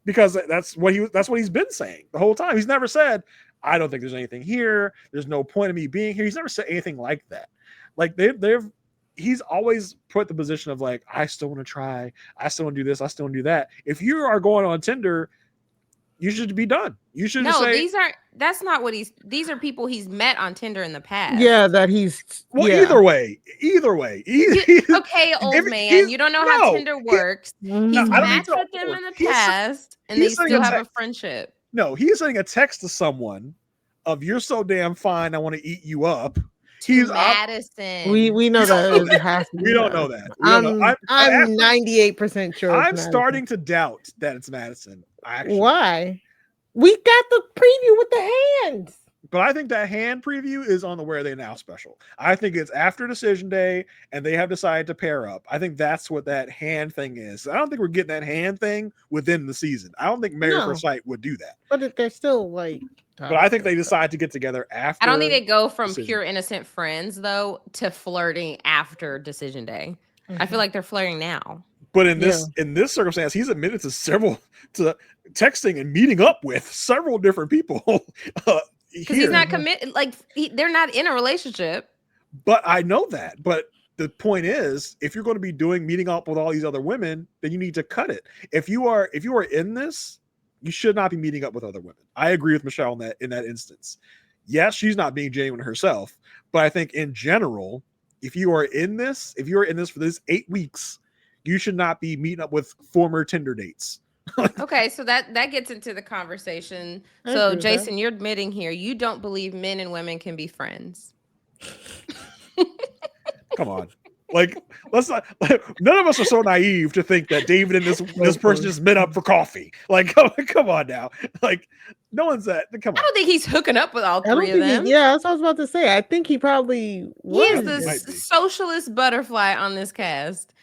because that's what he's been saying the whole time. He's never said, I don't think there's anything here. There's no point of me being here. He's never said anything like that. Like he's always put the position of like, I still want to try. I still want to do this. I still want to do that. If you are going on Tinder, you should be done. You should say, that's not what these are people he's met on Tinder in the past. Yeah, that he's either way. Okay, old man, you don't know how Tinder works. He's matched with them in the past, and they still have a friendship. No, he's sending a text to someone of "You're so damn fine, I want to eat you up." He's Madison. We know that. We don't know that. I'm 98% sure. I'm starting to doubt that it's Madison. Why? We got the preview with the hands. But I think that hand preview is on the Where They Now special. I think it's after decision day and they have decided to pair up. I think that's what that hand thing is. I don't think we're getting that hand thing within the season. I don't think Married at First Sight would do that. But they're still like... But I think they decide to get together after. I don't think they go from pure innocent friends, though, to flirting after decision day. Mm-hmm. I feel like they're flirting now. But in this circumstance, he's admitted to texting and meeting up with several different people. Because he's not committed. Like they're not in a relationship. But I know that. But the point is, if you're going to be meeting up with all these other women, then you need to cut it. If you are in this, you should not be meeting up with other women. I agree with Michelle in that instance. Yes, she's not being genuine herself, but I think in general, if you are in this for this 8 weeks, you should not be meeting up with former Tinder dates. Okay, so that gets into the conversation. So Jason, you're admitting here you don't believe men and women can be friends. Come on. Like, let's not. None of us are so naive to think that David and this person just met up for coffee. Like, come on now. Like, no one's that. Come on. I don't think he's hooking up with all three of them. That's what I was about to say. I think he probably was. He is the socialist butterfly on this cast.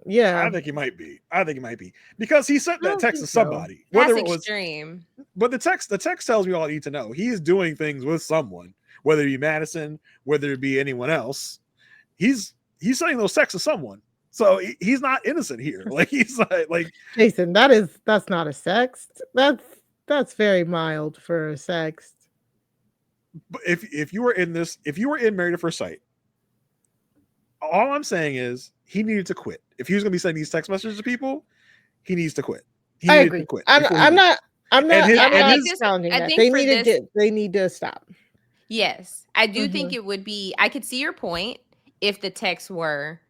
Yeah, I think he might be. Because he sent that text to somebody. Whether That's extreme. But the text tells me all I need to know. He is doing things with someone, whether it be Madison, whether it be anyone else. He's sending those texts to someone, so he's not innocent here. Like he's like Jason. That's not a sext. That's very mild for a sext. But if you were in Married at First Sight, all I'm saying is he needed to quit. If he was going to be sending these text messages to people, he needs to quit. I agree. I'm not challenging that. They need to stop. Yes, I do think it would be. I could see your point. If the texts were,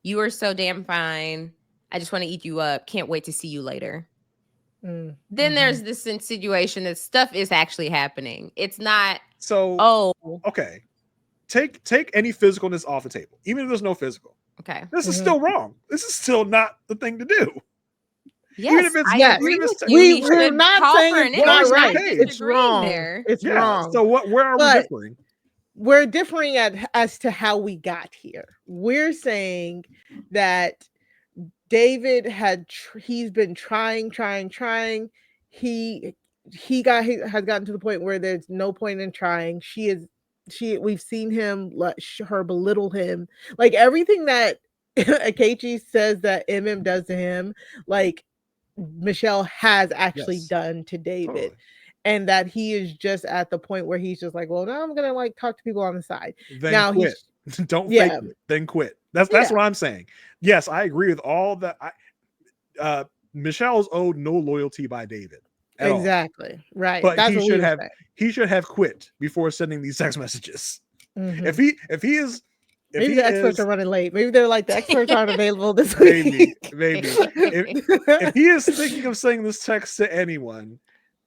you are so damn fine, I just want to eat you up, can't wait to see you later. Then there's this insinuation that stuff is actually happening. It's not okay. Take any physicalness off the table, even if there's no physical. Okay. This is still wrong. This is still not the thing to do. Yes, even if it's, I agree with you. We're not saying it's not right. It's wrong. It's wrong. So where are we differing? We're differing as to how we got here. We're saying that David he's been trying. He has gotten to the point where there's no point in trying. We've seen him her belittle him. Like everything that Akechi says that MM does to him, like Michelle has actually done to David. Totally. And that he is just at the point where he's just like, well, now I'm gonna like talk to people on the side. Then now quit. Don't fake it. Then quit. That's what I'm saying. Yes, I agree with all that. Michelle's owed no loyalty by David. Exactly. All. Right. But he should have quit before sending these text messages. Mm-hmm. If he is maybe the experts are running late. Maybe they're like the experts aren't available this week. Maybe. If he is thinking of sending this text to anyone,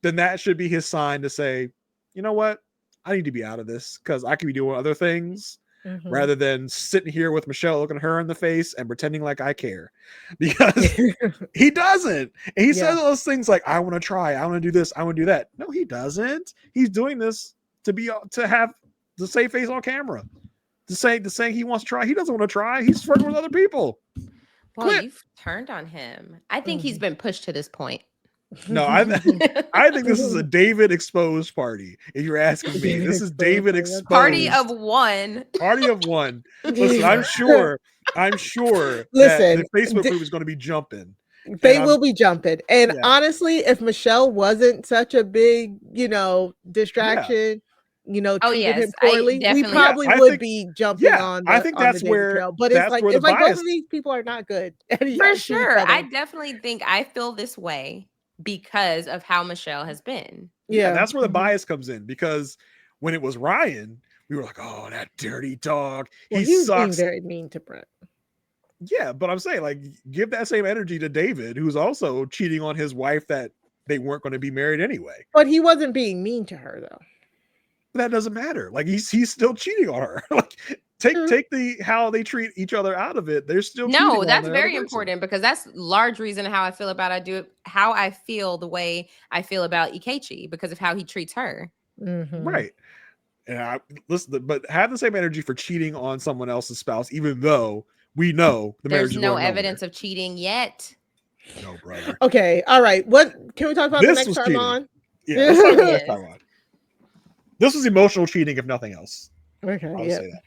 then that should be his sign to say, you know what? I need to be out of this because I could be doing other things rather than sitting here with Michelle looking her in the face and pretending like I care. Because he doesn't. And he says those things like, I want to try, I want to do this, I want to do that. No, he doesn't. He's doing this to have the save face on camera. To say he wants to try. He doesn't want to try. He's flirting with other people. Well, you've turned on him. I think he's been pushed to this point. No, I think this is a David exposed party. If you're asking me, this is David exposed. Party of one. Listen, I'm sure that the Facebook group is going to be jumping They And will be jumping. And yeah, honestly, if Michelle wasn't such a big, yeah, distraction, Oh treated him yes, I poorly, we definitely. yeah. probably I would think be jumping yeah, on I the think on the David trail. But that's where the it's like both bias. of these people are not good to For each sure. I other. definitely think I feel this way because of how Michelle has been. Yeah, Yeah. that's where the bias comes in because when it was Ryan, we were like, "Oh, that dirty dog, Well, he he was being sucks." very mean to Brett. Yeah, but I'm saying like give that same energy to David, who's also cheating on his wife that they weren't going to be married anyway. But he wasn't being mean to her though. But that doesn't matter. Like he's still cheating on her. Like True. take the how they treat each other out of it. They're still cheating No, on that's the other very person. important because that's large reason how I feel about how I feel the way I feel about Ikechi because of how he treats her. Mm-hmm. Right. And I listen, but have the same energy for cheating on someone else's spouse, even though we know the marriage There's is no going nowhere. evidence of cheating yet. No, brother. Okay. All right. What can we talk about the This next was time cheating. on? Yeah, let's talk about the next Yes. time on. This was emotional cheating, if nothing else. Okay. I'll Yeah. say that.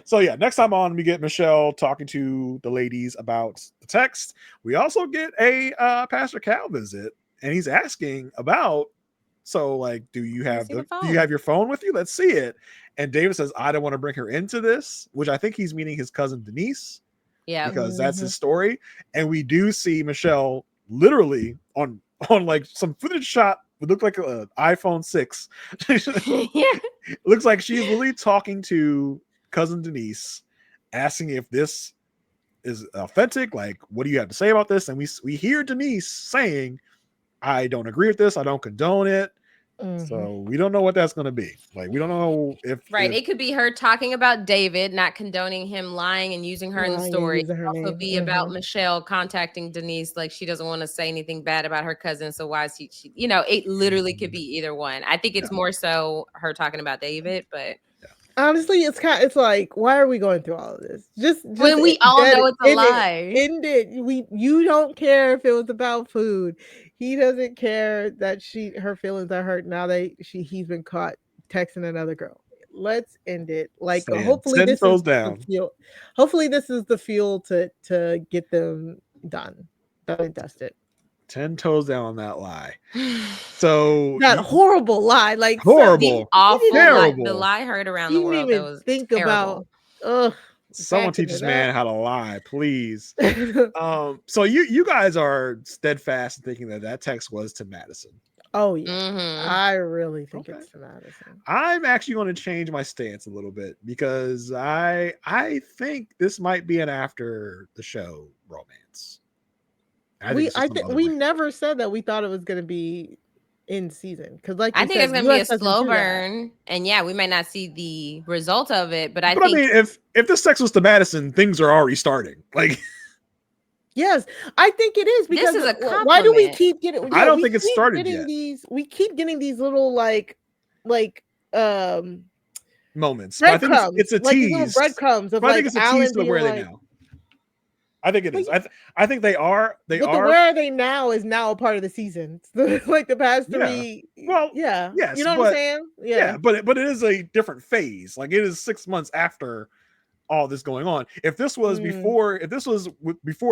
So yeah, next time on, we get Michelle talking to the ladies about the text. We also get a Pastor Cal visit, and he's asking about. So like, do you have your phone with you? Let's see it. And David says, I don't want to bring her into this, which I think he's meaning his cousin Denise. Yeah. Because that's his story. And we do see Michelle literally on like some footage shot would look like an iPhone 6. Yeah. Looks like she's literally talking to cousin Denise, asking if this is authentic. Like, what do you have to say about this? And we hear Denise saying, I don't agree with this. I don't condone it. So we don't know what that's going to be. Like, we don't know if it could be her talking about David, not condoning him lying and using her in the story. It could also be about Michelle contacting Denise, like she doesn't want to say anything bad about her cousin. So why is she it literally could be either one. I think it's more so her talking about David, but honestly, it's like, why are we going through all of this? Just when we all know it's a lie. End it. You don't care if it was about food. He doesn't care that her feelings are hurt now that he's been caught texting another girl. Let's end it. Like hopefully this is the fuel. Hopefully this is the fuel to get them done and dusted. 10 toes down on that lie. So that horrible lie, like horrible, awful, terrible. The lie heard around the world. That was think terrible. About. Someone teach this man how to lie, please. So you guys are steadfast in thinking that text was to Madison. Oh yeah, I really think it's to Madison. I'm actually going to change my stance a little bit because I think this might be an after the show romance. We never said that we thought it was going to be in season because I think it's gonna be a slow burn, and we might not see the result of it. But I think, I mean, if this sex was to Madison, things are already starting. Like, yes, I think it is because this is a compliment. Why do we keep getting? I don't think it's started yet. We keep getting these little like moments. Breadcrumbs. It's a tease. Little breadcrumbs of I think it's a tease to where they now. I think it is. I think they are. They are. Where are they now is now a part of the season. Like the past 3. Well, yes. You know what I'm saying? Yeah. But it is a different phase. Like it is 6 months after all this going on. If this was before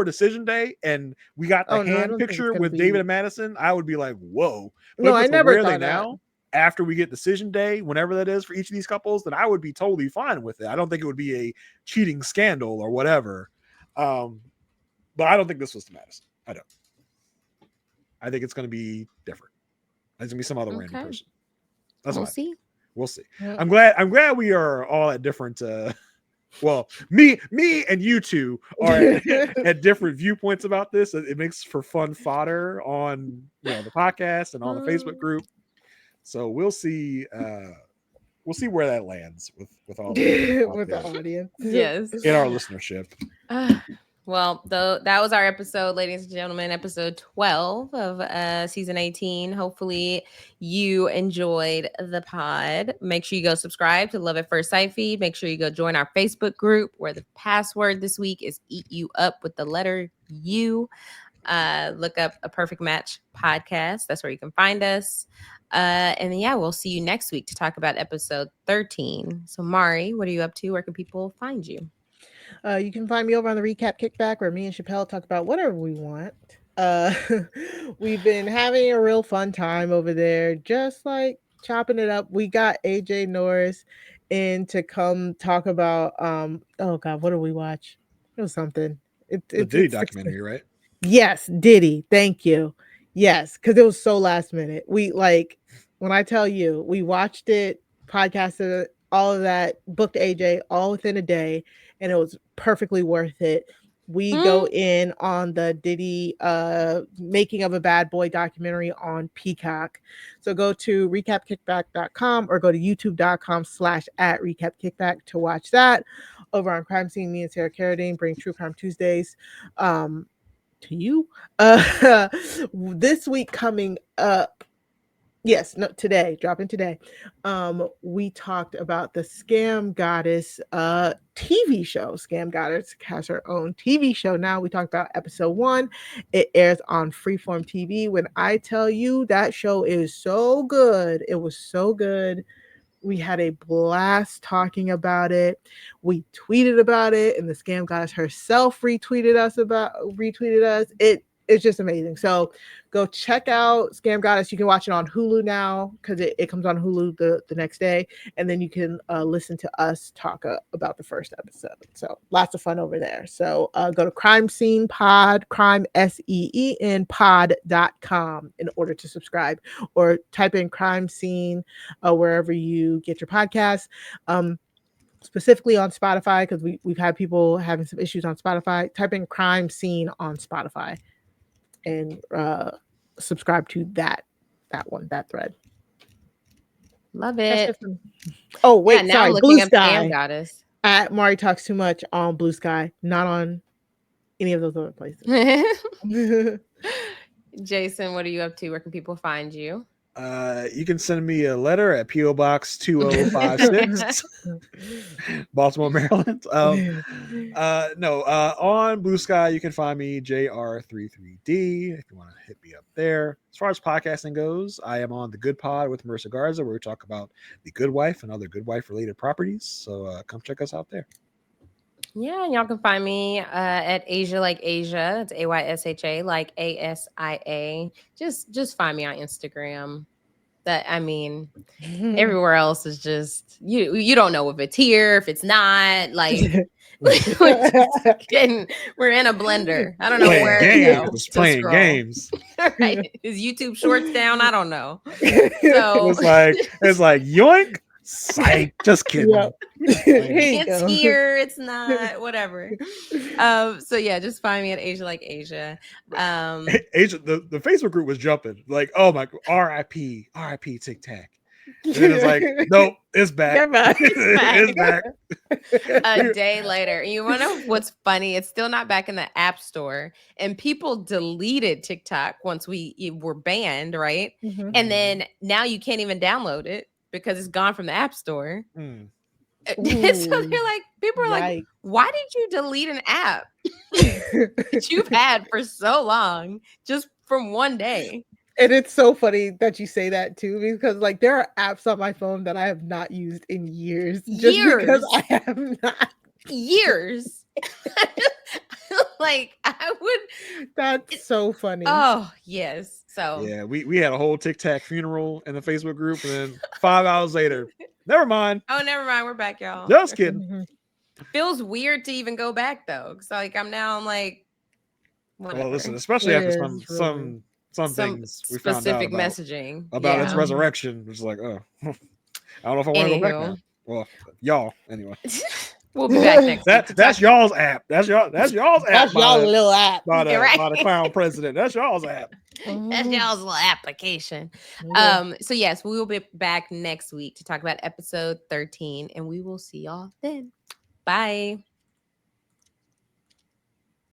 decision day and we got the hand picture with David and Madison, I would be like, whoa. But I never thought that. Now, after we get decision day, whenever that is for each of these couples, then I would be totally fine with it. I don't think it would be a cheating scandal or whatever. But I don't think this was to Madison. I don't. I think it's going to be different. It's going to be some other random person. We'll see. We'll see. Yeah. I'm glad we are all at different. Well, me and you two are at different viewpoints about this. It makes for fun fodder on the podcast and on the Facebook group. So we'll see. We'll see where that lands with all the audience. Yes, in our listenership. Well, that was our episode, ladies and gentlemen, episode 12 of season 18. Hopefully you enjoyed the pod. Make sure you go subscribe to Love at First Sight feed. Make sure you go join our Facebook group where the password this week is Eat You Up with the letter U. Look up A Perfect Match podcast. That's where you can find us. And we'll see you next week to talk about episode 13. So Mari, what are you up to? Where can people find you? You can find me over on the Recap Kickback where me and Chappelle talk about whatever we want. Uh, we've been having a real fun time over there, just like chopping it up. We got AJ Norris in to come talk about oh god, what did we watch? It was something. The Diddy It's documentary, right? Yes, Diddy. Thank you. Yes, because it was so last minute. We like when I tell you, we watched it, podcasted it, all of that, booked AJ all within a day, and it was perfectly worth it. We go in on the Diddy making of a bad boy documentary on Peacock. So go to recapkickback.com or go to youtube.com/at recapkickback to watch that. Over on Crime Scene, me and Sarah Carradine bring True Crime Tuesdays. To you this week coming up, yes, no, today, dropping today, we talked about the Scam Goddess TV show. Scam Goddess has her own TV show now. We talked about episode 1. It airs on Freeform TV. When I tell you that show is so good, it was so good. We had a blast talking about it. We tweeted about it, and the Scam Goddess herself retweeted us. It's just amazing. So go check out Scam Goddess. You can watch it on Hulu now because it comes on Hulu the next day, and then you can listen to us talk about the first episode. So lots of fun over there. So go to Crime Scene Pod, Crime SEEN pod.com in order to subscribe, or type in Crime Scene wherever you get your podcasts. Specifically on Spotify, because we've had people having some issues on Spotify. Type in Crime Scene on Spotify and subscribe to that thread. Love it. Oh wait, yeah, now sorry, I'm Blue looking up Sky Scam Goddess. at Mari Talks Too Much on Blue Sky, not on any of those other places. Jason, what are you up to? Where can people find you? You can send me a letter at P.O. Box 2056, Baltimore, Maryland. On Blue Sky, you can find me JR33D if you want to hit me up there. As far as podcasting goes, I am on The Good Pod with Marissa Garza, where we talk about The Good Wife and other Good Wife related properties. So come check us out there. Yeah, y'all can find me at Aysha like Aysha. It's AYSHA like ASIA. Just find me on Instagram. Everywhere else is just you don't know if it's here, if it's not. Like we're in a blender. I don't know where playing games. Right? Is YouTube Shorts down? I don't know. So it's like yoink. Psych, just kidding. Yep. It's here, it's not, whatever. So yeah, just find me at Aysha like Aysha. Aysha, the Facebook group was jumping like, oh my, RIP Tic Tac. And then it's like, nope, it's back. It's back. A day later. You want to know what's funny? It's still not back in the App Store, and people deleted TikTok once we were banned, right? Mm-hmm. And then now you can't even download it because it's gone from the App Store. So they're like, people are like, why did you delete an app that you've had for so long just from one day? And it's so funny that you say that too, because like there are apps on my phone that I have not used in years. Because I have not. Years. Like I would. That's so funny. Oh yes. So yeah, we had a whole Tic Tac funeral in the Facebook group, and then 5 hours later, never mind. Oh, never mind. We're back, y'all. Just kidding. Mm-hmm. Feels weird to even go back though. So like I'm like, whatever. Well, listen, especially after some things we found out specific about, messaging about its resurrection, which is like, oh, I don't know if I want to go back now. Well, y'all anyway. We'll be back next week. That's y'all's app. That's y'all's app. That's y'all's little app. By the clown president. That's y'all's app. That's y'all's little application. So yes, we will be back next week to talk about episode 13, and we will see y'all then. Bye.